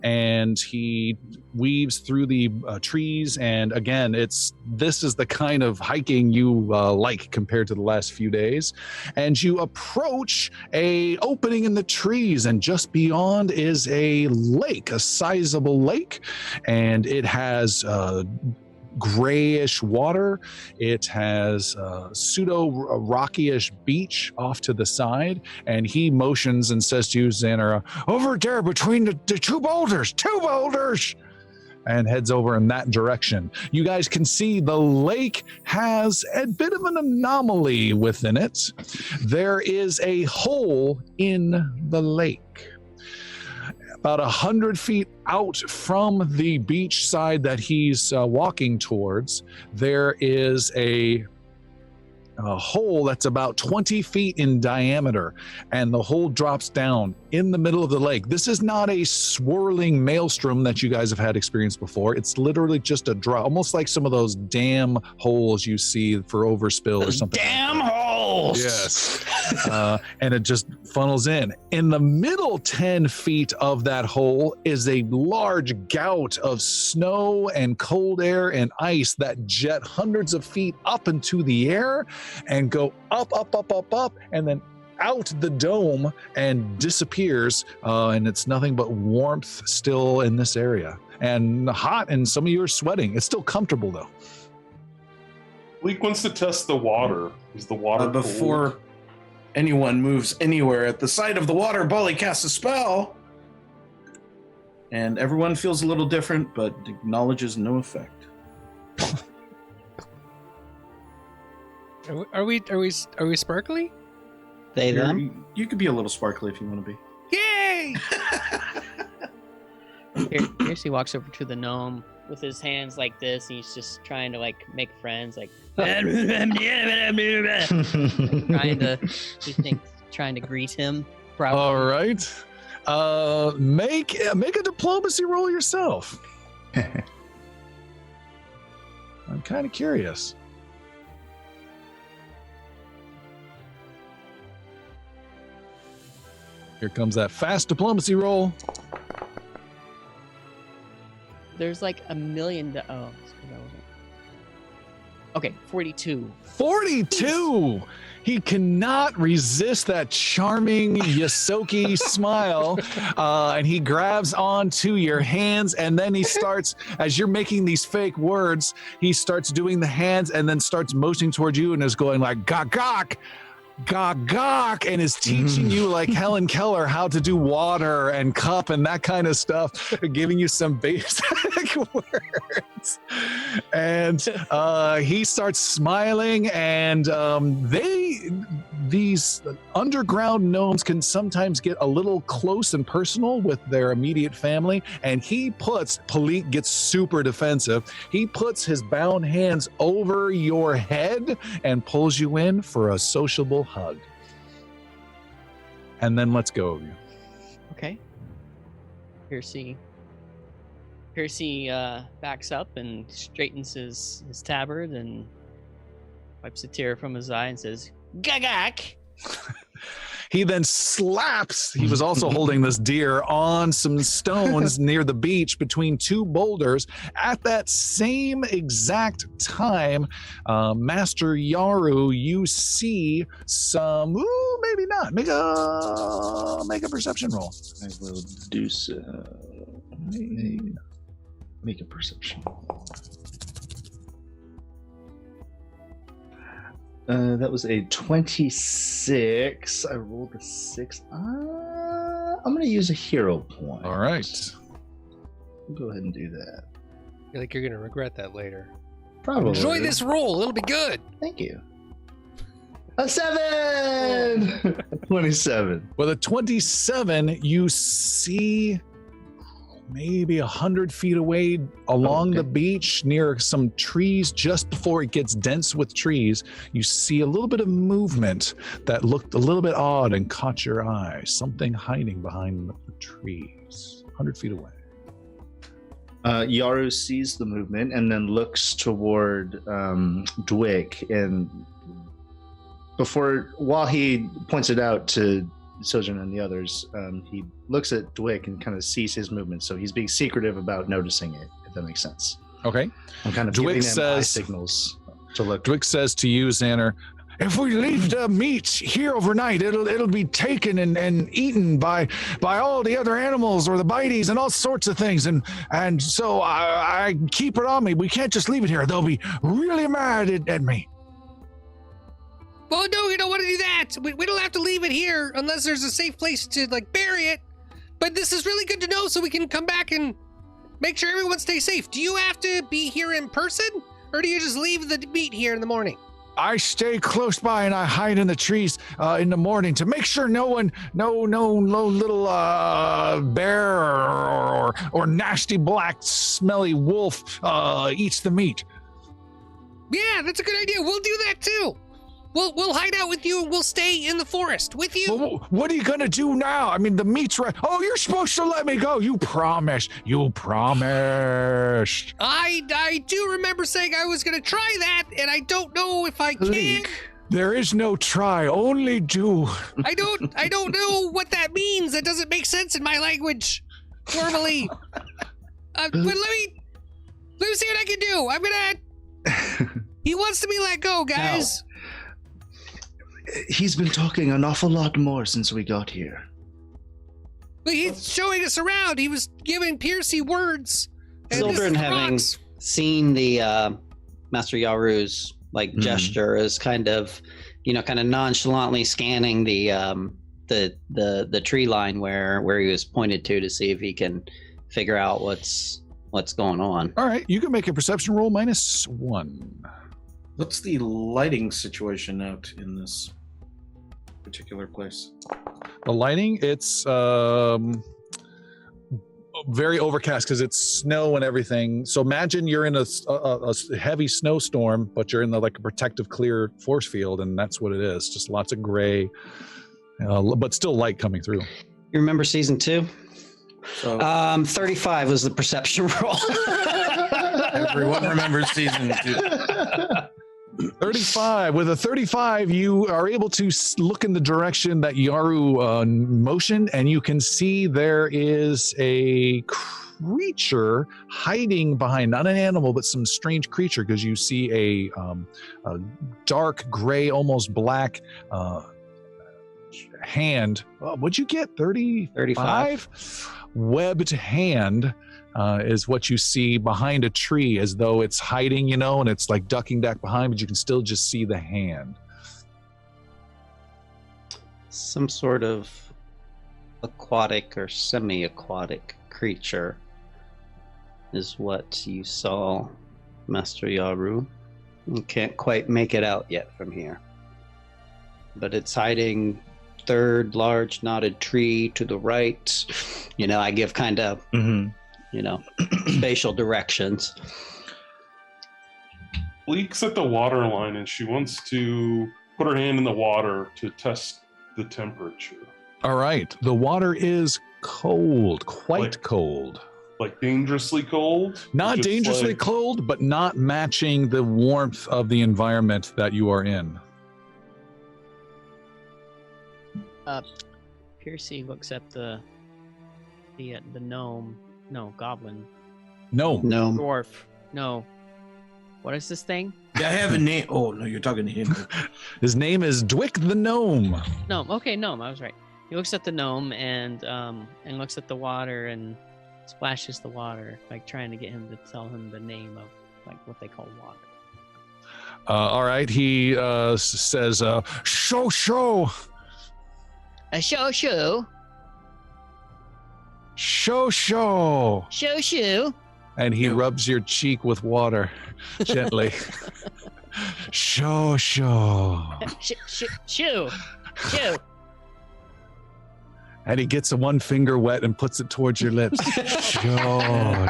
And he weaves through the trees. And again, this is the kind of hiking you like compared to the last few days. And you approach a opening in the trees, and just beyond is a lake, a sizable lake, and it has grayish water. It has pseudo rocky-ish beach off to the side, and he motions and says to you, Xander, over there between the two boulders, and heads over in that direction. You guys can see the lake has a bit of an anomaly within it. There is a hole in the lake. About 100 feet out from the beach side that he's walking towards, there is a a hole that's about 20 feet in diameter, and the hole drops down in the middle of the lake. This is not a swirling maelstrom that you guys have had experience before. It's literally just a drop, almost like some of those dam holes you see for overspill or something. Damn holes! Yes. And it just funnels in. In the middle 10 feet of that hole is a large gout of snow and cold air and ice that jet hundreds of feet up into the air and go up, and then out the dome and disappears. And it's nothing but warmth still in this area. And hot, and some of you are sweating. It's still comfortable, though. Leek wants to test the water. Is the water Before cold? anyone moves anywhere at the sight of the water, Bali casts a spell. And everyone feels a little different, but acknowledges no effect. Are we sparkly? They them. You could be a little sparkly if you want to be. Yay! Pearcy walks over to the gnome with his hands like this, and he's just trying to like make friends, like trying to greet him. Probably. All right. Make a diplomacy roll yourself. I'm kind of curious. Here comes that fast diplomacy roll. There's like a million. Okay, 42. 42. He cannot resist that charming Yosoki smile, and he grabs onto your hands, and then he starts, as you're making these fake words, he starts doing the hands and then starts motioning towards you and is going like, gawk, gawk, gawk, gawk, and is teaching you like Helen Keller how to do water and cup and that kind of stuff, giving you some basic words. And he starts smiling, and these underground gnomes can sometimes get a little close and personal with their immediate family, and Palik gets super defensive. He puts his bound hands over your head and pulls you in for a sociable hug. And then let's go. Okay. Pearcy backs up and straightens his tabard and wipes a tear from his eye and says, "Gagak." He then slaps, he was also holding this deer, on some stones near the beach between two boulders. At that same exact time, Master Yaru, you see some, maybe not, make a perception roll. I will do so. Make a perception. That was a 26. I rolled a 6. I'm going to use a hero point. All right. Go ahead and do that. I feel like you're gonna regret that later. Probably. Enjoy this roll; it'll be good. Thank you. A 7! 27. With a 27, you see maybe 100 feet away along the beach near some trees, just before it gets dense with trees, you see a little bit of movement that looked a little bit odd and caught your eye. Something hiding behind the trees, 100 feet away. Yaru sees the movement and then looks toward Dwick, and while he points it out to Sojourn and the others, he looks at Dwick and kind of sees his movement, so he's being secretive about noticing it, if that makes sense. Okay. I'm kind of Dwick giving them eye says- signals to look. Dwick says to you, Xander, if we leave the meat here overnight, it'll be taken and eaten by all the other animals or the bites and all sorts of things, and so I keep it on me. We can't just leave it here. They'll be really mad at me. Well, no, we don't want to do that. We don't have to leave it here unless there's a safe place to like bury it. But this is really good to know, so we can come back and make sure everyone stays safe. Do you have to be here in person, or do you just leave the meat here in the morning? I stay close by and I hide in the trees in the morning to make sure no little bear or nasty black smelly wolf eats the meat. Yeah, that's a good idea. We'll do that too. We'll hide out with you and we'll stay in the forest with you. Well, what are you gonna do now? I mean, the meat's right. Oh, you're supposed to let me go. You promised. You promised. I do remember saying I was gonna try that, and I don't know if I can. There is no try, only do. I don't know what that means. That doesn't make sense in my language normally. But let me see what I can do. I'm gonna. He wants to be let go, guys. He's been talking an awful lot more since we got here. But he's showing us around. He was giving Pearcy words. And Children this having rocks. seen the Master Yaru's gesture is kind of nonchalantly scanning the tree line where he was pointed to see if he can figure out what's going on. All right, you can make a perception roll -1. What's the lighting situation out in this particular place? The lighting, it's very overcast because it's snow and everything. So imagine you're in a heavy snowstorm, but you're in a protective clear force field, and that's what it is. Just lots of gray, but still light coming through. You remember season 2? So 35 was the perception roll. everyone remembers season 2. 35. With a 35, you are able to look in the direction that Yaru motioned, and you can see there is a creature hiding behind, not an animal, but some strange creature, because you see a dark gray, almost black hand. What'd you get? 35? Webbed hand. Is what you see behind a tree, as though it's hiding, and it's ducking back behind, but you can still just see the hand. Some sort of aquatic or semi-aquatic creature is what you saw, Master Yaru. You can't quite make it out yet from here. But it's hiding third large knotted tree to the right. I give kind of... spatial directions. Leek's at the water line and she wants to put her hand in the water to test the temperature. All right. The water is cold, quite cold. Like dangerously cold? Not Just dangerously cold, but not matching the warmth of the environment that you are in. Pearcy looks at the gnome. No, goblin. No. Dwarf. No. What is this thing? Yeah, I have a name. Oh, no, you're talking to him. His name is Dwick the Gnome. Gnome. Okay, gnome. I was right. He looks at the gnome and looks at the water and splashes the water, trying to get him to tell him the name of what they call water. All right. He says, "Show." A show. Show. And he rubs your cheek with water gently. Show. Shoo. And he gets one finger wet and puts it towards your lips. Show.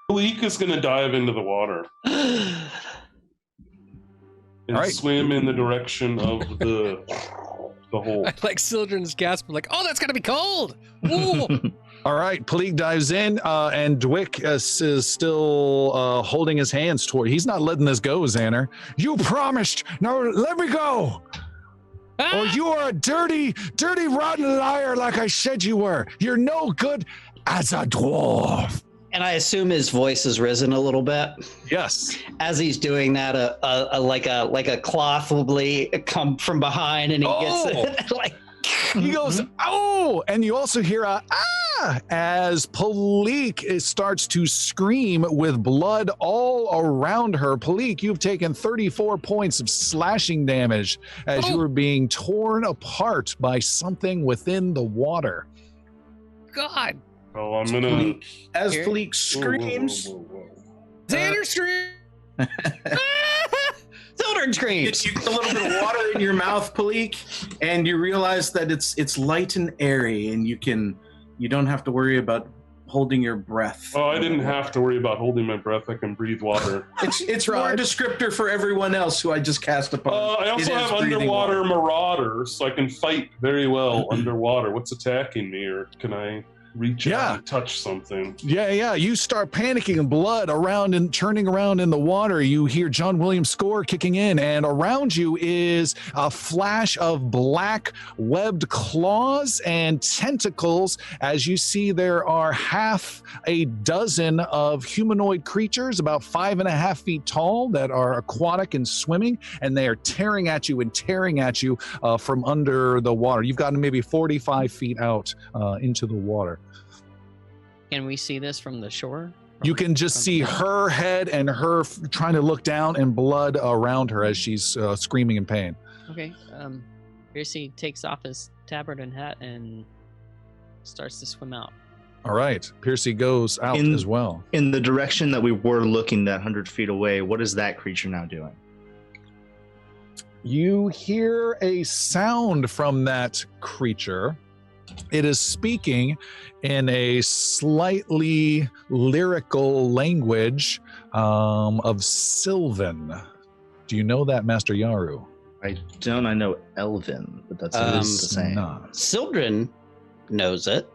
Leek is going to dive into the water. And right. swim in the direction of the hole. I like Sildren's gasp, oh, that's gotta be cold. Ooh. All right, Palik dives in, and Dwick is still holding his hands toward. He's not letting this go, Xander. You promised. Now let me go. Or you are a dirty, rotten liar, like I said you were. You're no good as a dwarf. And I assume his voice has risen a little bit. Yes. As he's doing that, like a cloth will come from behind, and he gets it. He goes, oh! And you also hear a ah as Palik starts to scream with blood all around her. Palik, you've taken 34 points of slashing damage as you are being torn apart by something within the water. God. Oh, I'm gonna. As Here? Philippe screams, Whoa. Xander scream. Children screams. you get a little bit of water in your mouth, Palik, and you realize that it's light and airy, and you don't have to worry about holding your breath. Oh, I didn't have to worry about holding my breath. I can breathe water. It's more a descriptor for everyone else who I just cast upon. I also have underwater marauders, so I can fight very well underwater. What's attacking me, or can I reach out and touch something? Yeah. You start panicking and blood around and turning around in the water. You hear John Williams' score kicking in, and around you is a flash of black webbed claws and tentacles. As you see, there are half a dozen of humanoid creatures, about 5.5 feet tall, that are aquatic and swimming, and they are tearing at you from under the water. You've gotten maybe 45 feet out into the water. Can we see this from the shore? You can just see her head and her trying to look down, and blood around her as she's screaming in pain. Okay. Pearcy takes off his tabard and hat and starts to swim out. All right. Pearcy goes out as well. In the direction that we were looking, that 100 feet away, what is that creature now doing? You hear a sound from that creature. It is speaking in a slightly lyrical language of Sylvan. Do you know that, Master Yaru? I don't. I know Elven, but that's the same. Sildren knows it.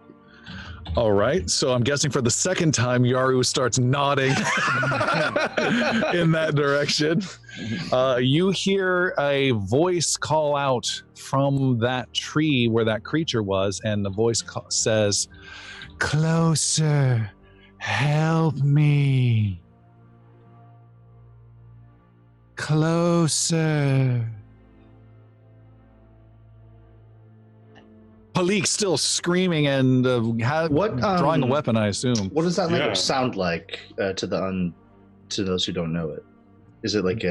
All right, so I'm guessing for the second time, Yaru starts nodding in that direction. You hear a voice call out from that tree where that creature was, and the voice says, "Closer, help me. Closer." Palik still screaming and drawing a weapon, I assume. What does that language sound like to those who don't know it? Is it like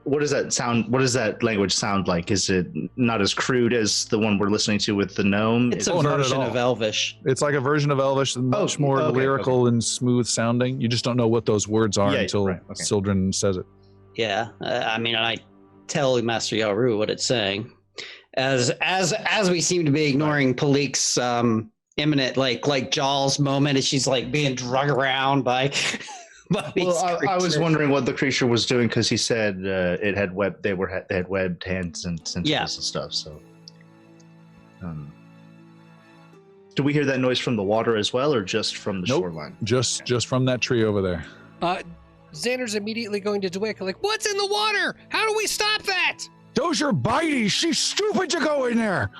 what does that language sound like? Is it not as crude as the one we're listening to with the gnome? It's a version of Elvish. It's like a version of Elvish, much more lyrical and smooth sounding. You just don't know what those words are until Sildren says it. Yeah, I tell Master Yaru what it's saying. As we seem to be ignoring Palik's imminent like Jaws moment as she's like being drug around by I was wondering what the creature was doing, because he said it had they had webbed hands and tentacles and stuff. So, do we hear that noise from the water as well, or just from the shoreline? Just from that tree over there. Xander's immediately going to Dwick, like, "What's in the water? How do we stop that?" "Those are bites. She's stupid to go in there."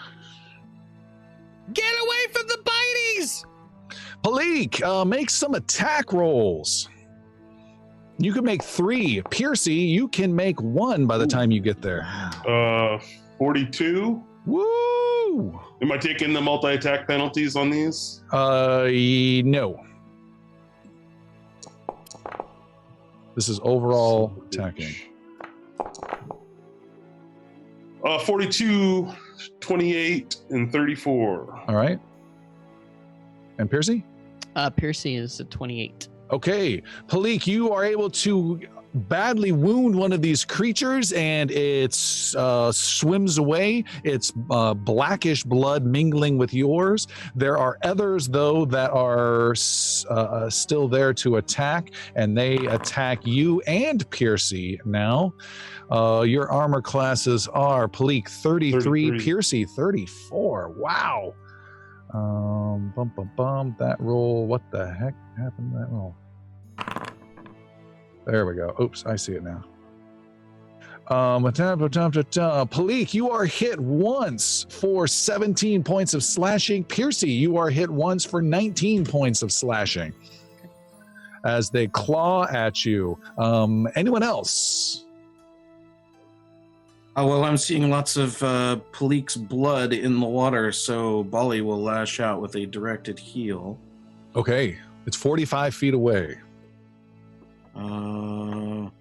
"Get away from the bites!" Palik, make some attack rolls. You can make 3. Pearcy, you can make 1 by the time you get there. 42. Woo! Am I taking the multi-attack penalties on these? No. This is overall attacking. 42, 28, and 34. All right. And Pearcy? Pearcy is a 28. Okay. Palik, you are able to badly wound one of these creatures, and it swims away. It's blackish blood mingling with yours. There are others, though, that are still there to attack, and they attack you and Pearcy now. Your armor classes are Palik 33, Pearcy 34. Wow. That roll. What the heck happened to that roll? There we go. Oops, I see it now. Palik, you are hit once for 17 points of slashing. Pearcy, you are hit once for 19 points of slashing as they claw at you. Anyone else? Well, I'm seeing lots of Palik's blood in the water, so Bali will lash out with a directed heal. Okay, it's 45 feet away.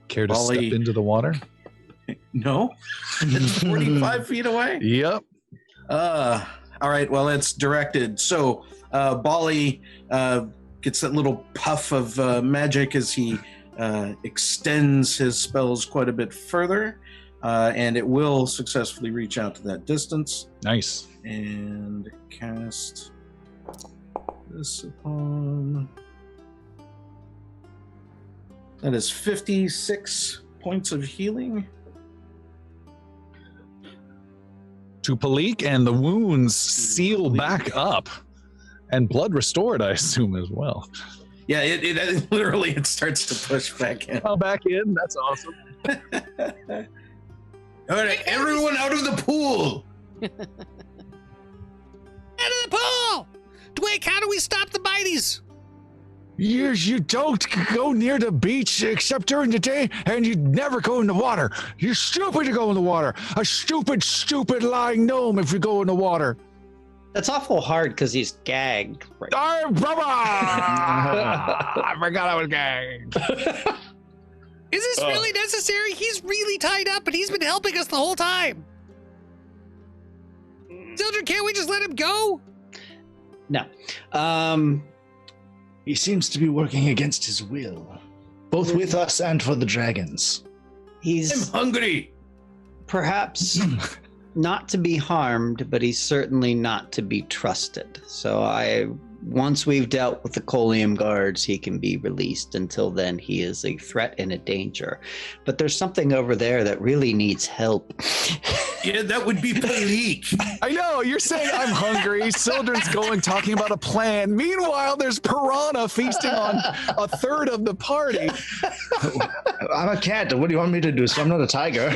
Care to step into the water? No, it's 45 feet away. Yep. All right. Well, it's directed. So Bali gets that little puff of magic as he extends his spells quite a bit further, and it will successfully reach out to that distance. Nice. And cast this upon. That is 56 points of healing. To Palik, and the wounds seal back up. And blood restored, I assume, as well. Yeah, it literally it starts to push back in. Oh, back in? That's awesome. All right, everyone out of the pool. Out of the pool! Dwick, how do we stop the biteys? You don't go near the beach except during the day, and you never go in the water. You're stupid to go in the water. A stupid, stupid lying gnome if you go in the water. That's awful hard because he's gagged. Right. I forgot I was gagged. Is this really necessary? He's really tied up, and he's been helping us the whole time. Children, can't we just let him go? No. He seems to be working against his will, both with us and for the dragons. He's I'm hungry. perhaps not to be harmed, but he's certainly not to be trusted. So once we've dealt with the Colium guards, he can be released. Until then, he is a threat and a danger. But there's something over there that really needs help. Yeah, that would be Palik. I know, you're saying I'm hungry. Sildren's talking about a plan. Meanwhile, there's Piranha feasting on a third of the party. I'm a cat. What do you want me to do? So I'm not a tiger.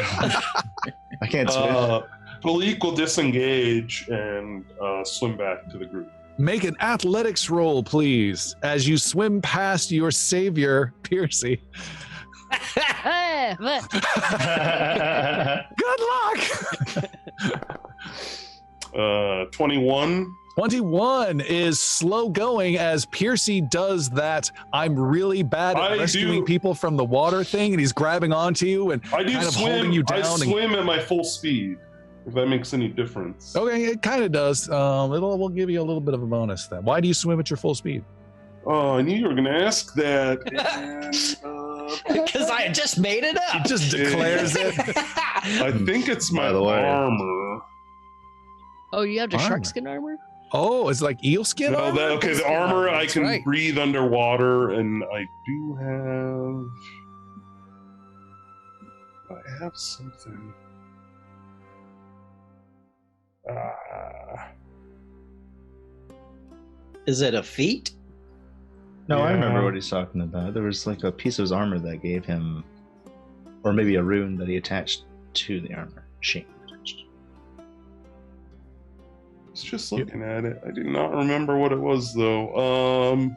I can't swim. Palik will disengage and swim back to the group. Make an athletics roll, please, as you swim past your savior, Pearcy. But Good luck! 21. 21 is slow going as Pearcy does that. I'm really bad at rescuing people from the water thing, and he's grabbing onto you and I do kind of swim. holding you down. I swim at my full speed, if that makes any difference. Okay, it kind of does. We'll give you a little bit of a bonus then. Why do you swim at your full speed? Oh, I knew you were going to ask that. And, Because I just made it He up. just declares it. I think it's my By the way. armor. Oh, you have the Armor. shark skin armor? Oh, it's like eel skin No, armor? okay, the armor, I That's can right. breathe underwater, and I do have... I have something. Is it a feat? No, I remember Yeah. what he's talking about. There was like a piece of his armor that gave him, or maybe a rune that he attached to the armor. Sheen attached. I was just looking at it. I do not remember what it was, though.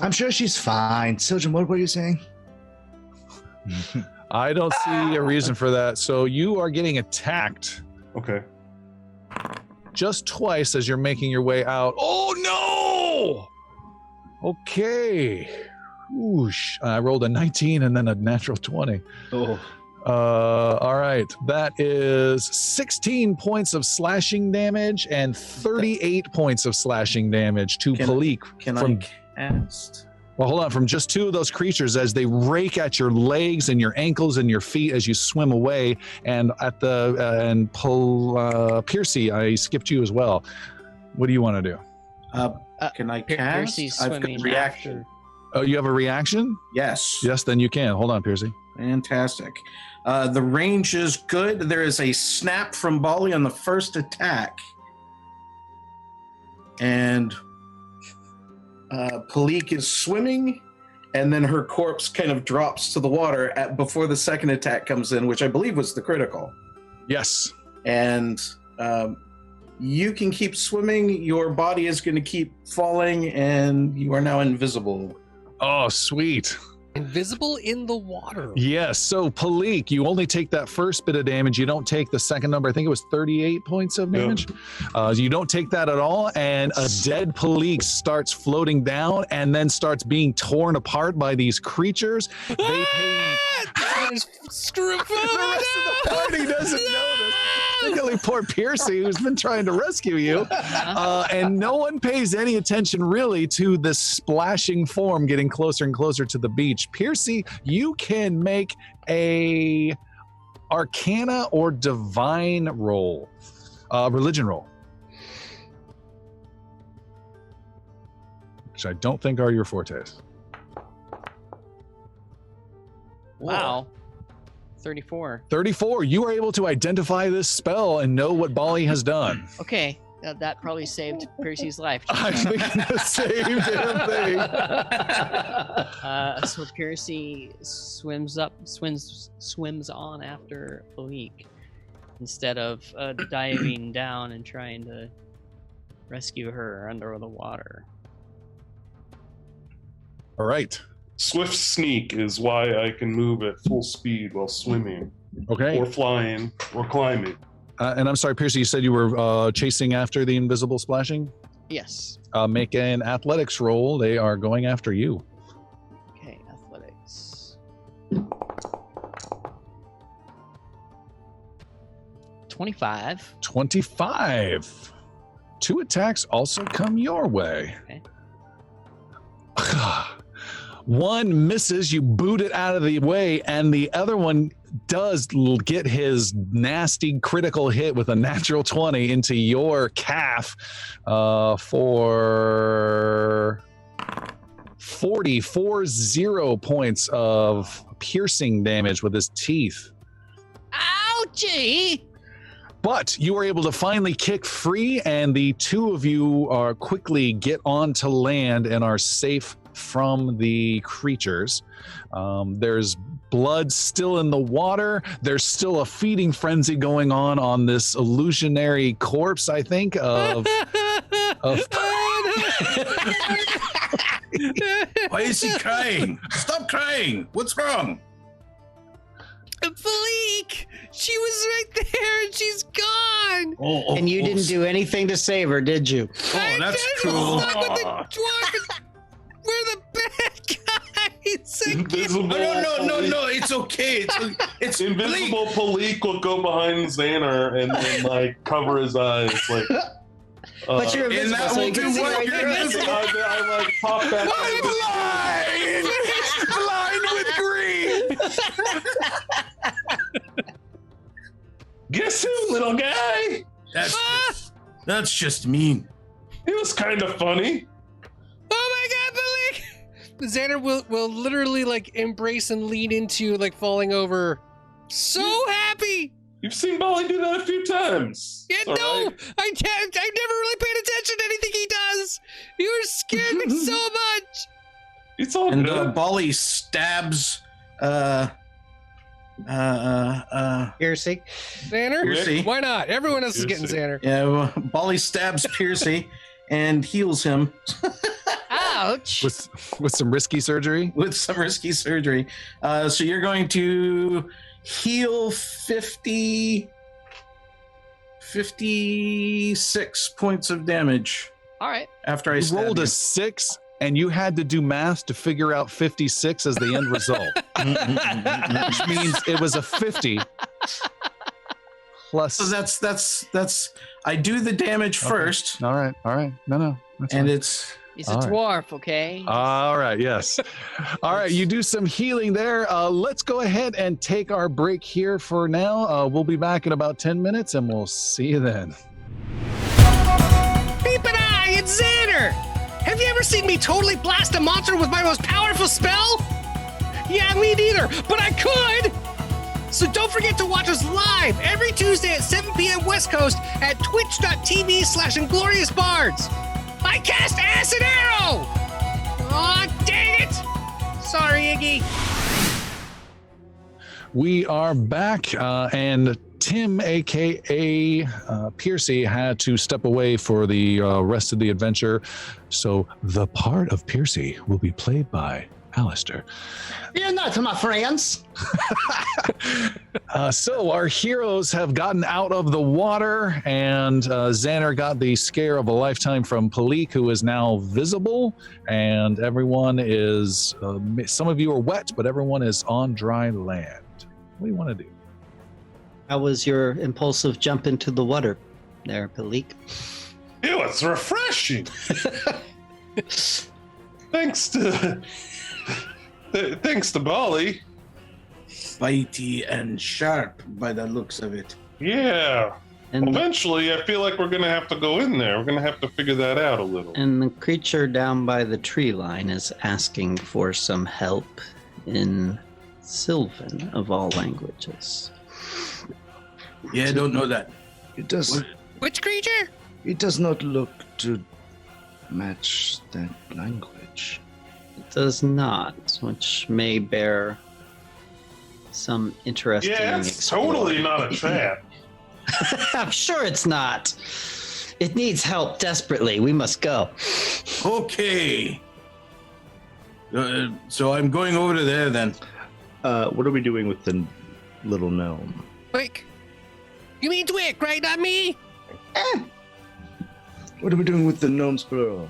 I'm sure she's fine. Sildren, what were you saying? I don't see a reason for that. So you are getting attacked Okay. just twice as you're making your way out. Oh no! Okay. Whoosh. I rolled a 19 and then a natural 20. Oh. All right. That is 16 points of slashing damage and 38 points of slashing damage to Can- Palik. Can From- I cast? Well, hold on. From just two of those creatures as they rake at your legs and your ankles and your feet as you swim away. And at the Pearcy, I skipped you as well. What do you want to do? Can I cast? Pearcy's I've got swimming reaction. Oh, you have a reaction? Yes. Yes, then you can. Hold on, Pearcy. Fantastic. The range is good. There is a snap from Bali on the first attack. And Palik is swimming, and then her corpse kind of drops to the water before the second attack comes in, which I believe was the critical. Yes. And you can keep swimming. Your body is going to keep falling, and you are now invisible. Oh, sweet. Invisible in the water. Yes. So, Palik, you only take that first bit of damage. You don't take the second number. I think it was 38 points of damage. You don't take that at all. And a dead Palik starts floating down and then starts being torn apart by these creatures. They pay. Screw The rest of the party doesn't know this. Particularly poor Pearcy, who's been trying to rescue you. And no one pays any attention really to this splashing form getting closer and closer to the beach. Pearcy, you can make a Arcana or Divine roll, religion roll. which I don't think are your fortes. Wow. 34. 34. You are able to identify this spell and know what Bali has done. Okay. That probably saved Pearcy's life. I'm thinking the same damn thing. So Pearcy swims on after Philippe instead of diving down and trying to rescue her under the water. All right. Swift sneak is why I can move at full speed while swimming, Okay. or flying, or climbing. And I'm sorry, Pearcy, you said you were chasing after the invisible splashing? Yes. Make an athletics roll. They are going after you. Okay, athletics. 25. 25. 2 attacks also come your way. Okay. One misses, you boot it out of the way, and the other one does get his nasty critical hit with a natural 20 into your calf for 40 points of piercing damage with his teeth. Ouchie! But you are able to finally kick free, and the two of you are quickly get onto land and are safe from the creatures. There's blood still in the water. There's still a feeding frenzy going on this illusionary corpse, I think, of Why is he crying? Stop crying. What's wrong? Philippe! She was right there and she's gone! Oh, And you didn't do anything to save her, did you? Oh, that's I cool. stuck with the dwarf. We're the bad guys. Invisible. No, it's okay. It's Invisible Palik will go behind Xander and then like cover his eyes, like. But you're and invisible, that so will you do can see what? right You're there. invisible. I like pop back. blind with green. Guess who, little guy? That's just mean. It was kind of funny. Oh my god, Philippe! Xander will literally like embrace and lean into like falling over. So happy! You've seen Bali do that a few times. Yeah, It's all no, right. I never really paid attention to anything he does. You scared me so much. It's all And good. Bali stabs Pearcy. Xander, Pearcy. why not? Everyone else is getting Pearcy. Xander. Yeah, Bali stabs Pearcy and heals him Ouch! With some risky surgery. with some risky surgery. So you're going to heal 56 points of damage All right. after I You stabbed rolled you. a 6, and you had to do math to figure out 56 as the end result, which means it was a 50 plus. So that's I do the damage Okay. first, All right. No, that's and fine. it's He's a All right. dwarf, okay? All right, yes. All right, you do some healing there. Let's go ahead and take our break here for now. We'll be back in about 10 minutes, and we'll see you then. Peep and I, it's Xander! Have you ever seen me totally blast a monster with my most powerful spell? Yeah, me neither, but I could! So don't forget to watch us live every Tuesday at 7 p.m. West Coast at twitch.tv/Inglorious Bards. I cast Acid Arrow! Aw, dang it! Sorry, Iggy. We are back, and Tim, aka Pearcy, had to step away for the rest of the adventure. So the part of Pearcy will be played by Alistair. You're not my friends. So our heroes have gotten out of the water, and Xander got the scare of a lifetime from Palik, who is now visible, and everyone is, some of you are wet, but everyone is on dry land. What do you want to do? How was your impulsive jump into the water there, Palik? It was refreshing. Thanks to Bali. bitey and sharp by the looks of it. Yeah. And, Eventually, I feel like we're going to have to go in there. We're going to have to figure that out a little. and the creature down by the tree line is asking for some help in Sylvan of all languages. Yeah, I don't know that. It does. Which creature? It does not look to match that language. It does not, which may bear some interesting. Yeah, it's totally not a trap. I'm sure it's not. It needs help desperately. We must go. Okay. So I'm going over to there then. What are we doing with the little gnome? Twick. You mean Twick, right? Not me? What are we doing with the gnome's plural?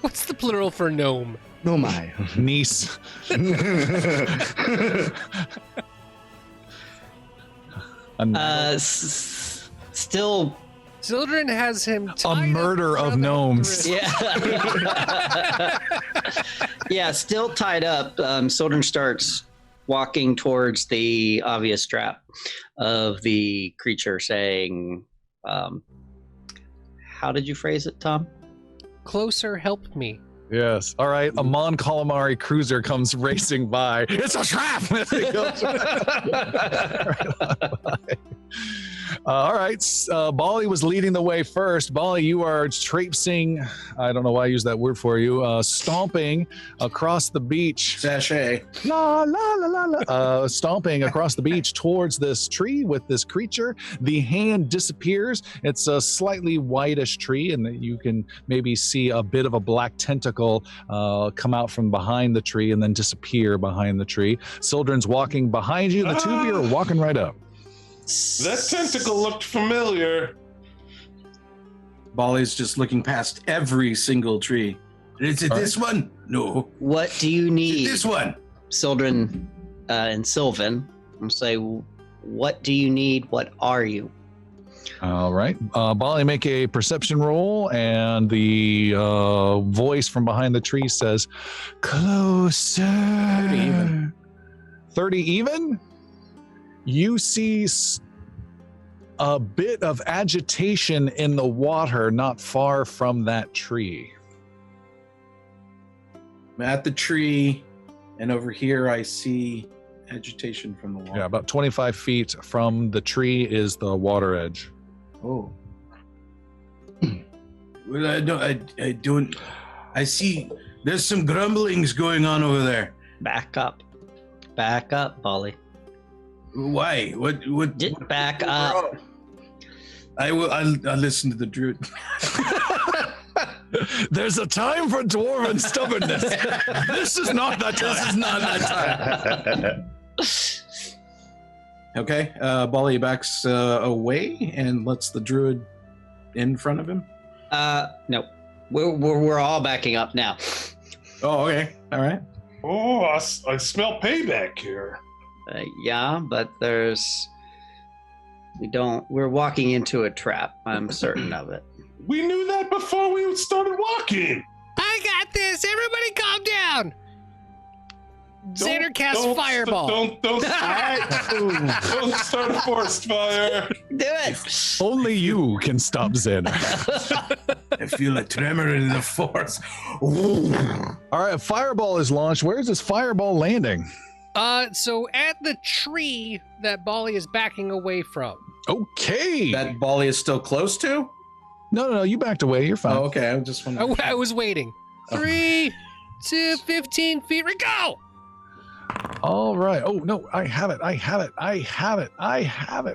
What's the plural for gnome? Nomai. Niece. Still, Sildren has him A tied murder up of around the gnomes. wrist. yeah. Yeah, still tied up. Sildren starts walking towards the obvious trap of the creature, saying, how did you phrase it, Tom? Closer, help me. Yes. All right. A Mon Calamari cruiser comes racing by. It's a trap. It goes right on by. All right. Bali was leading the way first. Bali, you are traipsing. I don't know why I use that word for you. Stomping across the beach. Sachet. La la la la la. Stomping across the beach towards this tree with this creature. The hand disappears. It's a slightly whitish tree, and you can maybe see a bit of a black tentacle come out from behind the tree and then disappear behind the tree. Sildren's walking behind you. The two of you are walking right up. That tentacle looked familiar. Bali's just looking past every single tree. Is it this one? No. What do you Is it need? this one? Sildren and Sylvan. I'm say, what do you need? What are you? All right. Bali, make a perception roll, and the voice from behind the tree says, closer. 30 even. 30 even? You see a bit of agitation in the water not far from that tree. I'm at the tree, and over here I see agitation from the wall. Yeah, about 25 feet from the tree is the water edge. Oh. Well, I don't. I see. There's some grumblings going on over there. Back up, Bali. Why? What? Get back up. I will. I'll listen to the druid. There's a time for dwarven stubbornness. This is not that time. This is not that time. Okay. Bali backs away and lets the druid in front of him. No, we're all backing up now. Oh, okay. All right. Oh, I smell payback here. Yeah, but we're walking into a trap. I'm certain of it. We knew that before we started walking. I got this. Everybody calm down. Xander casts Don't- Fireball. Don't start a forest fire. Do it. Only you can stop Xander. I feel a tremor in the force. All right, fireball is launched. Where is this fireball landing? So at the tree that Bali is backing away from. Okay. That Bali is still close to? No, you backed away. You're fine. Oh, okay. I just want to. I was waiting. 3 to 15 feet. Go! All right. Oh, no, I have it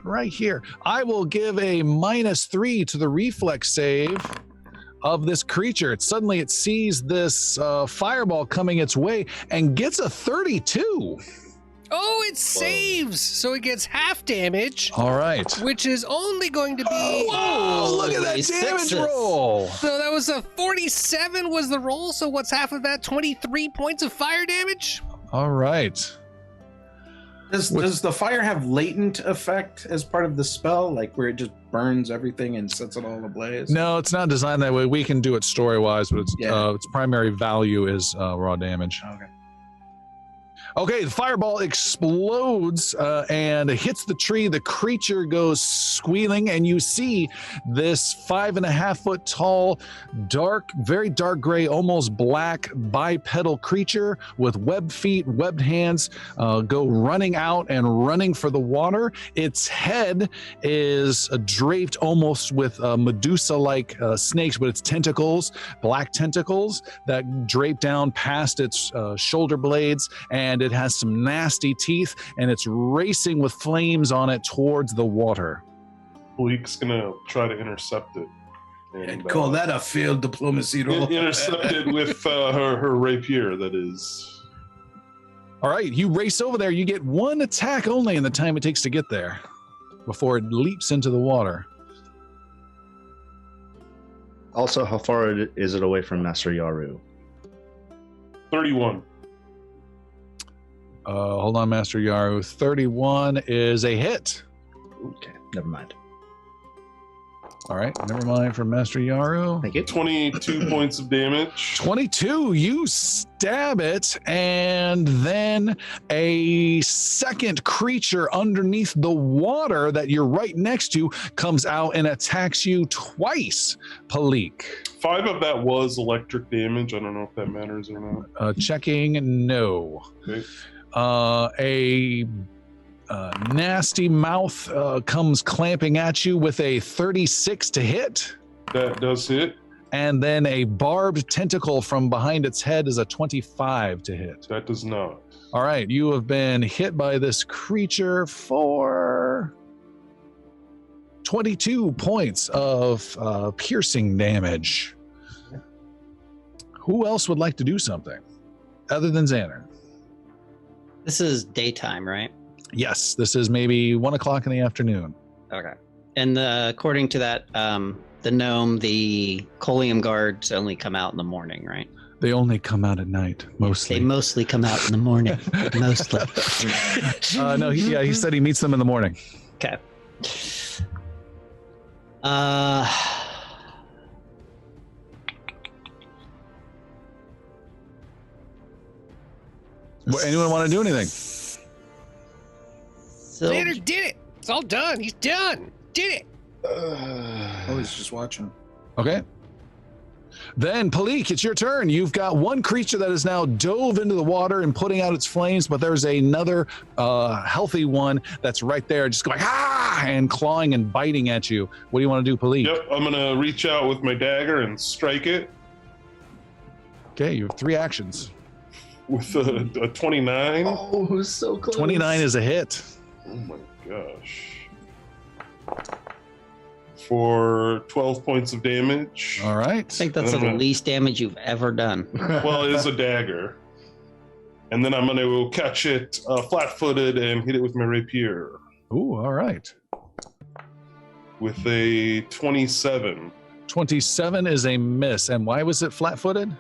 right here. I will give a -3 to the reflex save of this creature. Suddenly it sees this fireball coming its way and gets a 32. Oh, it saves, so it gets half damage, All right. which is only going to be. Whoa, look at that Holy damage sixes. roll. So that was a 47 was the roll. So what's half of that? 23 points of fire damage. All right. Does the fire have latent effect as part of the spell, like where it just burns everything and sets it all ablaze? No, it's not designed that way. We can do it story-wise, but its primary value is raw damage. Okay. Okay, the fireball explodes and hits the tree. The creature goes squealing, and you see this 5.5 foot tall, dark, very dark gray, almost black bipedal creature with webbed feet, webbed hands go running out and running for the water. Its head is draped almost with Medusa-like snakes, but its tentacles, black tentacles that drape down past its shoulder blades, and it has some nasty teeth, and it's racing with flames on it towards the water. Bleak's gonna try to intercept it. And call that a failed diplomacy roll. Intercept it with her rapier, that is. All right, you race over there. You get one attack only in the time it takes to get there before it leaps into the water. Also, how far is it away from Master Yaru? 31. Hold on, Master Yaru. 31 is a hit. Okay, never mind. All right, never mind for Master Yaru. Thank you. 22 points of damage. 22, you stab it, and then a second creature underneath the water that you're right next to comes out and attacks you twice, Palik. 5 of that was electric damage. I don't know if that matters or not. Checking, no. Okay. A nasty mouth comes clamping at you with a 36 to hit. That does hit. And then a barbed tentacle from behind its head is a 25 to hit. That does not. All right, you have been hit by this creature for 22 points of piercing damage. Who else would like to do something other than Xander? This is daytime, right? Yes, this is maybe 1 o'clock in the afternoon. Okay. And according to that, the gnome, the Colium guards only come out in the morning, right? They only come out at night, mostly. They mostly come out in the morning. Mostly. No, he said he meets them in the morning. Okay. Anyone want to do anything? So, Xander did it. It's all done. He's done. Did it. I was just watching. Okay. Then, Palik, it's your turn. You've got one creature that has now dove into the water and putting out its flames, but there's another healthy one that's right there just going, ah, and clawing and biting at you. What do you want to do, Palik? Yep, I'm going to reach out with my dagger and strike it Okay, you have 3 actions. with a 29. Oh, so close. 29 is a hit. Oh my gosh. For 12 points of damage. All right. I think that's the least damage you've ever done. Well, it is a dagger. And then I'm going to catch it flat-footed and hit it with my rapier. Ooh, all right. With a 27. 27 is a miss. And why was it flat-footed?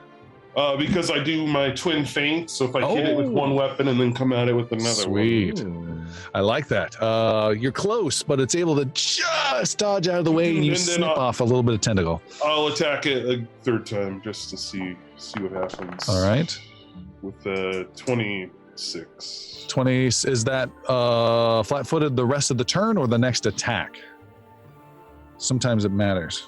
Because I do my twin feint, so if I hit it with one weapon and then come at it with another Sweet. one. I like that. You're close, but it's able to just dodge out of the way, and you And then snip off a little bit of tentacle. I'll attack it a third time just to see what happens. All right. With a 26. 20, is that flat-footed the rest of the turn or the next attack? Sometimes it matters.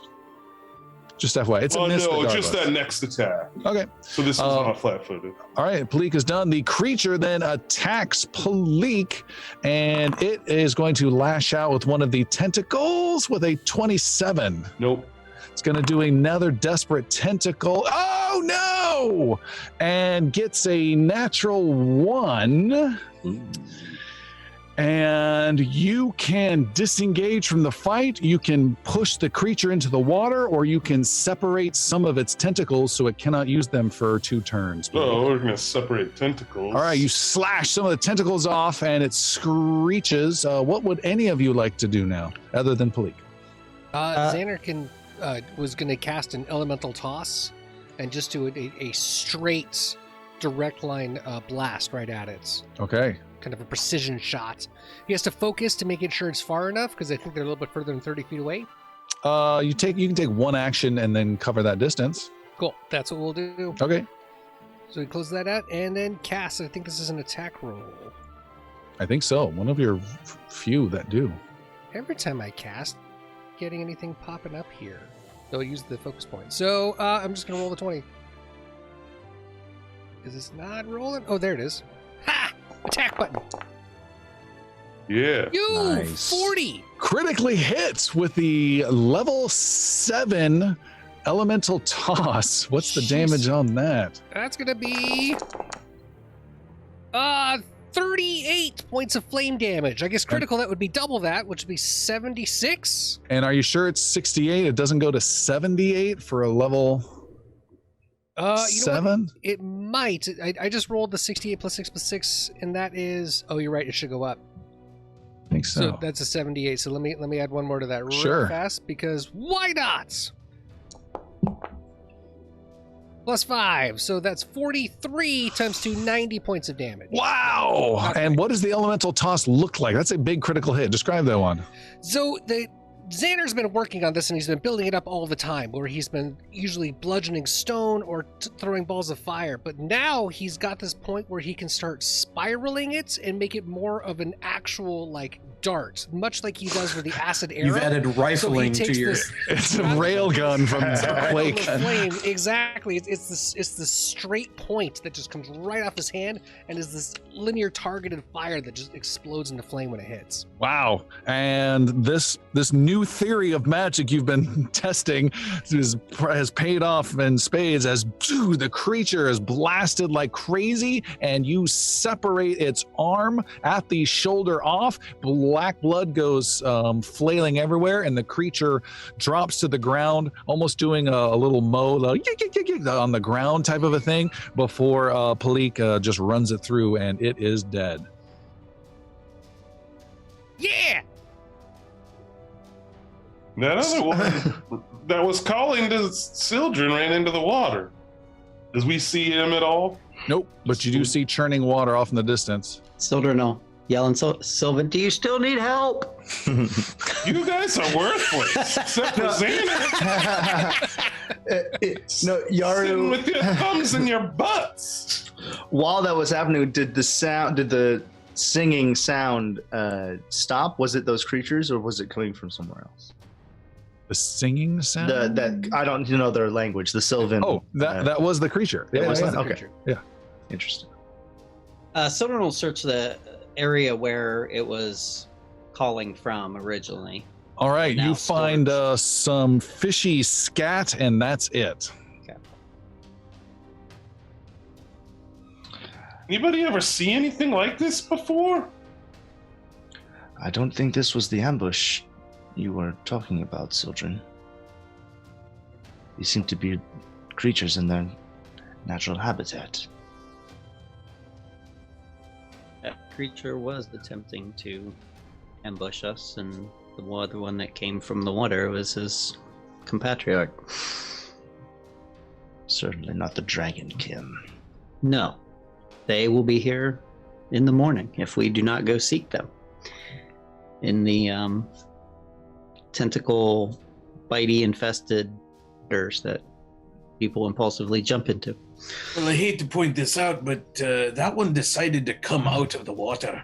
Just FYI, it's a miss no, regardless. just that next attack. Okay. So this is not flat-footed. All right, Palik is done. The creature then attacks Palik, and it is going to lash out with one of the tentacles with a 27. Nope. It's going to do another desperate tentacle. Oh, no! And gets a natural 1. And you can disengage from the fight. You can push the creature into the water, or you can separate some of its tentacles so it cannot use them for 2 turns. Oh, we're going to separate tentacles. All right, you slash some of the tentacles off, and it screeches. What would any of you like to do now, other than Palik? Xander was going to cast an elemental toss and just do a straight direct line blast right at it. Okay. Kind of a precision shot. He has to focus to make sure it's far enough because I think they're a little bit further than 30 feet away. You can take one action and then cover that distance. Cool. That's what we'll do. Okay. So we close that out and then cast. I think this is an attack roll. I think so. One of your few that do. Every time I cast, getting anything popping up here. So I'll use the focus point. So I'm just going to roll the 20. Is this not rolling? Oh, there it is. Ha! Attack button. Yeah. You! Nice. 40! Critically hits with the level 7 elemental toss. What's the Jeez. damage on that? That's going to be 38 points of flame damage. I guess critical, that would be double that, which would be 76. And are you sure it's 68? It doesn't go to 78 for a level You know 7? what? It might. I just rolled the 68 plus 6 plus 6, and that is... Oh, you're right. It should go up. I think so. So that's a 78. So let me add one more to that real Sure. fast, because why not? Plus 5. So that's 43 times 2, 90 points of damage. Wow! Okay. And what does the elemental toss look like? That's a big critical hit. Describe that one. So Xander's been working on this, and he's been building it up all the time, where he's been usually bludgeoning stone or throwing balls of fire. But now he's got this point where he can start spiraling it and make it more of an actual, like, dart, much like he does with the acid arrow. You've added rifling so he to takes your. this It's a railgun from Quake. the flame, exactly. It's this straight point that just comes right off his hand and is this linear targeted fire that just explodes into flame when it hits. Wow. And this new theory of magic you've been testing has paid off in spades as the creature is blasted like crazy, and you separate its arm at the shoulder off. Black blood goes flailing everywhere, and the creature drops to the ground, almost doing a little mow on the ground type of a thing before Palik just runs it through, and it is dead. Yeah! That other one that was calling to Sildren ran into the water. Does we see him at all? Nope, but you do see churning water off in the distance. Sildren will yell and Sylvan, do you still need help? You guys are worthless, except for Xander. No, Sitting Yaru. with your thumbs in your butts. While that was happening, did the singing sound stop? Was it those creatures, or was it coming from somewhere else? The singing sound? That I don't know their language. The Sylvan. Oh, that was the creature. It was the okay. creature. Interesting. Sildren will search the area where it was calling from originally. All right, Now you find some fishy scat, and that's it. Anybody ever see anything like this before? I don't think this was the ambush you were talking about, Sildren. These seem to be creatures in their natural habitat. That creature was attempting to ambush us, and the other one that came from the water was his compatriot. Certainly not the dragonkin. No. They will be here in the morning if we do not go seek them. In the tentacle, bitey infested dirt that people impulsively jump into. Well, I hate to point this out, but that one decided to come out of the water.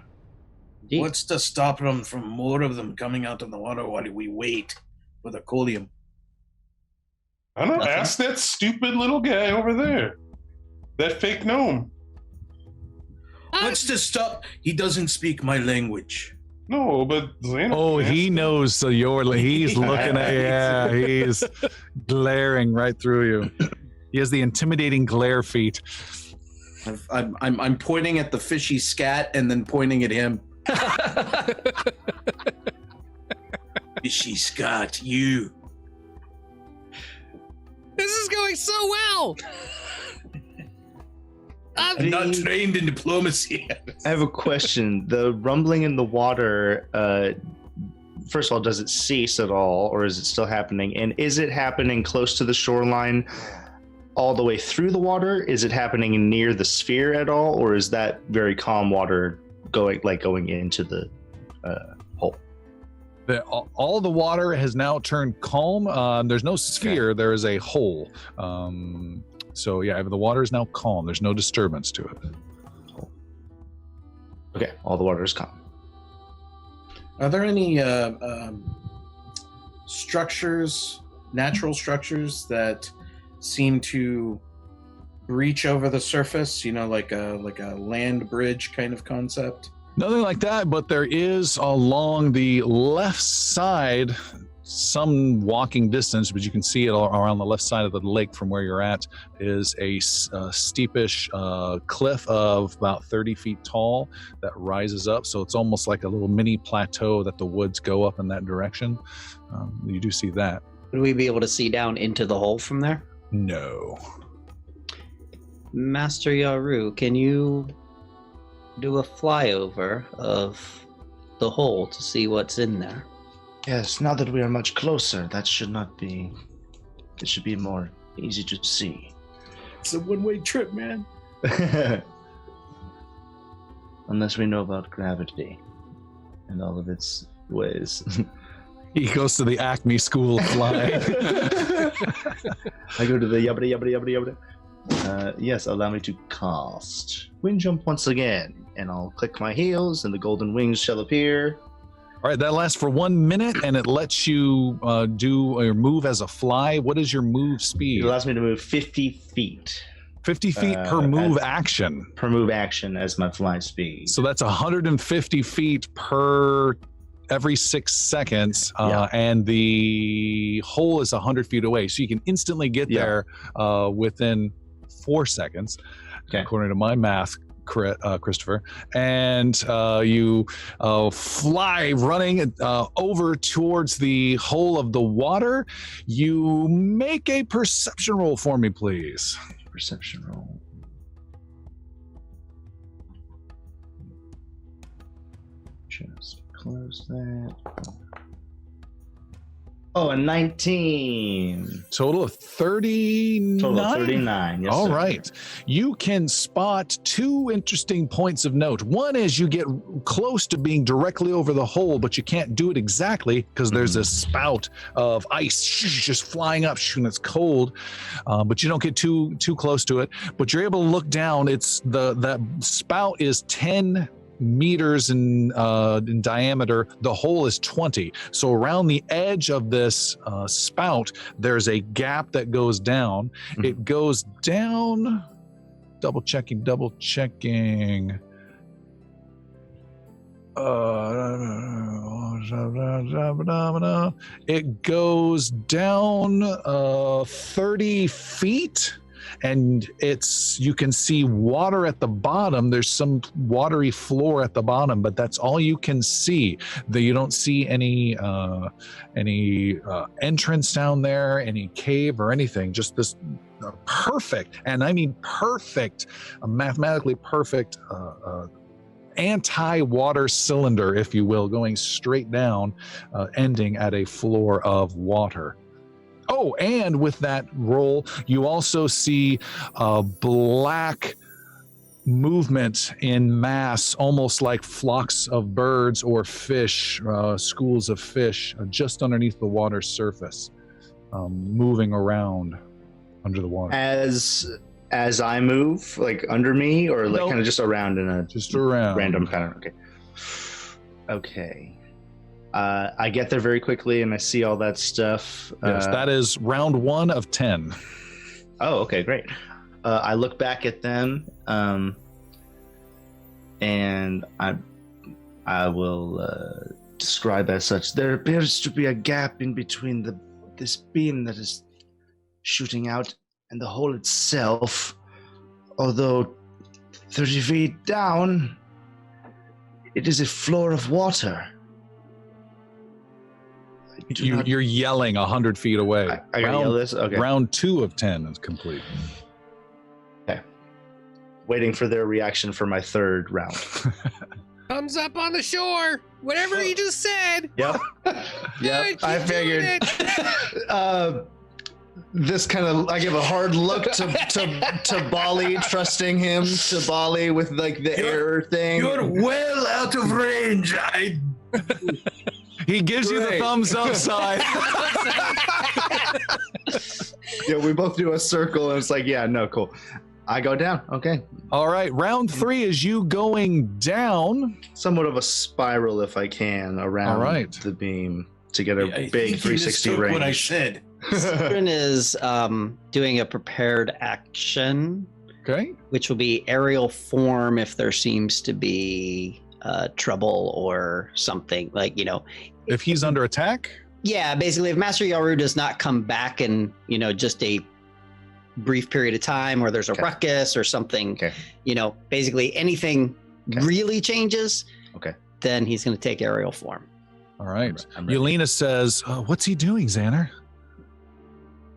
Indeed. What's to stop them from more of them coming out of the water while we wait for the colium? I don't know. Nothing. Ask that stupid little guy over there. That fake gnome. What's to stop? He doesn't speak my language. No, but Xander. Oh, he knows he's looking at, he's glaring right through you. He has the intimidating glare feat. I'm pointing at the fishy scat and then pointing at him. Fishy scat, you. This is going so well! I'm not trained in diplomacy. I have a question. The rumbling in the water, first of all, does it cease at all, or is it still happening? And is it happening close to the shoreline all the way through the water? Is it happening near the sphere at all, or is that very calm water going into the hole? All the water has now turned calm. There's no sphere. There is a hole. So yeah, the water is now calm. There's no disturbance to it. Okay, all the water is calm. Are there any structures, natural structures that seem to reach over the surface? Like a land bridge kind of concept. Nothing like that, but there is along the left side some walking distance, but you can see it around the left side of the lake from where you're at is a steepish cliff of about 30 feet tall that rises up. So it's almost like a little mini plateau that the woods go up in that direction. You do see that. Would we be able to see down into the hole from there? No. Master Yaru, can you do a flyover of the hole to see what's in there? Yes, now that we are much closer, that should not be... It should be more easy to see. It's a one-way trip, man. Unless we know about gravity and all of its ways. He goes to the Acme School of Flying. I go to the yabba yabba yabba yabba. Yes, allow me to cast Wind Jump once again. And I'll click my heels and the golden wings shall appear. All right, that lasts for 1 minute, and it lets you do or move as a fly. What is your move It speed? allows me to move 50 feet 50 feet per move action. per move action as my fly speed. So that's 150 feet per every 6 seconds, Yeah. and the hole is 100 feet away. So you can instantly get there within 4 seconds, according to my math. Christopher, and you fly running over towards the hole of the water. You make a perception roll for me, please. Perception roll. Just close that. Oh, a 19. Total of 39. Total of 39. Yes, All sir. right. You can spot 2 interesting points of note. One is you get close to being directly over the hole, but you can't do it exactly because there's a spout of ice just flying up, and it's cold. But you don't get too close to it. But you're able to look down. It's that spout is 10 meters in diameter. The hole is 20. So around the edge of this spout, there's a gap that goes down. Mhm. It goes down. Double checking. It goes down 30 feet. And you can see water at the bottom. There's some watery floor at the bottom, but that's all you can see. You don't see any entrance down there, any cave or anything. Just this perfect, and I mean perfect, mathematically perfect anti-water cylinder, if you will, going straight down, ending at a floor of water. Oh, and with that roll, you also see black movement in mass, almost like flocks of birds or fish, schools of fish, just underneath the water surface, moving around under the water. As I move, like under me, or like kind of just around in a Just around. random pattern. Okay. I get there very quickly and I see all that stuff. Yes, that is round 1 of 10. Oh, okay, great. I look back at them, and I will describe as such. There appears to be a gap in between this beam that is shooting out and the hole itself. Although 30 feet down, it is a floor of water. You're yelling 100 feet away. I gotta yell this? Okay. Round 2 of 10 is complete. Okay. Waiting for their reaction for my third round. Thumbs up on the shore. Whatever you just said. Yep. Yeah, Yep. I keep doing figured. This kind of, I give a hard look to Bali, trusting him to Bali with like the air thing. You're well out of range. He gives you the Great. thumbs up side. Yeah, we both do a circle, and it's like, yeah, no, cool. I go down. Okay. All right, round 3 is you going down. Somewhat of a spiral, if I can, around All right. the beam to get a I big think you 360 mistook range. what I said. Soren is doing a prepared action, Okay. which will be aerial form if there seems to be trouble or something. Like, If he's under attack, yeah, basically, if Master Yaru does not come back in, just a brief period of time, or there's a Okay. ruckus or something, Okay. Basically anything Okay. really changes, Okay. then he's going to take aerial form. all right. I'm ready. Yelena says, what's he doing, Xander?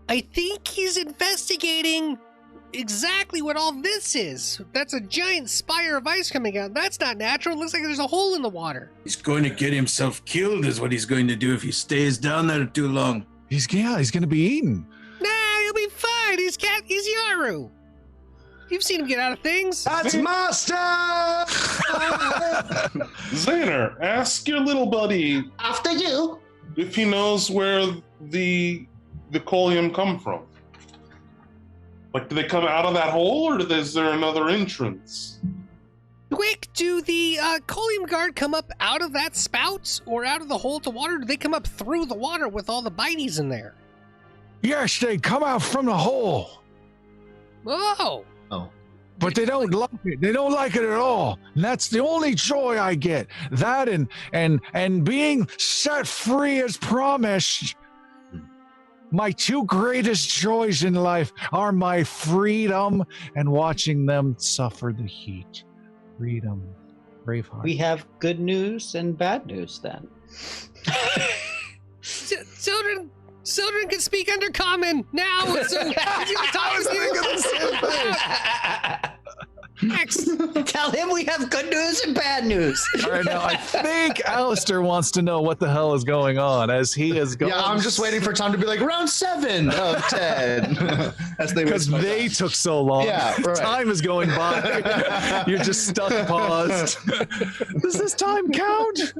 I think he's investigating exactly what all this is. That's a giant spire of ice coming out. That's not natural. It looks like there's a hole in the water. He's going to get himself killed, is what he's going to do if he stays down there too long. He's going to be eaten. Nah, he'll be fine. He's Yaru. You've seen him get out of things. That's Master! Xander, ask your little buddy After you. if he knows where the Colium come from. Like, do they come out of that hole, or is there another entrance? Quick, do the Colium Guard come up out of that spout or out of the hole to water? Or do they come up through the water with all the biteys in there? Yes, they come out from the hole, Oh, but they don't like it. They don't like it at all. And that's the only joy I get. That and being set free as promised. My 2 greatest joys in life are my freedom and watching them suffer the heat. Freedom. Braveheart. We have good news and bad news then. Children can speak under common now. So he's gonna talk to Next. Tell him we have good news and bad news. All right, now I think Alistair wants to know what the hell is going on as he is going. Yeah, I'm just waiting for Tom to be like, round 7 of 10. As they Because whisper. they took so long. Yeah, right. Time is going by. You're just stuck paused. Does this time count?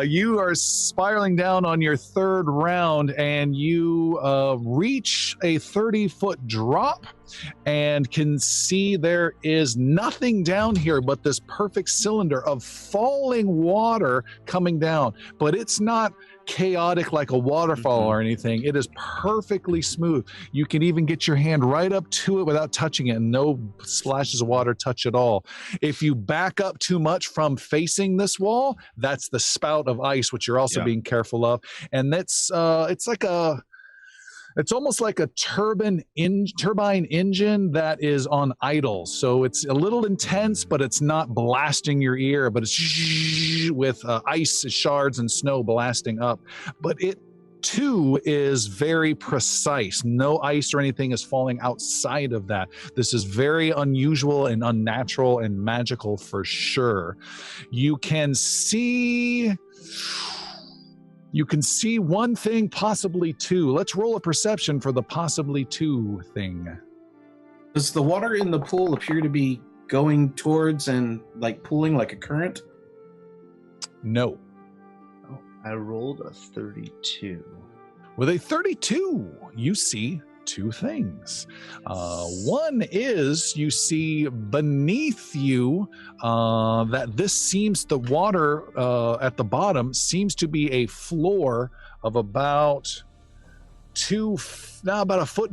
You are spiraling down on your 3rd round, and you reach a 30-foot drop and can see there is nothing down here but this perfect cylinder of falling water coming down. But it's not chaotic like a waterfall or anything. It is perfectly smooth. You can even get your hand right up to it without touching it, and no splashes of water touch at all. If you back up too much from facing this wall, that's the spout of ice, which you're also being careful of. And that's it's almost like a turbine engine that is on idle. So it's a little intense, but it's not blasting your ear, but it's with ice shards and snow blasting up. But it too is very precise. No ice or anything is falling outside of that. This is very unusual and unnatural and magical for sure. You can see one thing, possibly 2. Let's roll a perception for the possibly 2 thing. Does the water in the pool appear to be going towards and like pooling like a current? No. I rolled a 32. With a 32, you see 2 things. One is you see beneath you that this seems, the water at the bottom seems to be a floor of about about 1.5 foot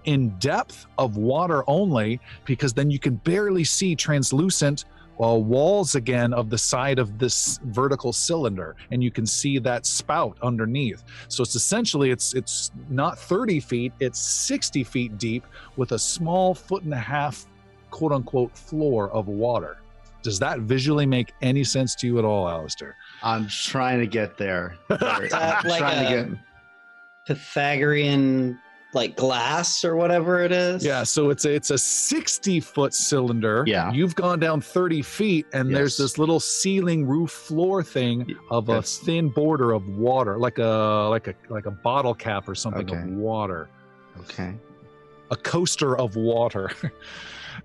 in depth of water only, because then you can barely see translucent walls again of the side of this vertical cylinder, and you can see that spout underneath. So it's essentially it's not 30 feet, it's 60 feet deep with a small 1.5 foot quote unquote floor of water. Does that visually make any sense to you at all, Alistair? I'm trying to get there. Like Pythagorean like glass or whatever it is. Yeah, so it's a 60-foot cylinder. Yeah. You've gone down 30 feet, and there's this little ceiling roof floor thing of a thin border of water, like a bottle cap or something of water. Okay. A coaster of water.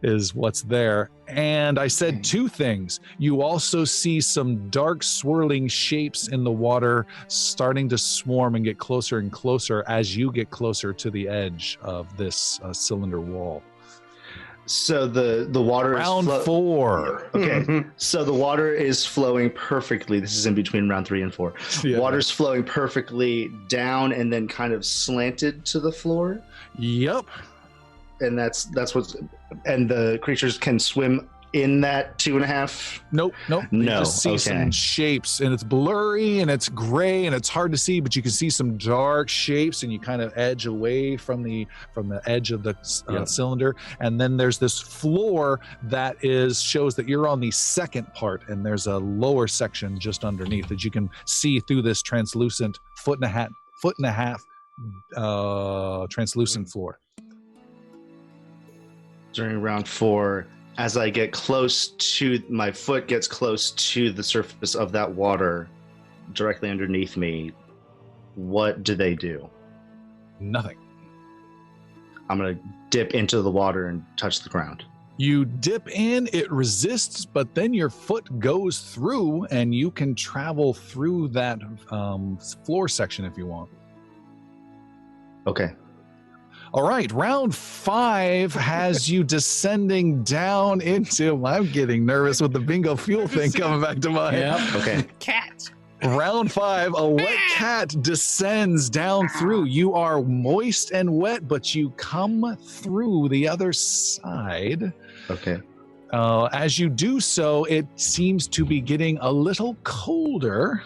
is what's there. And I said Okay. two things. You also see some dark swirling shapes in the water starting to swarm and get closer and closer as you get closer to the edge of this cylinder wall. So the water Round is 4. Okay, so the water is flowing perfectly. This is in between round 3 and 4. Yeah. Water's flowing perfectly down and then kind of slanted to the floor, Yep. and that's what's. And the creatures can swim in that 2.5. Nope. You No, just see okay. some shapes, and it's blurry and it's gray and it's hard to see, but you can see some dark shapes, and you kind of edge away from the edge of the Yep. cylinder. And then there's this floor that shows that you're on the second part, and there's a lower section just underneath that you can see through this translucent foot and a half translucent floor. During round 4, as I get close to, my foot gets close to the surface of that water directly underneath me, what do they do? Nothing. I'm going to dip into the water and touch the ground. You dip in, it resists, but then your foot goes through and you can travel through that floor section if you want. Okay. All right, round 5 has you descending down into, I'm getting nervous with the bingo fuel thing coming back to mind. Yep. Okay. Cat. Round 5, a wet cat descends down through. You are moist and wet, but you come through the other side. Okay. As you do so, it seems to be getting a little colder,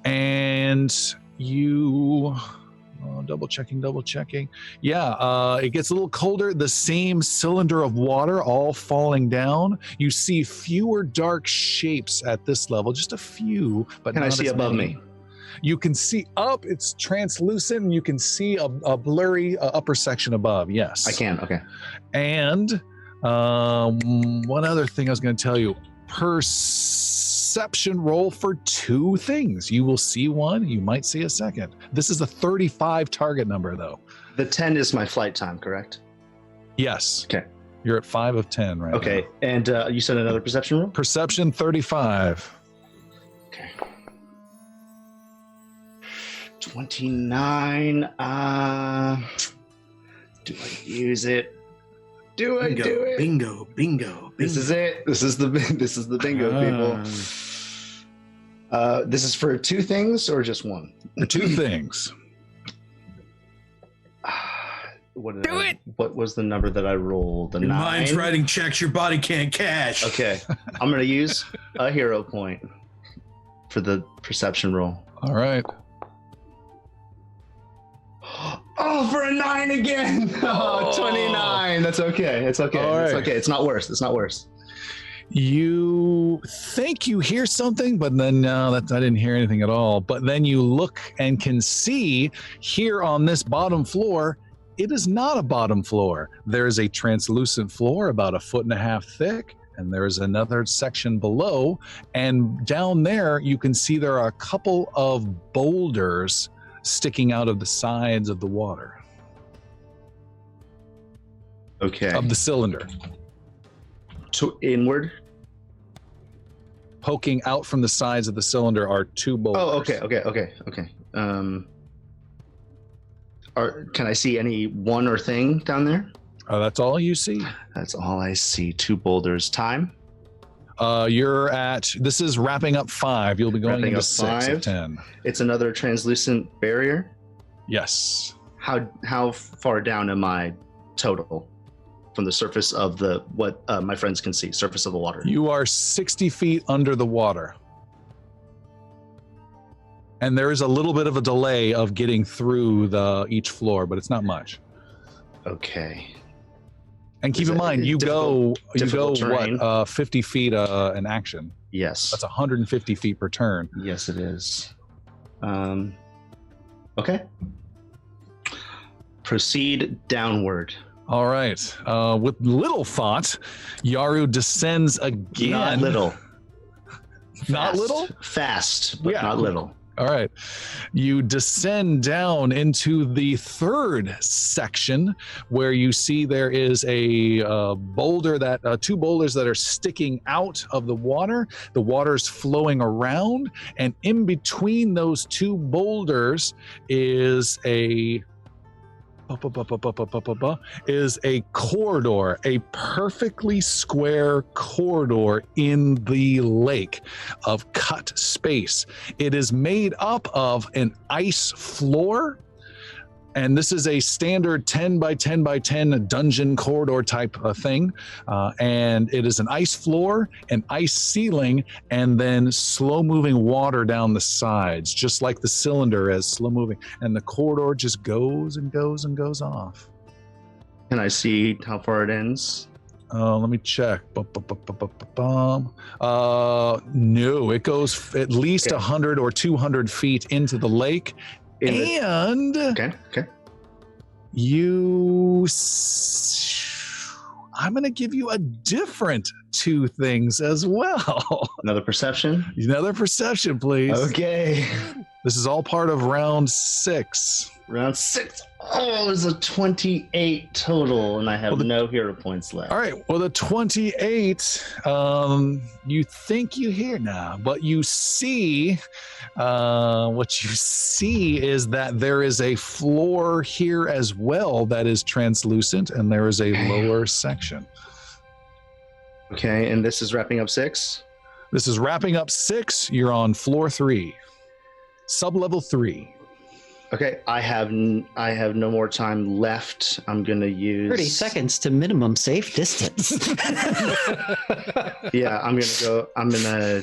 and you double checking. Yeah, it gets a little colder. The same cylinder of water all falling down. You see fewer dark shapes at this level, just a few, but Can I not see as above many. me? You can see up. It's translucent, and you can see a blurry upper section above. Yes, I can. Okay. And one other thing I was going to tell you: perception roll for 2 things. You will see one. You might see a second. This is a 35 target number, though. The 10 is my flight time, correct? Yes. Okay. You're at 5 of 10 right Okay. now. And you said another perception roll? Perception 35. Okay. 29. Do I use it? Do I do it? Bingo. This is it. This is the bingo, people. This is for 2 things or just 1? For 2 things. What was the number that I rolled? The Your 9. mind's writing checks your body can't cash. Okay. I'm gonna use a hero point for the perception roll. All right. Oh, for a 9 again! Oh, 29. That's okay. It's okay. All It's right. okay. It's not worse. It's not worse. You think you hear something, but then no, I didn't hear anything at all. But then you look and can see here on this bottom floor, it is not a bottom floor. There is a translucent floor about 1.5 feet thick, and there is another section below. And down there, you can see there are a couple of boulders sticking out of the sides of the water, Okay. of the cylinder. To inward. Poking out from the sides of the cylinder are 2 boulders. Oh, okay. Can I see any one or thing down there? That's all you see. That's all I see. 2 boulders. Time? You're at, this is wrapping up 5. You'll be going Wrapping into up 6 5. of 10. It's another translucent barrier. Yes. How far down am I total from the surface of what my friends can see? Surface of the water. You are 60 feet under the water. And there is a little bit of a delay of getting through each floor, but it's not much. Okay. And keep Is in it mind, you go difficult terrain? 50 feet an action. Yes. That's 150 feet per turn. Yes, it is. Okay. Proceed downward. All right. With little thought, Yaru descends again. Not little. Not Fast. little? Fast, but Yeah. not little. All right. You descend down into the third section where you see there is a boulder that two boulders that are sticking out of the water. The water's flowing around, and in between those two boulders is a corridor, a perfectly square corridor in the lake of cut space. It is made up of an ice floor, and this is a standard 10 by 10 by 10 dungeon corridor type thing. And it is an ice floor, an ice ceiling, and then slow moving water down the sides, just like the cylinder is slow moving. And the corridor just goes and goes and goes off. Can I see how far it ends? Let me check. No, it goes at least 100 or 200 feet into the lake. And okay. I'm going to give you a different two things as well. Another perception? Another perception, please. Okay. This is all part of round 6. Round 6. Oh, there's a 28 total, and I have no hero points left. All right. Well, the 28, you think you hear now, but you see, what you see is that there is a floor here as well that is translucent, and there is a lower section. Okay, and this is wrapping up 6? This is wrapping up 6. You're on floor 3, sub-level 3. Okay, I have no more time left. I'm gonna use 30 seconds to minimum safe distance. Yeah, I'm gonna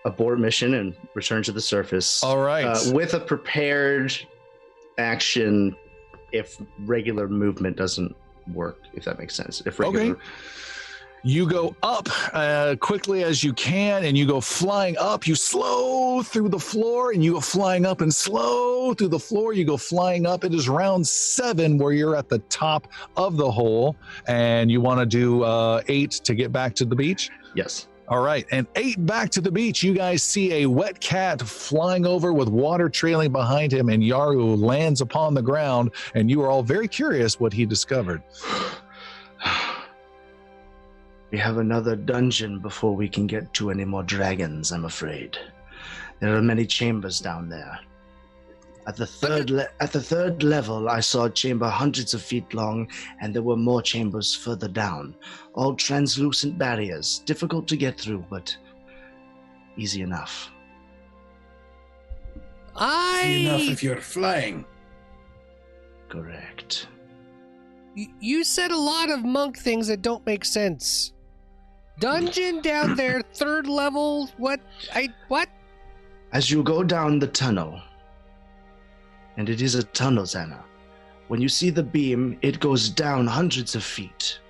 abort mission and return to the surface. All right. With a prepared action if regular movement doesn't work, if that makes sense. If regular, okay. You go up quickly as you can, and you go flying up. You slow through the floor, and you go flying up and slow through the floor. You go flying up. It is round 7 where you're at the top of the hole, and you want to do 8 to get back to the beach? Yes. All right, and 8 back to the beach. You guys see a wet cat flying over with water trailing behind him, and Yaru lands upon the ground, and you are all very curious what he discovered. We have another dungeon before we can get to any more dragons, I'm afraid. There are many chambers down there. At the third level, I saw a chamber hundreds of feet long, and there were more chambers further down. All translucent barriers, difficult to get through, but easy enough. Easy enough if you're flying. Correct. You said a lot of monk things that don't make sense. Dungeon down there, 3rd level. What? As you go down the tunnel, and it is a tunnel, Xana. When you see the beam, it goes down hundreds of feet.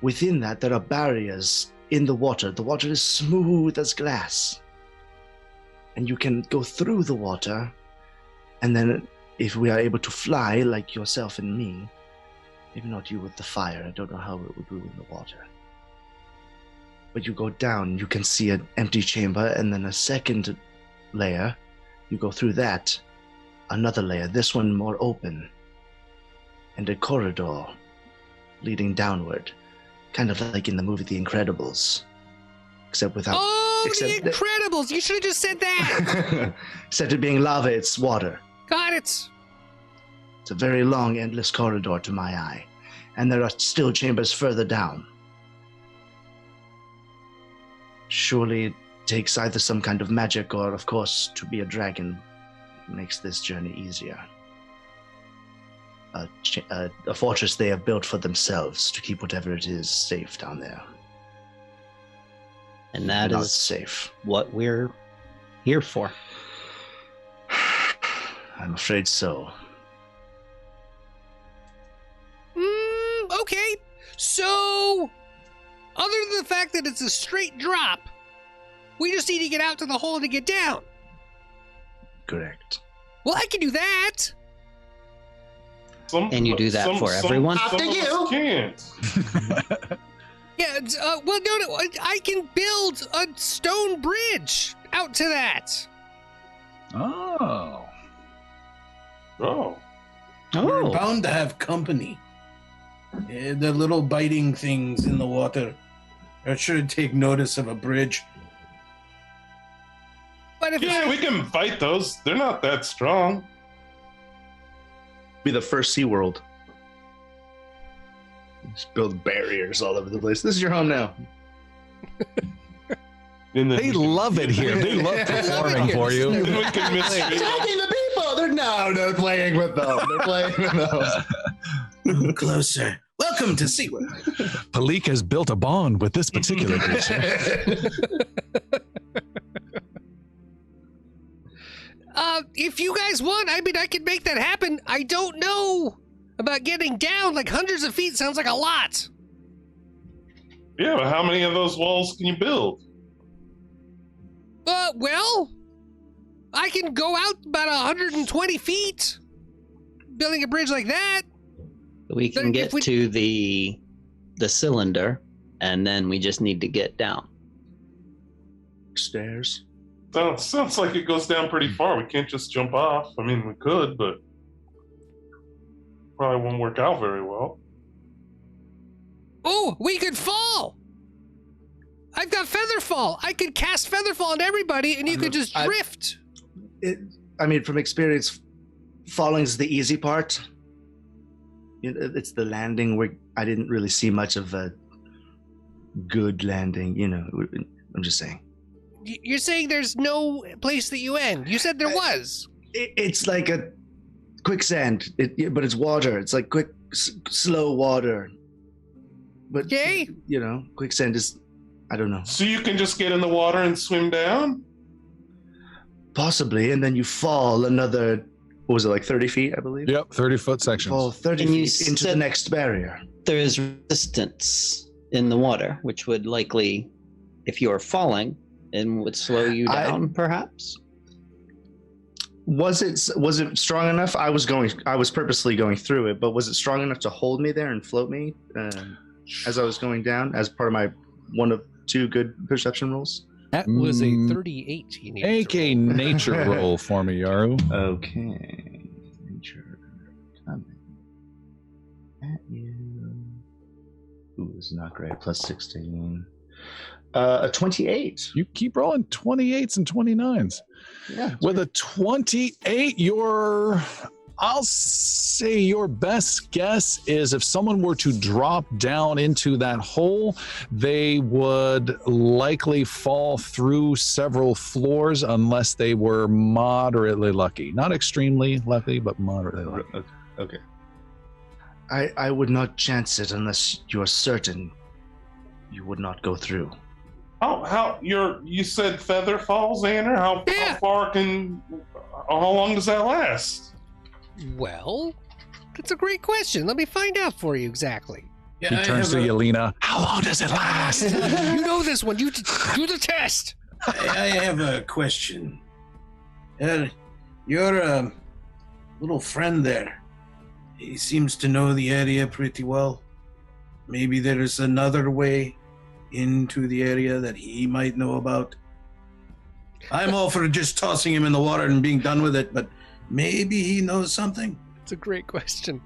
Within that, there are barriers in the water. The water is smooth as glass. And you can go through the water, and then if we are able to fly, like yourself and me, maybe not you with the fire, I don't know how it would ruin the water. But you go down, you can see an empty chamber, and then a second layer, you go through that, another layer, this one more open, and a corridor leading downward, kind of like in the movie The Incredibles, except without... The Incredibles! You should have just said that! Instead of being lava, it's water. Got it! It's a very long, endless corridor to my eye, and there are still chambers further down. Surely it takes either some kind of magic or, of course, to be a dragon makes this journey easier. A fortress they have built for themselves to keep whatever it is safe down there. And that Not is safe. what we're here for. I'm afraid so. Okay. So, other than the fact that it's a straight drop, we just need to get out to the hole to get down. Correct. Well, I can do that. And you do that for everyone? After you can't. Yeah, well, no, I can build a stone bridge out to that. Oh. Oh. We're Oh, bound to have company. The little biting things in the water are sure to take notice of a bridge. But if Yeah, we can fight those. They're not that strong. Be the first SeaWorld. Just build barriers all over the place. This is your home now. And then They love it here. They love performing for you. Then we can mistreat them. Attacking the people! They're playing with them. They're playing with them. Closer. Welcome to SeaWorld. Palik has built a bond with this particular creature. if you guys want, I mean, I can make that happen. I don't know about getting down. Like hundreds of feet sounds like a lot. Yeah, but how many of those walls can you build? Well, I can go out about 120 feet, building a bridge like that. we can If get we- to the cylinder, and then we just need to get down. Stairs. Sounds like it goes down pretty far. We can't just jump off. I mean, we could, but probably won't work out very well. Oh, we could fall. I've got Featherfall. I could cast Featherfall on everybody, and you could just drift. I mean, from experience, falling is the easy part. It's the landing where I didn't really see much of a good landing. You know, I'm just saying. You're saying there's no place that you end. You said there was. It's like a quicksand, but it's water. It's like quick, slow water. But Okay. you know, quicksand is, I don't know, So you can just get in the water and swim down? possibly, and then you fall another. What was it, like 30 feet? I believe. Yep, 30-foot sections. Fall 30 And you feet into the said- next barrier. There is resistance in the water, which would likely, if you're falling, and would slow you down, perhaps. Was it strong enough? I was purposely going through it, but was it strong enough to hold me there and float me as I was going down, as part of my one of two good perception rolls? That was a 38 you needed to Make a roll. nature roll for me, Yaru. Okay. Nature coming at you. Ooh, this is not great. Plus 16. A 28. You keep rolling 28s and 29s. Yeah. With a 28, I'll say your best guess is if someone were to drop down into that hole, they would likely fall through several floors unless they were moderately lucky. Not extremely lucky, but moderately lucky. Okay. I would not chance it unless you're certain you would not go through. You said feather falls, Xander? How Yeah. how long does that last? Well, that's a great question. Let me find out for you exactly. He turns to Yelena. How long does it last? You know this one. You do the test. I have a question. Your little friend there, he seems to know the area pretty well. Maybe there's another way into the area that he might know about. I'm all for just tossing him in the water and being done with it, but maybe he knows something. It's a great question.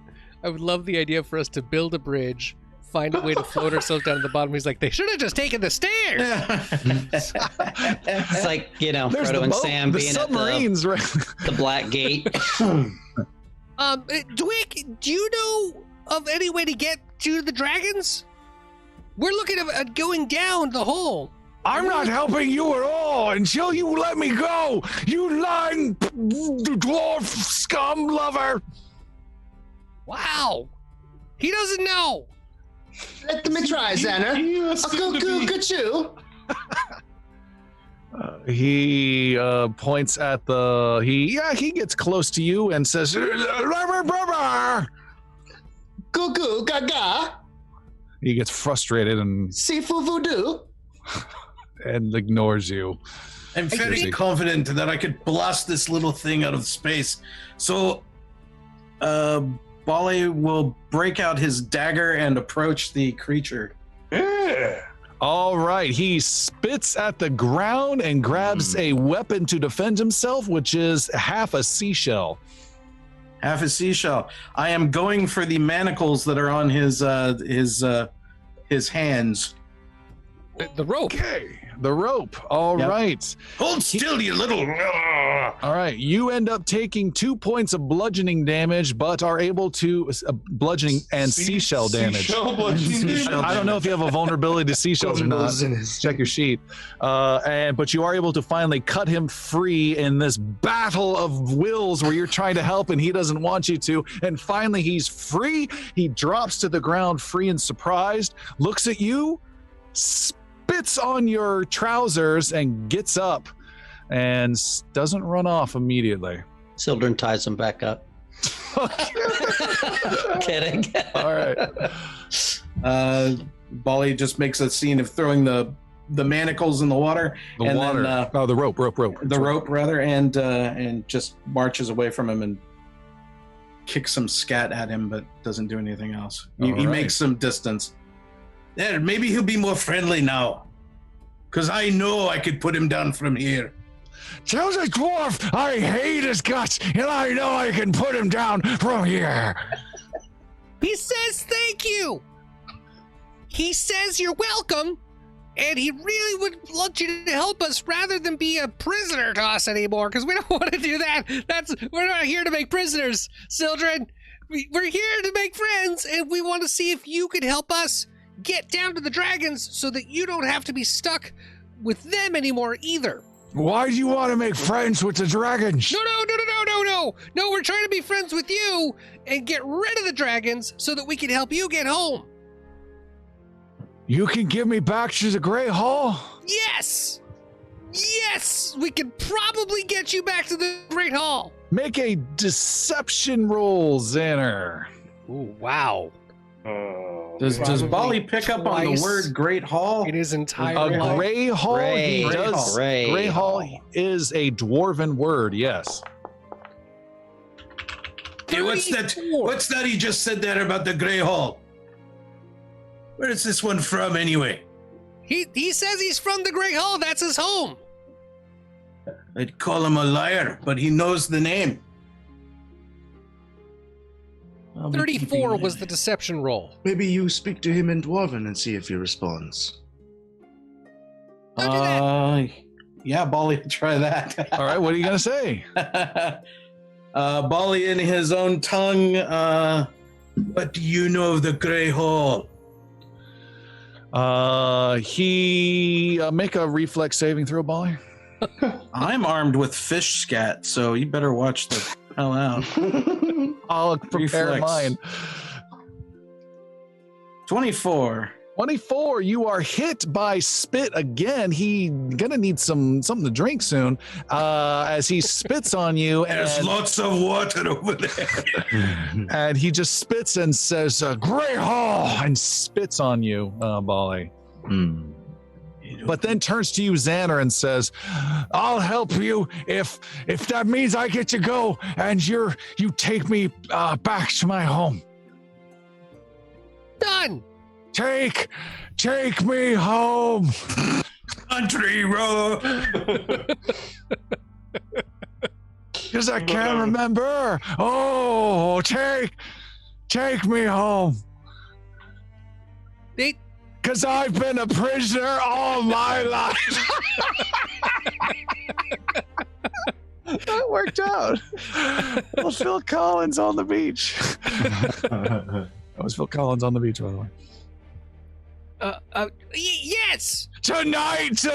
I would love the idea for us to build a bridge, find a way to float ourselves down to the bottom. He's like, they should have just taken the stairs. It's like, There's Frodo the and boat, Sam the being at submarines, right? the Black Gate. Dwick, do you know of any way to get to the dragons? We're looking at going down the hole. I'm not helping you at all until you let me go, you lying dwarf scum lover. Wow. He doesn't know. Let me try, Xander. Good. He points at he gets close to you and says, "Brother." Goo gaga. He gets frustrated and Sifu voodoo. ignores you. I'm very Pearcy. confident that I could blast this little thing out of space. So, Bali will break out his dagger and approach the creature. Yeah. All right. He spits at the ground and grabs a weapon to defend himself, which is half a seashell. Half a seashell. I am going for the manacles that are on his hands. The rope. Okay. The rope. All right. Hold still, you little. All right. You end up taking 2 points of bludgeoning damage, but are able to bludgeoning and seashell damage. Seashell bludgeoning damage. I don't know if you have a vulnerability to seashells or not. Check your sheet. But you are able to finally cut him free in this battle of wills where you're trying to help and he doesn't want you to. And finally, he's free. He drops to the ground, free and surprised, looks at you, spits on your trousers, and gets up and doesn't run off immediately. Sildren ties him back up. Kidding. All right. Bali just makes a scene of throwing the manacles in the water. The and water. Then, The rope. the rope rather, and just marches away from him and kicks some scat at him, but doesn't do anything else. He All right. makes some distance. There, maybe he'll be more friendly now, because I know I could put him down from here. Tell the dwarf I hate his guts, and I know I can put him down from here. He says thank you. He says you're welcome, and he really would want you to help us rather than be a prisoner to us anymore, because we don't want to do that. We're not here to make prisoners, Sildren. We're here to make friends, and we want to see if you could help us get down to the dragons so that you don't have to be stuck with them anymore either. Why do you want to make friends with the dragons? No, we're trying to be friends with you and get rid of the dragons so that we can help you get home. You can give me back to the Great Hall? Yes, we can probably get you back to the Great Hall. Make a deception roll, Xander. Ooh, wow. Does Bali pick up on the twice word Great Hall? It is A entirely Grey Hall? Grey. He does. Grey Grey Hall Hall. is a dwarven word, yes. Hey, what's that? 34. What's that he just said there about the Grey Hall? Where is this one from, anyway? He says he's from the Great Hall. That's his home. I'd call him a liar, but he knows the name. I'll be 34 keeping was it. the deception roll. Maybe you speak to him in Dwarven and see if he responds. Don't do that. Yeah, Bali, try that. All right, what are you going to say? Bali in his own tongue. What do you know of the Grey Hall? He make a reflex saving throw, Bolly. I'm armed with fish scat, so you better watch the hell out. I'll prepare Reflex. mine. 24. 24, you are hit by spit again. He gonna need something to drink soon as he spits on you. There's and, lots of water over there. and he just spits and says, Great Hall, and spits on you, Bolly. But then turns to you, Xander, and says, I'll help you if that means I get to go and you take me back to my home. Done. Take me home. Country road. Because I can't remember. Oh, take me home. Because I've been a prisoner all my life. That worked out. Well, Phil Collins on the beach. That was Phil Collins on the beach, by the way. Yes. Tonight.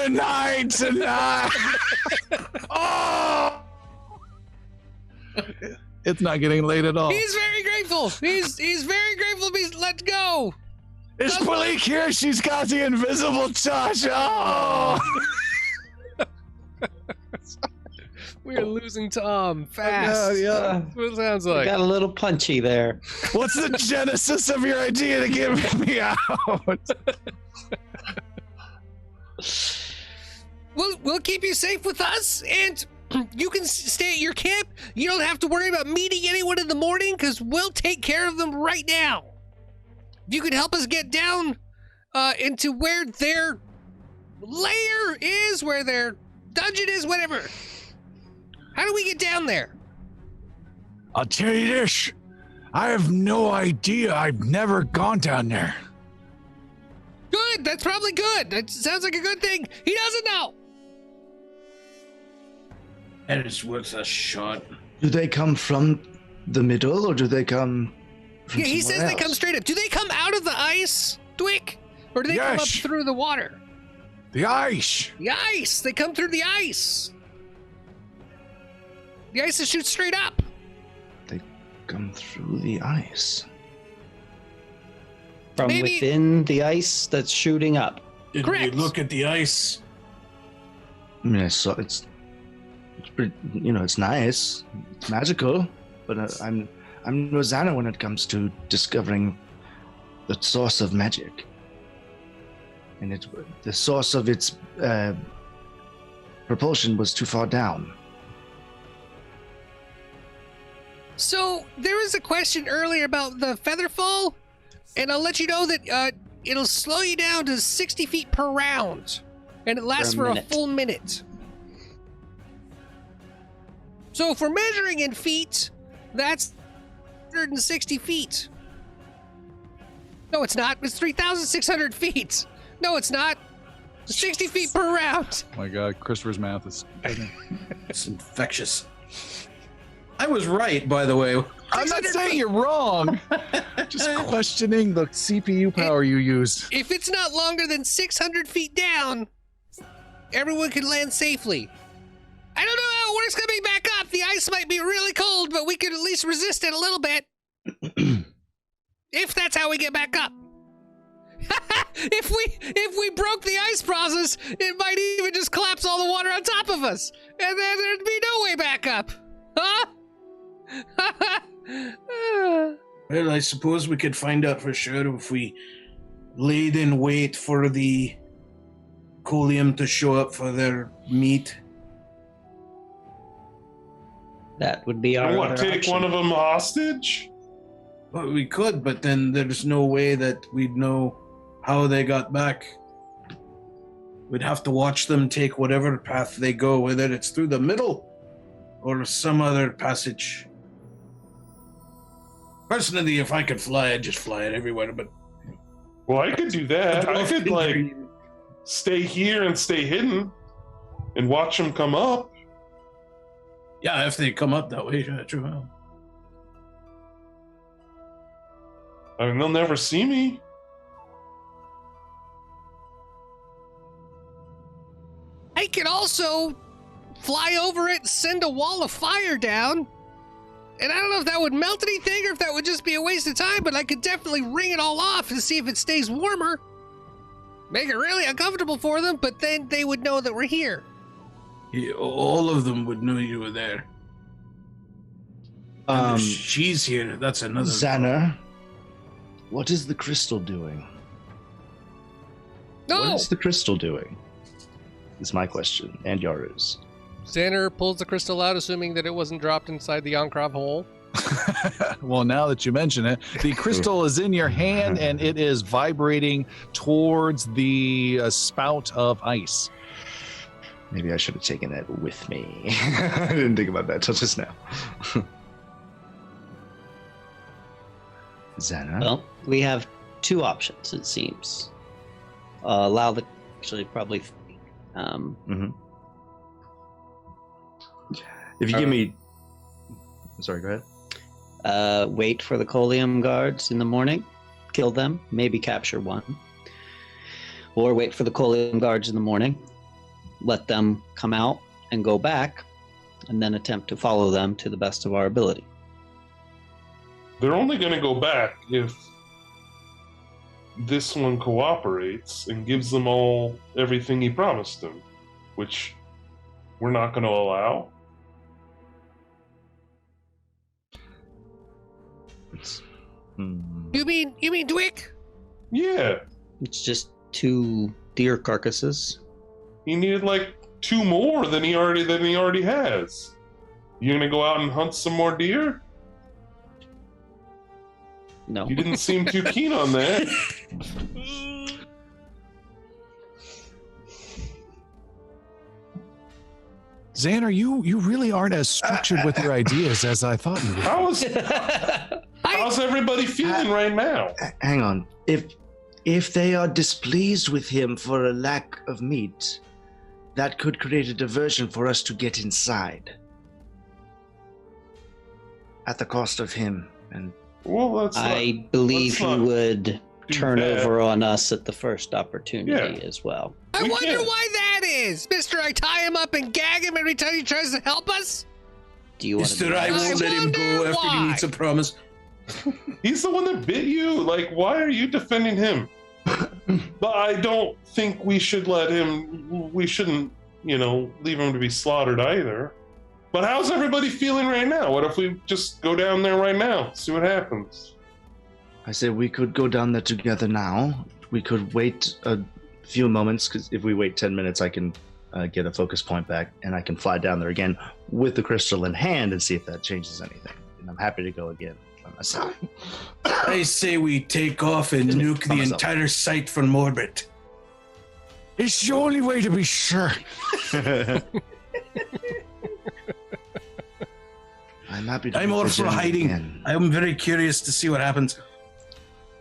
Oh! It's not getting late at all. He's very grateful. He's very grateful to be let go. Is Blake here? She's got the invisible touch. Oh! We are losing Tom fast. Yeah. That's what it sounds I like. got a little punchy there. What's the genesis of your idea to get me out? We'll keep you safe with us, and you can stay at your camp. You don't have to worry about meeting anyone in the morning because we'll take care of them right now. If you could help us get down into where their lair is, where their dungeon is, whatever. How do we get down there? I'll tell you this. I have no idea. I've never gone down there. Good, that's probably good. That sounds like a good thing. He doesn't know. That is worth a shot. Do they come from the middle, or do they come from Yeah, he says somewhere they come else? straight up. Do they come out of the ice, Dwick? Or do they come up Yes. through the water? The ice. The ice! They come through the ice! The ice that shoots straight up! They come through the ice. From Maybe- within the ice that's shooting up. Did Correct. we look at the ice? I mean, I saw it's pretty, it's nice, it's magical, but I'm no Xana when it comes to discovering the source of magic, and the source of its propulsion was too far down. So, there was a question earlier about the featherfall, and I'll let you know that it'll slow you down to 60 feet per round, and it lasts for a minute. full minute. So, if we're measuring in feet, that's 160 feet. No, it's not. It's 3,600 feet. No, it's not. 60 feet per round. Oh my God, Christopher's math is. It's infectious. I was right, by the way. I'm not saying you're wrong. Just questioning the CPU power you used. If it's not longer than 600 feet down, everyone can land safely. I don't know how it works coming back up. The ice might be really cold, but we could at least resist it a little bit. If that's how we get back up. If we broke the ice process, it might even just collapse all the water on top of us, and then there'd be no way back up. Huh? Well, I suppose we could find out for sure if we laid in wait for the Colium to show up for their meat. That would be our And what, other take option. one of them hostage? Well, we could, but then there's no way that we'd know how they got back. We'd have to watch them take whatever path they go, whether it's through the middle or some other passage. Personally, if I could fly, I'd just fly it everywhere, but Well, I could do that. I could, like, stay here and stay hidden and watch them come up. yeah, if they come up that way, yeah, true. I mean, they'll never see me. I could also fly over it, send a wall of fire down. And I don't know if that would melt anything or if that would just be a waste of time, but I could definitely ring it all off to see if it stays warmer. Make it really uncomfortable for them, but then they would know that we're here. Yeah, all of them would know you were there. And if she's here, that's another. Xana, what is the crystal doing? No! What is the crystal doing? Is my question, and yours. Xander pulls the crystal out, assuming that it wasn't dropped inside the Yonkrov hole. Well, now that you mention it, the crystal is in your hand and it is vibrating towards the spout of ice. Maybe I should have taken that with me. I didn't think about that till just now. Xana? Well, we have two options, it seems. Allow the... Actually, probably... Mhm. If you give me... Sorry, go ahead. Wait for the Colium guards in the morning, kill them, maybe capture one. Or wait for the Colium guards in the morning, let them come out and go back, and then attempt to follow them to the best of our ability. They're only going to go back if this one cooperates and gives them all everything he promised them, which we're not going to allow. You mean Dwick? Yeah, It's just 2 deer carcasses. he needed like 2 more than he already has. You gonna go out and hunt some more deer? No. You didn't seem too keen on that. Xander, you really aren't as structured with your ideas as I thought you were. How's everybody feeling right now? Hang on. If they are displeased with him for a lack of meat, that could create a diversion for us to get inside. At the cost of him. And Well, I believe he would turn bad. over on us at the first opportunity as well. I We wonder can't. why that is. Mister, I tie him up and gag him every time he tries to help us. Do you want Mister, to? I won't let him go wonder after he why. makes a promise. He's the one that bit you. Like, why are you defending him? But I don't think we should let him. We shouldn't, leave him to be slaughtered either. But how's everybody feeling right now? What if we just go down there right now, see what happens? I said we could go down there together now. We could wait a few moments, because if we wait 10 minutes, I can get a focus point back, and I can fly down there again with the crystal in hand and see if that changes anything. And I'm happy to go again by myself. I say we take off and nuke the entire site from orbit. It's the only way to be sure. I'm happy to I'm do all the for journey hiding. again. I'm very curious to see what happens.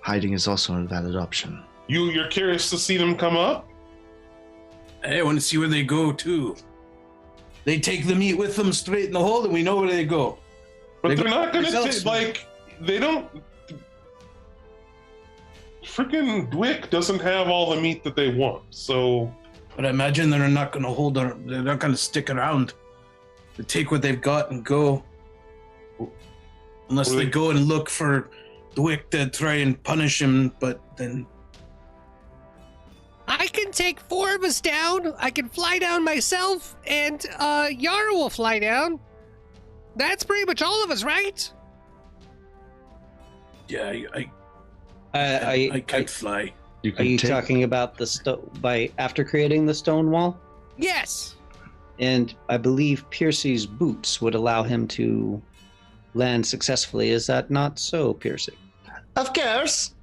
Hiding is also a valid option. You're curious to see them come up? I want to see where they go too. They take the meat with them straight in the hole, and we know where they go. But They they're go not gonna themselves. they don't. Freaking Dwick doesn't have all the meat that they want, so But I imagine they're not going to they're not going to stick around. They take what they've got and go. Unless they go and look for Dwick to try and punish him, but then I can take 4 of us down. I can fly down myself, and Yara will fly down. That's pretty much all of us, right? yeah, I I can't fly. You Are can you take talking about by after creating the stone wall? Yes. And I believe Pearcy's boots would allow him to land successfully. Is that not so, Pearcy? Of course.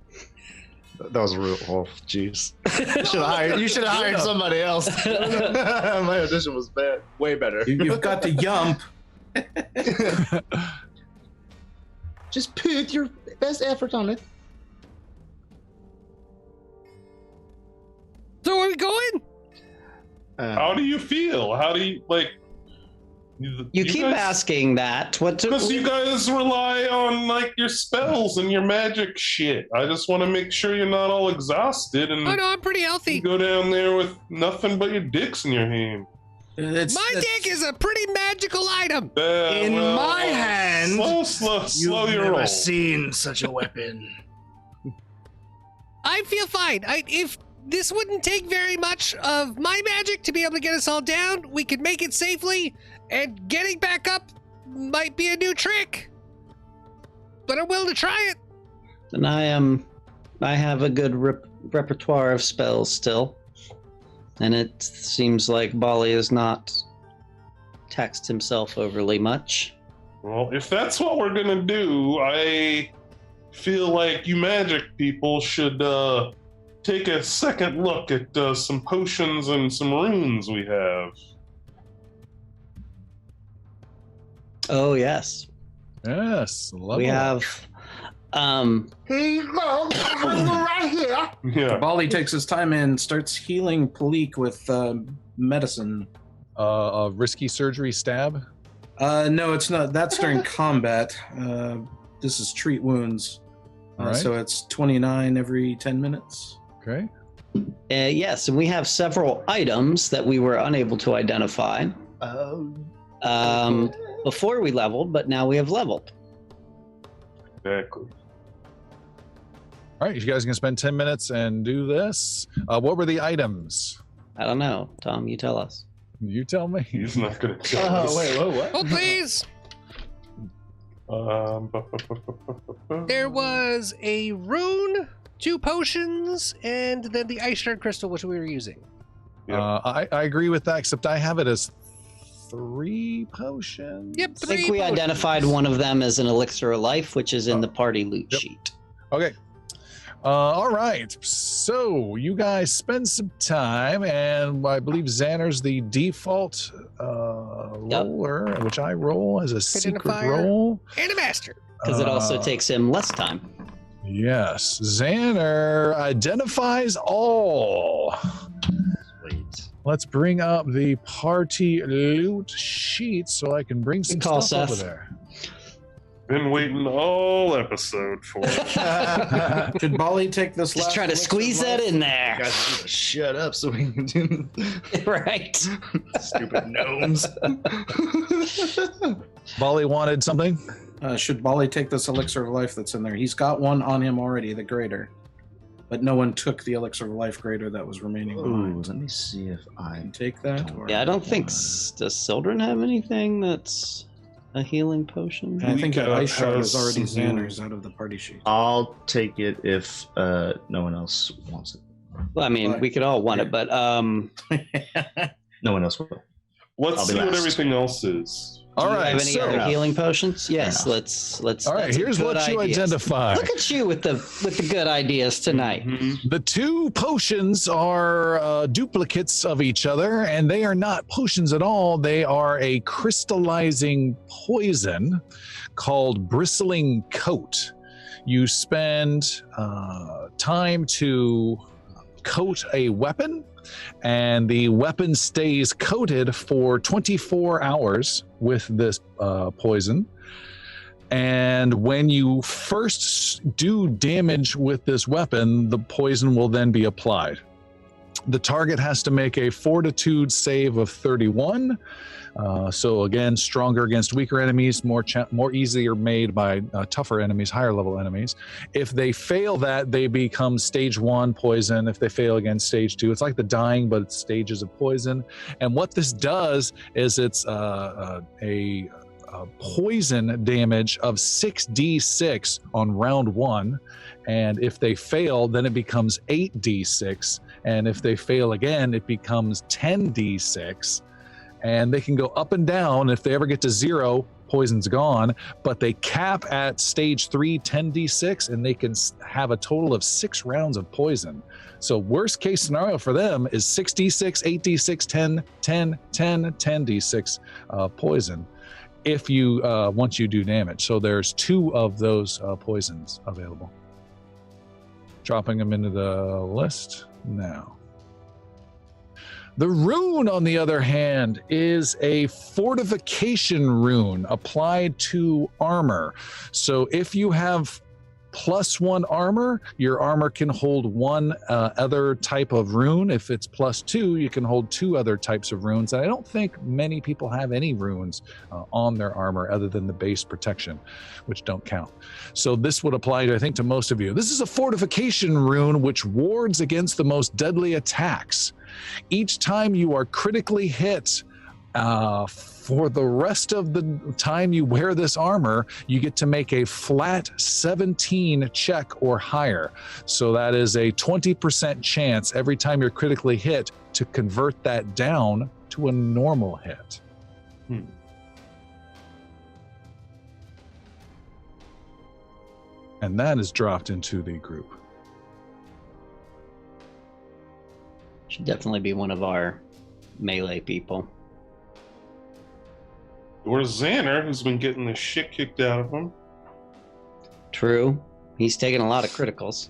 That was real. Oh, jeez. You should have hired somebody else. My audition was bad. Way better. You've got to jump. Just put your best effort on it. So are we going? how do you feel? How do you like? You keep asking that. Because you guys rely on like your spells and your magic shit. I just want to make sure you're not all exhausted and Oh no, I'm pretty healthy. you go down there with nothing but your dicks in your hand. My dick is a pretty magical item. In my hand, slow your roll. seen such a weapon. I feel fine. If this wouldn't take very much of my magic to be able to get us all down, we could make it safely, and getting back up might be a new trick. But I'm willing to try it. And I have a good repertoire of spells still. And it seems like Bali has not taxed himself overly much. Well, if that's what we're gonna do, I feel like you magic people should take a second look at some potions and some runes we have. Oh yes, Yes, love we it. have. Right here. Yeah. Bali takes his time and starts healing Palik with medicine. A risky surgery stab. No, it's not. That's during combat. This is treat wounds. All right. So it's 29 every 10 minutes. Okay. Yes, and we have several items that we were unable to identify before we leveled, but now we have leveled. Exactly. All right, you guys are gonna spend 10 minutes and do this. What were the items? I don't know, Tom. You tell us. You tell me. He's not gonna tell us. What? Oh, please. There was a rune, 2 potions, and then the ice shard crystal, which we were using. I agree with that, except I have it as 3 potions. Yep, I 3 think we potions. identified one of them as an elixir of life, which is in the party loot Yep. sheet. Okay. All right. So you guys spend some time, and I believe Xander's the default roller, which I roll as a secret Identifier. roll. And a master. Because it also takes him less time. Yes. Xander identifies all. Sweet. Let's bring up the party loot sheet so I can bring some Good call, stuff over Seth. there. Been waiting all episode for it. Should Bali take this? Just last try to elixir squeeze of that life? in You there. guys need to shut up so we can do Right. stupid gnomes. Bali wanted something? Should Bali take this elixir of life that's in there? He's got one on him already, the greater. But no one took the elixir of life greater that was remaining Ooh, behind. let me see if I Can take that? Or Yeah, I don't think. Does Sildren have anything that's a healing potion? And I think that ice shot has is already some healing. Xander's out of the party sheet. I'll take it if no one else wants it. Well, I mean, we could all want it, but No one else will. Let's I'll be see what last. everything else is. All do you right. have any So, other healing potions? Yes. enough. Let's. all right. that's a Here's good what you idea. identify. Look at you with the good ideas tonight. Mhm. The two potions are duplicates of each other, and they are not potions at all. They are a crystallizing poison called Bristling Coat. You spend time to coat a weapon, and the weapon stays coated for 24 hours with this poison. And when you first do damage with this weapon, the poison will then be applied. The target has to make a fortitude save of 31. So again, stronger against weaker enemies, more easier made by tougher enemies, higher level enemies. If they fail that, they become stage 1 poison. If they fail again, stage 2. It's like the dying, but it's stages of poison. And what this does is it's a poison damage of 6d6 on round 1. And if they fail, then it becomes 8d6. And if they fail again, it becomes 10d6. And they can go up and down. If they ever get to 0, poison's gone. But they cap at stage 3, 10d6, and they can have a total of 6 rounds of poison. So worst case scenario for them is 6d6, 8d6, 10, 10, 10, 10d6 poison if you once you do damage. So there's 2 of those poisons available. Dropping them into the list now. The rune, on the other hand, is a fortification rune applied to armor. So if you have +1 armor, your armor can hold 1 other type of rune. If it's +2, you can hold 2 other types of runes. And I don't think many people have any runes on their armor other than the base protection, which don't count. So this would apply to, I think, to most of you. This is a fortification rune which wards against the most deadly attacks. Each time you are critically hit, for the rest of the time you wear this armor, you get to make a flat 17 check or higher. So that is a 20% chance every time you're critically hit to convert that down to a normal hit. And that is dropped into the group. Should definitely be one of our melee people. Or Xander, who's been getting the shit kicked out of him. True. He's taken a lot of criticals.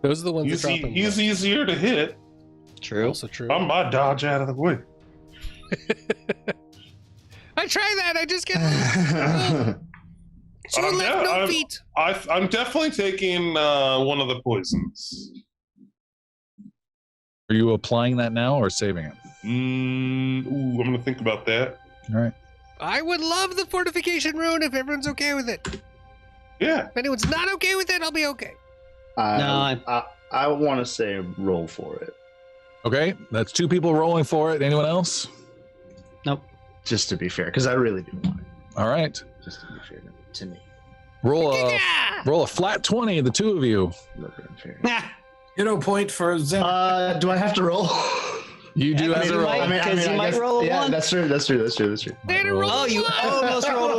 Those are the ones that drop in He's list. easier to hit. True. Also true. I'm my dodge out of the way. I try that. I just get two I'm left, no I'm- feet. I'm definitely taking one of the poisons. Are you applying that now or saving it? I'm gonna think about that. All right. I would love the fortification rune if everyone's okay with it. Yeah. If anyone's not okay with it, I'll be okay. I want to say roll for it, Okay, that's 2 people rolling for it. Anyone else? Nope. just to be fair, because I really do want it. All right. Just to be fair to me. Roll a flat 20, the 2 of you. Look unfair. You know, point for Xander. Do I have to roll? You do Yeah, as a you roll. might. Because you might roll a yeah, one. that's true. They had to roll Oh, you one. almost rolled a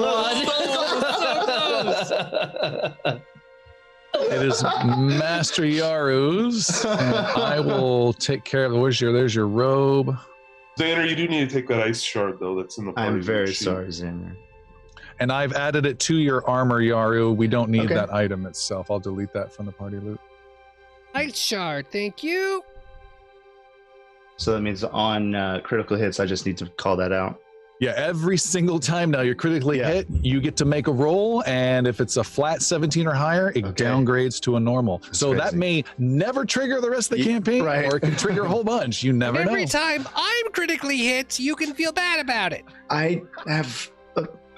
one. It is Master Yaru's, and I will take care of it. There's your robe. Xander, you do need to take that ice shard though. That's in the. I'm very sheet. sorry, Xander. And I've added it to your armor, Yaru. We don't need that item itself. I'll delete that from the party loot. Ice shard, thank you. So that means on critical hits, I just need to call that out. Yeah, every single time now you're critically hit, you get to make a roll, and if it's a flat 17 or higher, it downgrades to a normal. So crazy. that may never trigger the rest of the campaign, or it can trigger a whole bunch. You never know. Every time I'm critically hit, you can feel bad about it. I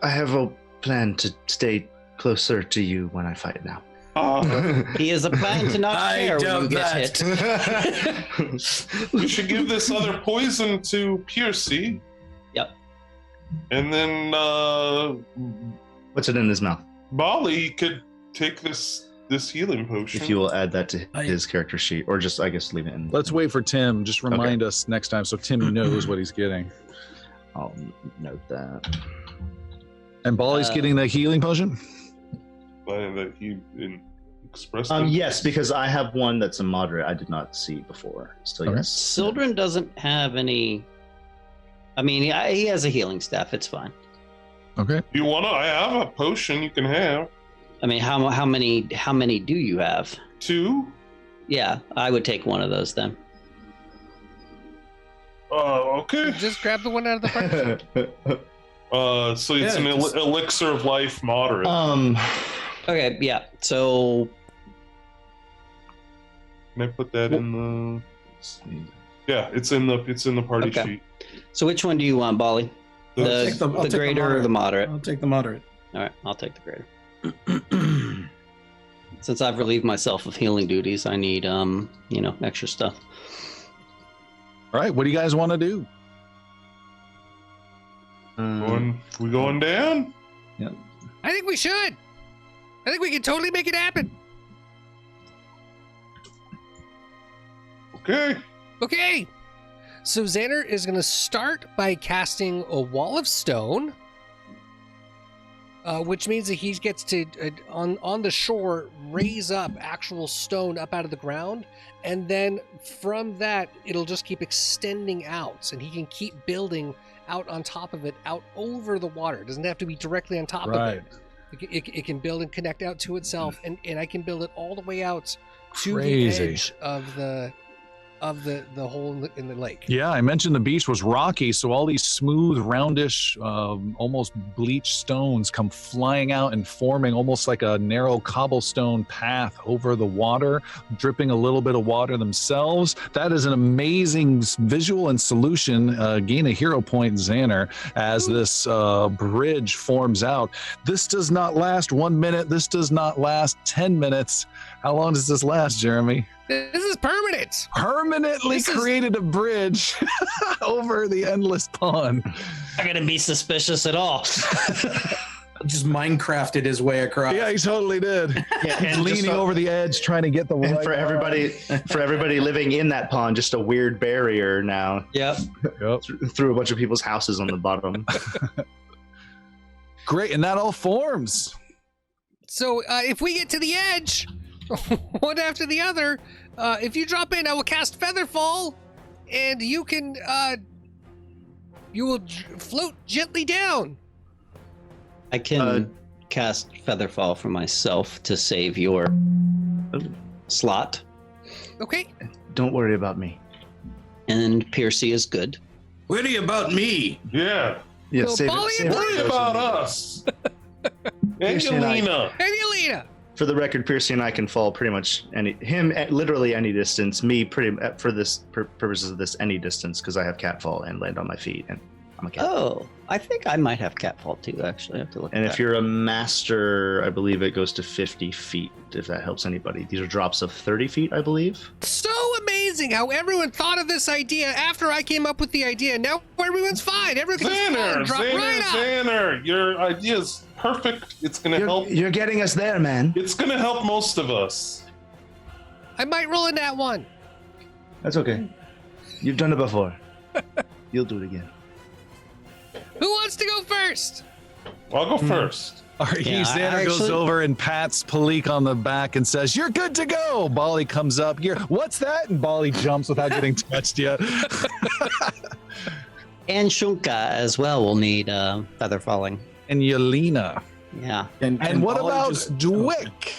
have a plan to stay closer to you when I fight now. He has a plan to not care when you get hit. You should give this other poison to Pearcy. Yep. And then What's it in his mouth? Bali could take this healing potion. If you will add that to his character sheet, or just I guess leave it in. Let's wait for Tim. Just remind us next time so Tim knows what he's getting. I'll note that. And Bali's getting the healing potion? That he expressed. Yes, because I have one that's a moderate. I did not see before. So yes. Sildren doesn't have any. I mean, he has a healing staff. It's fine. Okay. You wanna? I have a potion you can have. I mean, how many do you have? 2. Yeah, I would take one of those then. Okay. Just grab the one out of the party. So it's an elixir of life moderate. Okay, yeah. So Can I put that in the? Yeah, it's in the party sheet. So which one do you want, Bali? The greater or the moderate? I'll take the moderate. All right, I'll take the greater. Since I've relieved myself of healing duties, I need extra stuff. All right, what do you guys want to do? We going down? Yeah. I think we should. I think we can totally make it happen. Okay. Okay. So Xander is going to start by casting a wall of stone, which means that he gets to, on the shore, raise up actual stone up out of the ground. And then from that, it'll just keep extending out. And he can keep building out on top of it, out over the water. It doesn't have to be directly on top of it. It can build and connect out to itself. And I can build it all the way out to the edge of the hole in the lake. Yeah, I mentioned the beach was rocky, so all these smooth, roundish, almost bleached stones come flying out and forming almost like a narrow cobblestone path over the water, dripping a little bit of water themselves. That is an amazing visual and solution. Gain a hero point, Xander, as this bridge forms out. This does not last 1 minute. This does not last 10 minutes. How long does this last, Jeremy? This is permanent. Permanently created a bridge over the endless pond. Not gonna be suspicious at all. Just Minecrafted his way across. Yeah, he totally did. Yeah, and leaning over the edge, trying to get the and right for everybody living in that pond, just a weird barrier now. Yep. Through a bunch of people's houses on the bottom. Great, and that all forms. So if we get to the edge, one after the other, if you drop in, I will cast Featherfall, and you can you will float gently down. I can cast Featherfall for myself to save your slot. Okay. Don't worry about me. And Pearcy is good. Worry about me. Yeah. Yeah, So save Bali it. and Save Worry it. about us. Angelina. And Yelena. For the record, Pearcy and I can fall pretty much literally any distance. Me for this purposes of this any distance because I have catfall and land on my feet and I'm a cat. Oh, I think I might have catfall too. Actually, I have to look. And at if that. you're a master, I believe it goes to 50 feet. If that helps anybody, these are drops of 30 feet, I believe. So amazing how everyone thought of this idea after I came up with the idea. Now everyone's fine. Everyone can just fall and drop right out. Xander, your idea is perfect. It's gonna help. You're getting us there, man. It's gonna help most of us. I might roll in that one. That's okay. You've done it before. You'll do it again. Who wants to go first? I'll go first. All right, Yeah, Xander goes actually- over and pats Palik on the back and says, "You're good to go." Bali comes up. What's that? And Bali jumps without getting touched yet. And Shunka as well will need feather falling. And Yelena. Yeah. And what Bali about just- Dwick?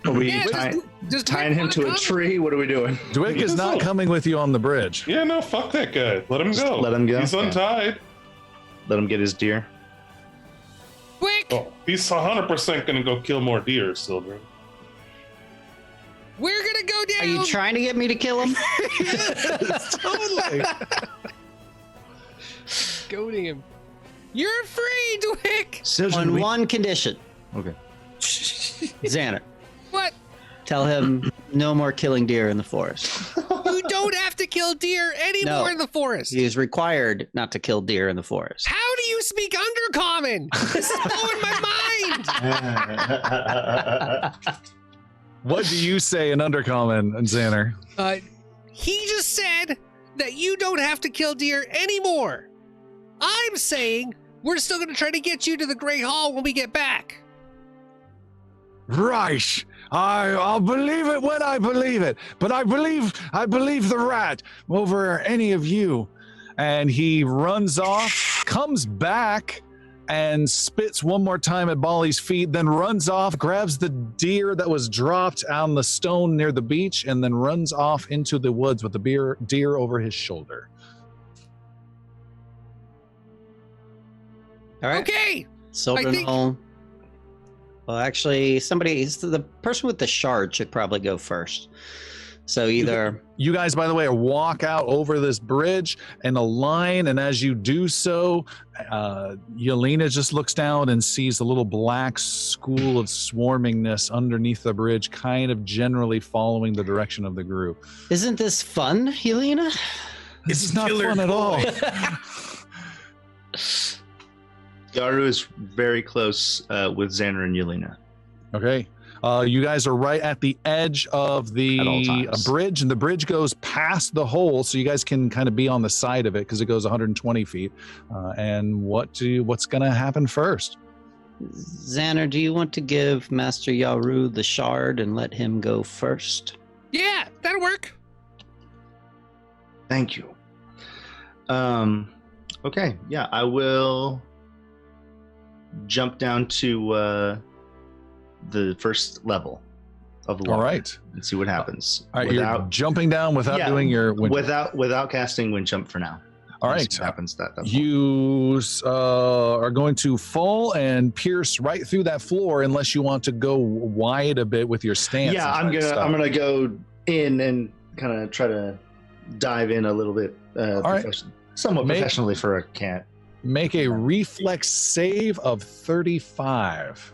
Are we Yeah, does tying him Dwick to a wanna come? tree? What are we doing? Dwick is not coming with you on the bridge. Yeah, no, fuck that guy. Let him Just go. let him go? He's Okay. untied. Let him get his deer. Quick! Oh, he's 100% going to go kill more deer, Sildren. We're gonna go down. Are you trying to get me to kill him? Totally. Goading him. You're free, Dwick. On one condition. Okay. Xander, What? tell him no more killing deer in the forest. You don't have to kill deer anymore No. in the forest. He is required not to kill deer in the forest. How do you speak Undercommon? This is blowing my mind. What do you say in Undercommon, Xander? He just said that you don't have to kill deer anymore. I'm saying we're still going to try to get you to the Great Hall when we get back. Right. I'll believe it when I believe it. But I believe the rat over any of you. And he runs off, comes back, and spits one more time at Bali's feet, then runs off, grabs the deer that was dropped on the stone near the beach, and then runs off into the woods with the deer over his shoulder. All right. Okay. Sildren I think- will. Well, actually, the person with the shard should probably go first. So either You guys, by the way, walk out over this bridge in a line, and as you do so, Yelena just looks down and sees a little black school of swarmingness underneath the bridge, kind of generally following the direction of the group. isn't this fun, Helena? This is not killer fun at all. Yaru is very close with Xander and Yelena. Okay. You guys are right at the edge of At all the times. bridge, and the bridge goes past the hole, so you guys can kind of be on the side of it because it goes 120 feet. And what's going to happen first? Xander, do you want to give Master Yaru the shard and let him go first? Yeah, that'll work. Thank you. Okay, yeah, I will jump down to the first level of the All water right. and see what happens. All right, you're jumping down without doing your wind. without casting wind jump for now. All Let's right. see what happens that You are going to fall and pierce right through that floor unless you want to go wide a bit with your stance. Yeah, and try to stop. I'm gonna go in and kind of try to dive in a little bit, right. somewhat Make- professionally for a cat. Make a reflex save of 35.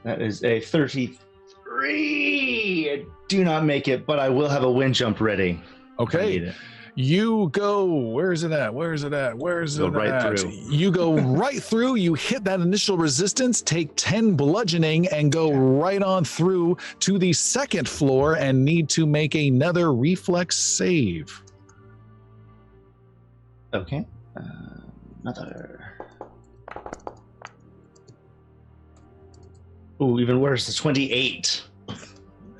That is a 33. I do not make it, but I will have a wind jump ready. I Okay. need it. You go, where's it at? Where's it at? Where's Go it right at? through. You go right through, you hit that initial resistance, take 10 bludgeoning, and go right on through to the second floor and need to make another reflex save. Okay. Another. Ooh, even worse. It's 28.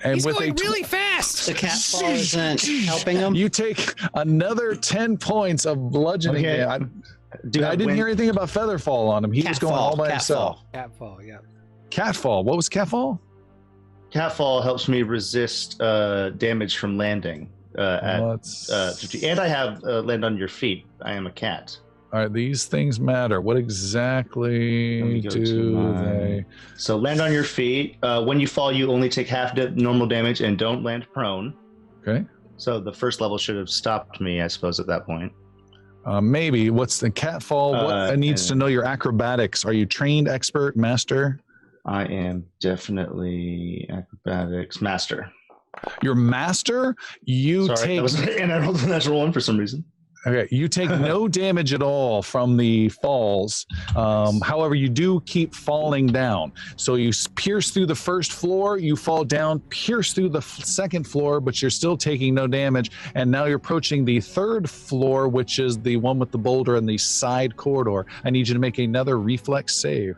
And He's with going a really fast. The cat fall isn't helping him. you take another 10 points of bludgeoning. Okay. I Do have didn't wind- hear anything about Featherfall on him. He was going all by himself. Catfall, yeah. Catfall. What was Catfall? Catfall helps me resist damage from landing at Let's 50. And I have land on your feet. I am a cat. All right, these things matter. What Let exactly me go to do my- they? So land on your feet. When you fall, you only take half normal damage and don't land prone. Okay. So the first level should have stopped me, I suppose, at that point. Maybe. What's the catfall? What needs to and- know your acrobatics? Are you trained, expert, master? I am definitely acrobatics master. Your master? You Sorry, that take was and I rolled a natural one for some reason. Okay, you take no damage at all from the falls. However, you do keep falling down. So you pierce through the first floor, you fall down, pierce through the second floor, but you're still taking no damage. And now you're approaching the third floor, which is the one with the boulder in the side corridor. I need you to make another reflex save.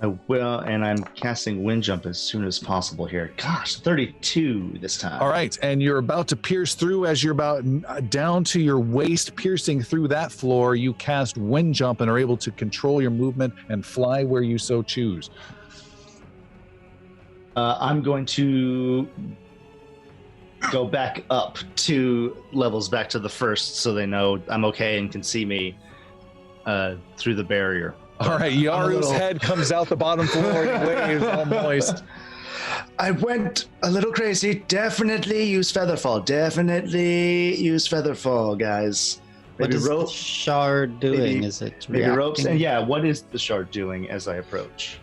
I will, and I'm casting wind jump as soon as possible here. Gosh, 32 this time. All right, and you're about to pierce through as you're about down to your waist, piercing through that floor. You cast wind jump and are able to control your movement and fly where you so choose. I'm going to go back up 2 levels back to the first so they know I'm okay and can see me through the barrier. All right, Yaru's head comes out the bottom floor and waves all moist. I went a little crazy. Definitely use Featherfall. Definitely use Featherfall, guys. What is the shard doing? maybe- Is it Maybe ropes. reacting? And yeah, what is the shard doing as I approach?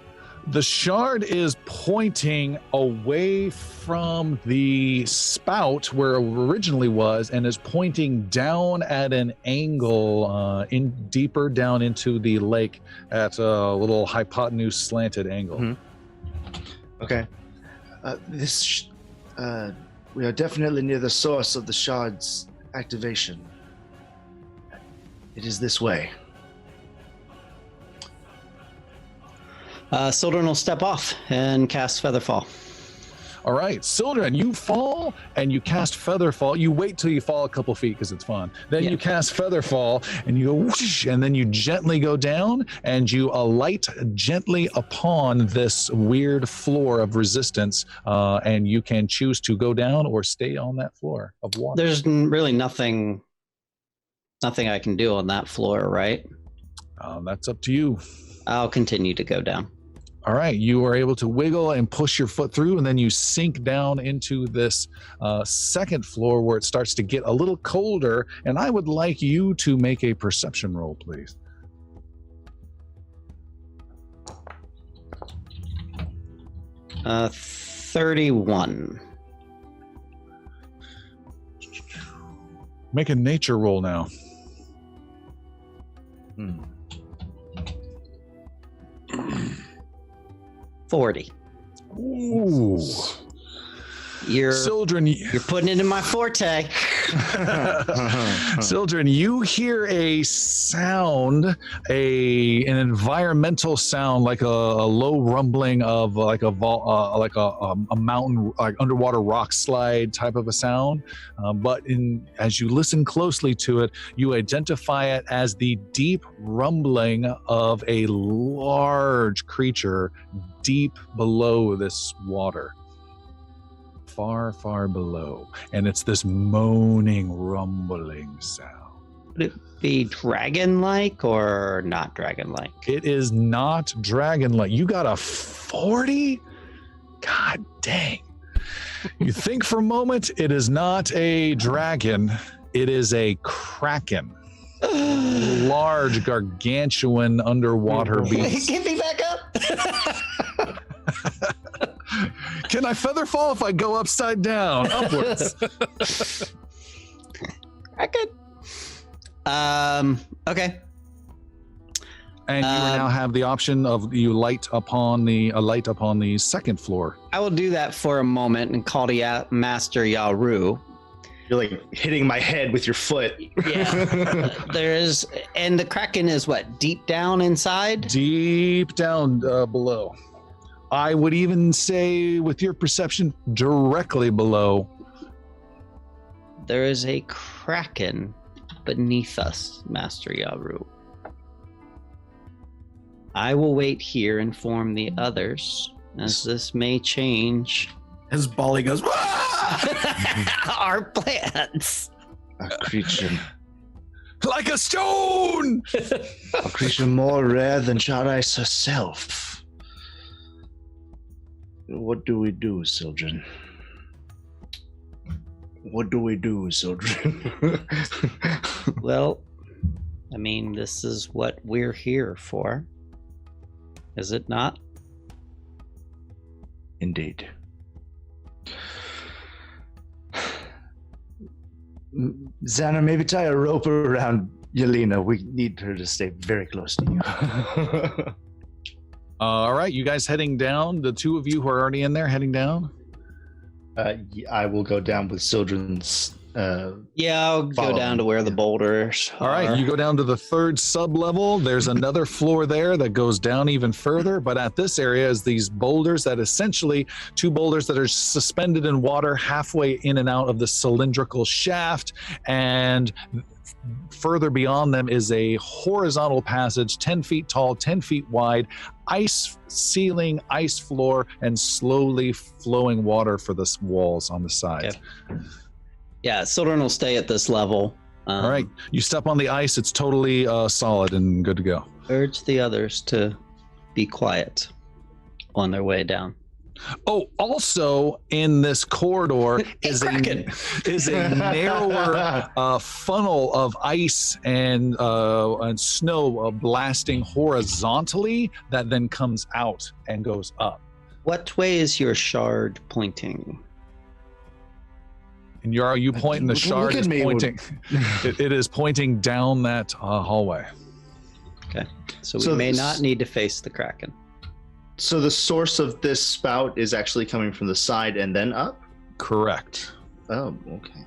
The shard is pointing away from the spout where it originally was and is pointing down at an angle in deeper down into the lake at a little hypotenuse slanted angle. Mhm. Okay. We are definitely near the source of the shard's activation. It is this way. Sildren will step off and cast Featherfall. All right, Sildren, you fall and you cast Featherfall. You wait till you fall a couple feet because it's fun. Then Yeah. you cast Featherfall and you go whoosh, and then you gently go down and you alight gently upon this weird floor of resistance, and you can choose to go down or stay on that floor of water. There's really nothing I can do on that floor, right? That's up to you. I'll continue to go down. All right, you are able to wiggle and push your foot through, and then you sink down into this second floor where it starts to get a little colder. And I would like you to make a perception roll, please. Uh, 31. Make a nature roll now. 40. Ooh. You're Sildren, putting it in my forte. Sildren, you hear a sound, an environmental sound, like a low rumbling of like a mountain, like underwater rock slide type of a sound. But as you listen closely to it, you identify it as the deep rumbling of a large creature deep below this water. Far, far below, and it's this moaning, rumbling sound. Would it be dragon-like or not dragon-like? It is not dragon-like. You got a 40? God dang. You think for a moment, it is not a dragon, it is a kraken. Large, gargantuan underwater beast. Get me back up! Can I feather fall if I go upside down? Upwards. I could. Okay. And you now have the option of you light upon the second floor. I will do that for a moment and call to Master Yaru. You're like hitting my head with your foot. Yeah. And the Kraken is what, deep down inside? Deep down below. I would even say, with your perception, directly below. There is a Kraken beneath us, Master Yaru. I will wait here and inform the others, as this may change As Bali goes, our plans. A creature. Like a stone! A creature more rare than Charais herself. What do we do, Sildren? What do we do, Sildren? Well, I mean, this is what we're here for. Is it not? Indeed. Xander, maybe tie a rope around Yelena. We need her to stay very close to you. All right, you guys heading down? The two of you who are already in there heading down? I will go down with Sildren's. Yeah, I'll Follow go down me. to where the boulders All right, are. you go down to the third sub-level. There's another floor there that goes down even further, but at this area is these boulders that essentially, two boulders that are suspended in water halfway in and out of the cylindrical shaft, and further beyond them is a horizontal passage, 10 feet tall, 10 feet wide, ice ceiling, ice floor, and slowly flowing water for the walls on the side. Okay. Yeah, Sildren will stay at this level. All right, you step on the ice, it's totally solid and good to go. Urge the others to be quiet on their way down. Oh, also in this corridor is a narrower funnel of ice and snow blasting horizontally that then comes out and goes up. What way is your shard pointing? And you pointing, the shard at is me. pointing. It is pointing down that hallway. Okay, so So we may this- not need to face the Kraken. So the source of this spout is actually coming from the side and then up? Correct. Oh, okay.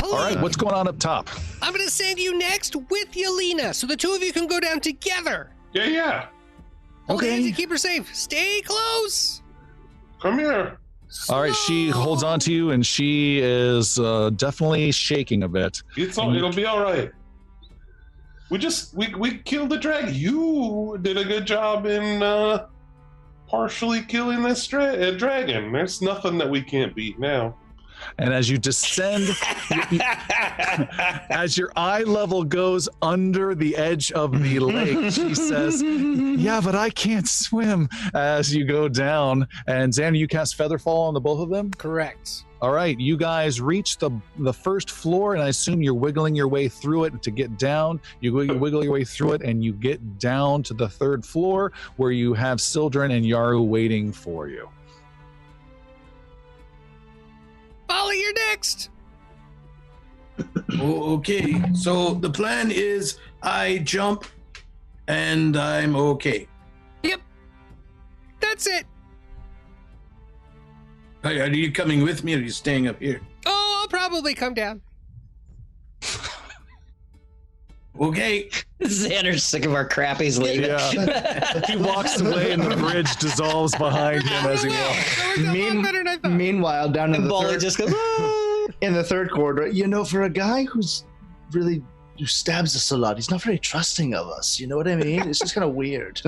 All All right, what's going on up top? I'm going to send you next with Yelena, so the two of you can go down together. Yeah. Hold Okay. hands and keep her safe. Stay close. Come here. All right, she holds on to you, and she is definitely shaking a bit. It'll be all right. We killed the dragon. You did a good job in partially killing this dragon. There's nothing that we can't beat now. And as you descend, as your eye level goes under the edge of the lake, she says, "Yeah, but I can't swim." As you go down, and Xander, you cast Featherfall on the both of them. Correct. All right, you guys reach the first floor, and I assume you're wiggling your way through it to get down. You wiggle your way through it, and you get down to the third floor, where you have Sildren and Yaru waiting for you. Molly, you're next. Okay, so the plan is I jump and I'm okay. That's it. Are you coming with me or are you staying up here? Oh, I'll probably come down. Okay. Xander's sick of our crappies leaving. Yeah. He walks away, and the bridge dissolves behind him as he walks. That worked out a lot better than I thought. Meanwhile, down in And the Bolly third, just goes, "Ah!" in the third corridor, for a guy who stabs us a lot, he's not very trusting of us. You know what I mean? It's just kind of weird.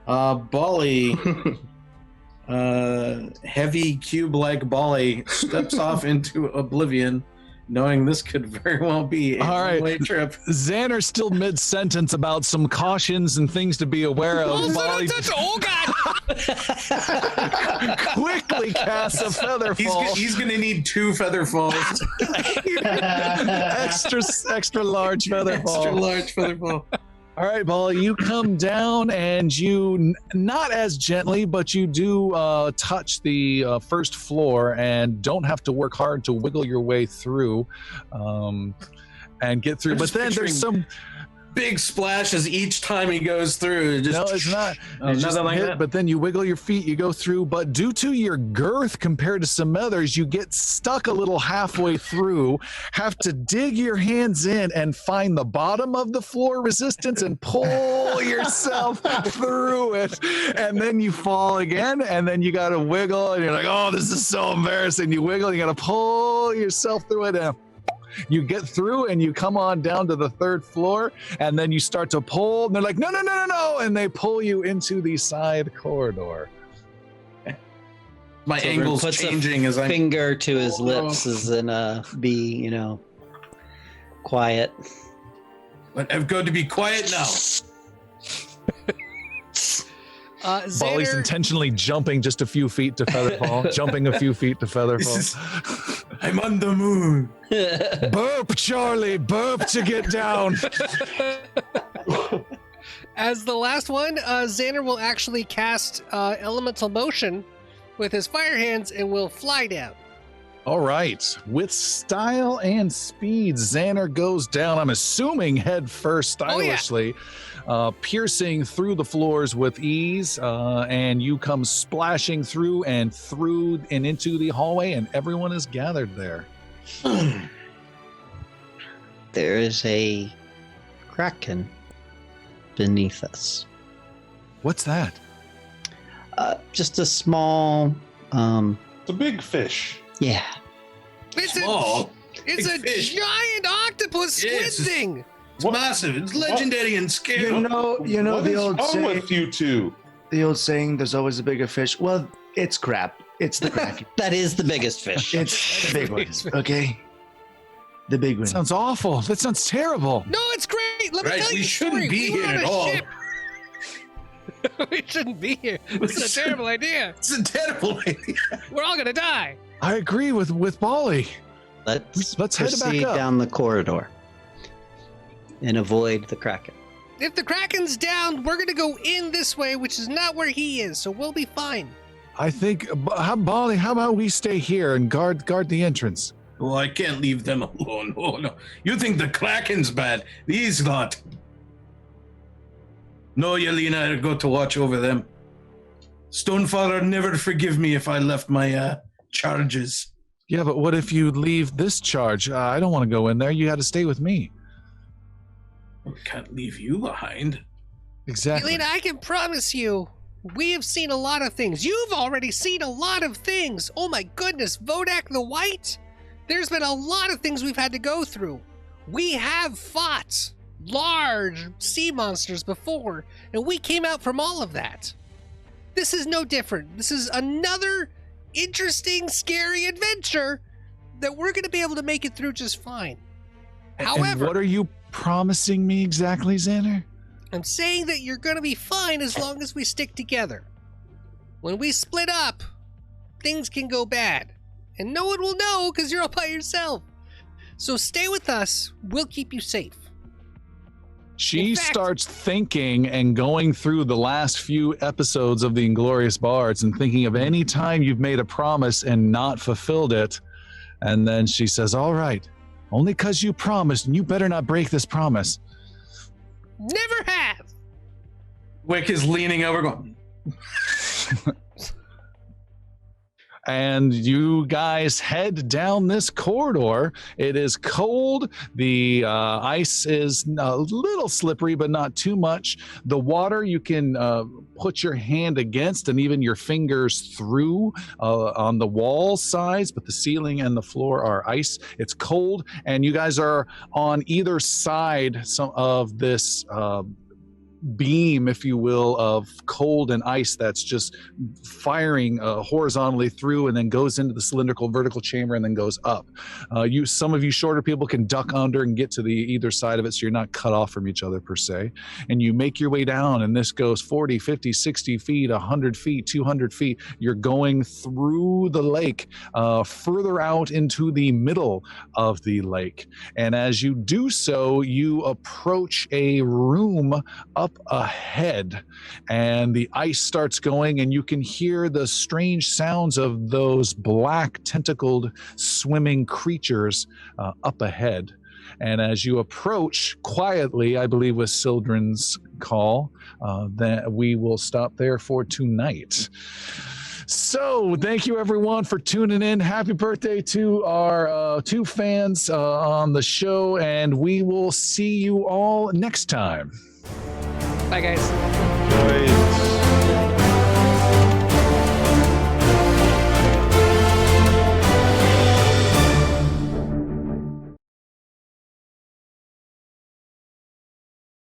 Bolly, heavy cube-like Bolly steps off into oblivion, knowing this could very well be a All right. one-way trip. Xander's still mid-sentence about some cautions and things to be aware of. Oh, Molly oh God! quickly casts a Featherfall. He's gonna need 2 feather falls. extra large Featherfall. Extra large feather fall. All right, Molly, you come down and you, not as gently, but you do touch the first floor and don't have to work hard to wiggle your way through and get through. I'm But just then there's some... Big splashes each time he goes through. Just, No, it's not. Oh, It's just nothing like hit, that? But then you wiggle your feet, you go through. But due to your girth compared to some others, you get stuck a little halfway through, have to dig your hands in and find the bottom of the floor resistance and pull yourself through it. And then you fall again, and then you got to wiggle, and you're like, oh, this is so embarrassing. You wiggle, you got to pull yourself through it. And you get through and you come on down to the third floor, and then you start to pull, and they're like, no, and they pull you into the side corridor. my So angle's puts a changing as I. Finger to his lips as in be, quiet. But I'm going to be quiet now. Bolly's Xander, intentionally jumping just a few feet to Featherfall, jumping a few feet to Featherfall. I'm on the moon. Burp, Charlie, burp to get down. as the last one, Xander will actually cast Elemental Motion with his fire hands and will fly down. All right. With style and speed, Xander goes down, I'm assuming head first Oh, yeah. stylishly, piercing through the floors with ease, and you come splashing through and into the hallway, and everyone is gathered there. There is a kraken beneath us. What's that? Just a small, It's a big fish. yeah. It's Small. It's a Big fish. giant octopus squid Yes. thing. It's What- massive. It's legendary and scary. You know What the is old wrong saying. with you two? The old saying, "There's always a bigger fish." Well, it's crap. It's the kraken. That is the biggest fish. It's the big one. Okay, the big one. Sounds awful. That sounds terrible. No, it's great. Let me Right, tell you we the shouldn't story. be We were here on at a all. ship. We shouldn't be here. This is a terrible idea. It's a terrible idea. We're all gonna die. I agree with Bali. Let's head back proceed up. down the corridor and avoid the kraken. If the Kraken's down, we're gonna go in this way, which is not where he is, so we'll be fine. I think, Bali, how about we stay here and guard the entrance? Well, I can't leave them alone. Oh, no. You think the Kraken's bad. These not. No, Yelena, I go to watch over them. Stonefather never forgive me if I left my charges. Yeah, but what if you leave this charge? I don't want to go in there. You had to stay with me. I can't leave you behind. Exactly. Elena, I can promise you, we have seen a lot of things. You've already seen a lot of things. Oh my goodness, Vodak the White? There's been a lot of things we've had to go through. We have fought large sea monsters before, and we came out from all of that. This is no different. This is another interesting, scary adventure that we're going to be able to make it through just fine. And However, what are you promising me exactly, Xander? I'm saying that you're going to be fine as long as we stick together. When we split up, things can go bad. And no one will know because you're all by yourself. So stay with us. We'll keep you safe. She In fact- starts thinking and going through the last few episodes of the Inglorious Bards and thinking of any time you've made a promise and not fulfilled it. And then she says, all right, only because you promised, and you better not break this promise. Never have. Wick is leaning over going, And you guys head down this corridor. It is cold. The ice is a little slippery, but not too much. The water you can put your hand against and even your fingers through on the wall sides, but the ceiling and the floor are ice. It's cold, and you guys are on either side of this beam, if you will, of cold and ice that's just firing horizontally through and then goes into the cylindrical vertical chamber and then goes up. Some of you shorter people can duck under and get to the either side of it, so you're not cut off from each other per se. And you make your way down, and this goes 40, 50, 60 feet, 100 feet, 200 feet. You're going through the lake, further out into the middle of the lake. And as you do so, you approach a room up ahead, and the ice starts going, and you can hear the strange sounds of those black tentacled swimming creatures up ahead. And as you approach quietly, I believe with Sildren's call, that we will stop there for tonight. So thank you everyone for tuning in. Happy birthday to our two fans on the show, and we will see you all next time. Bye, guys. Right.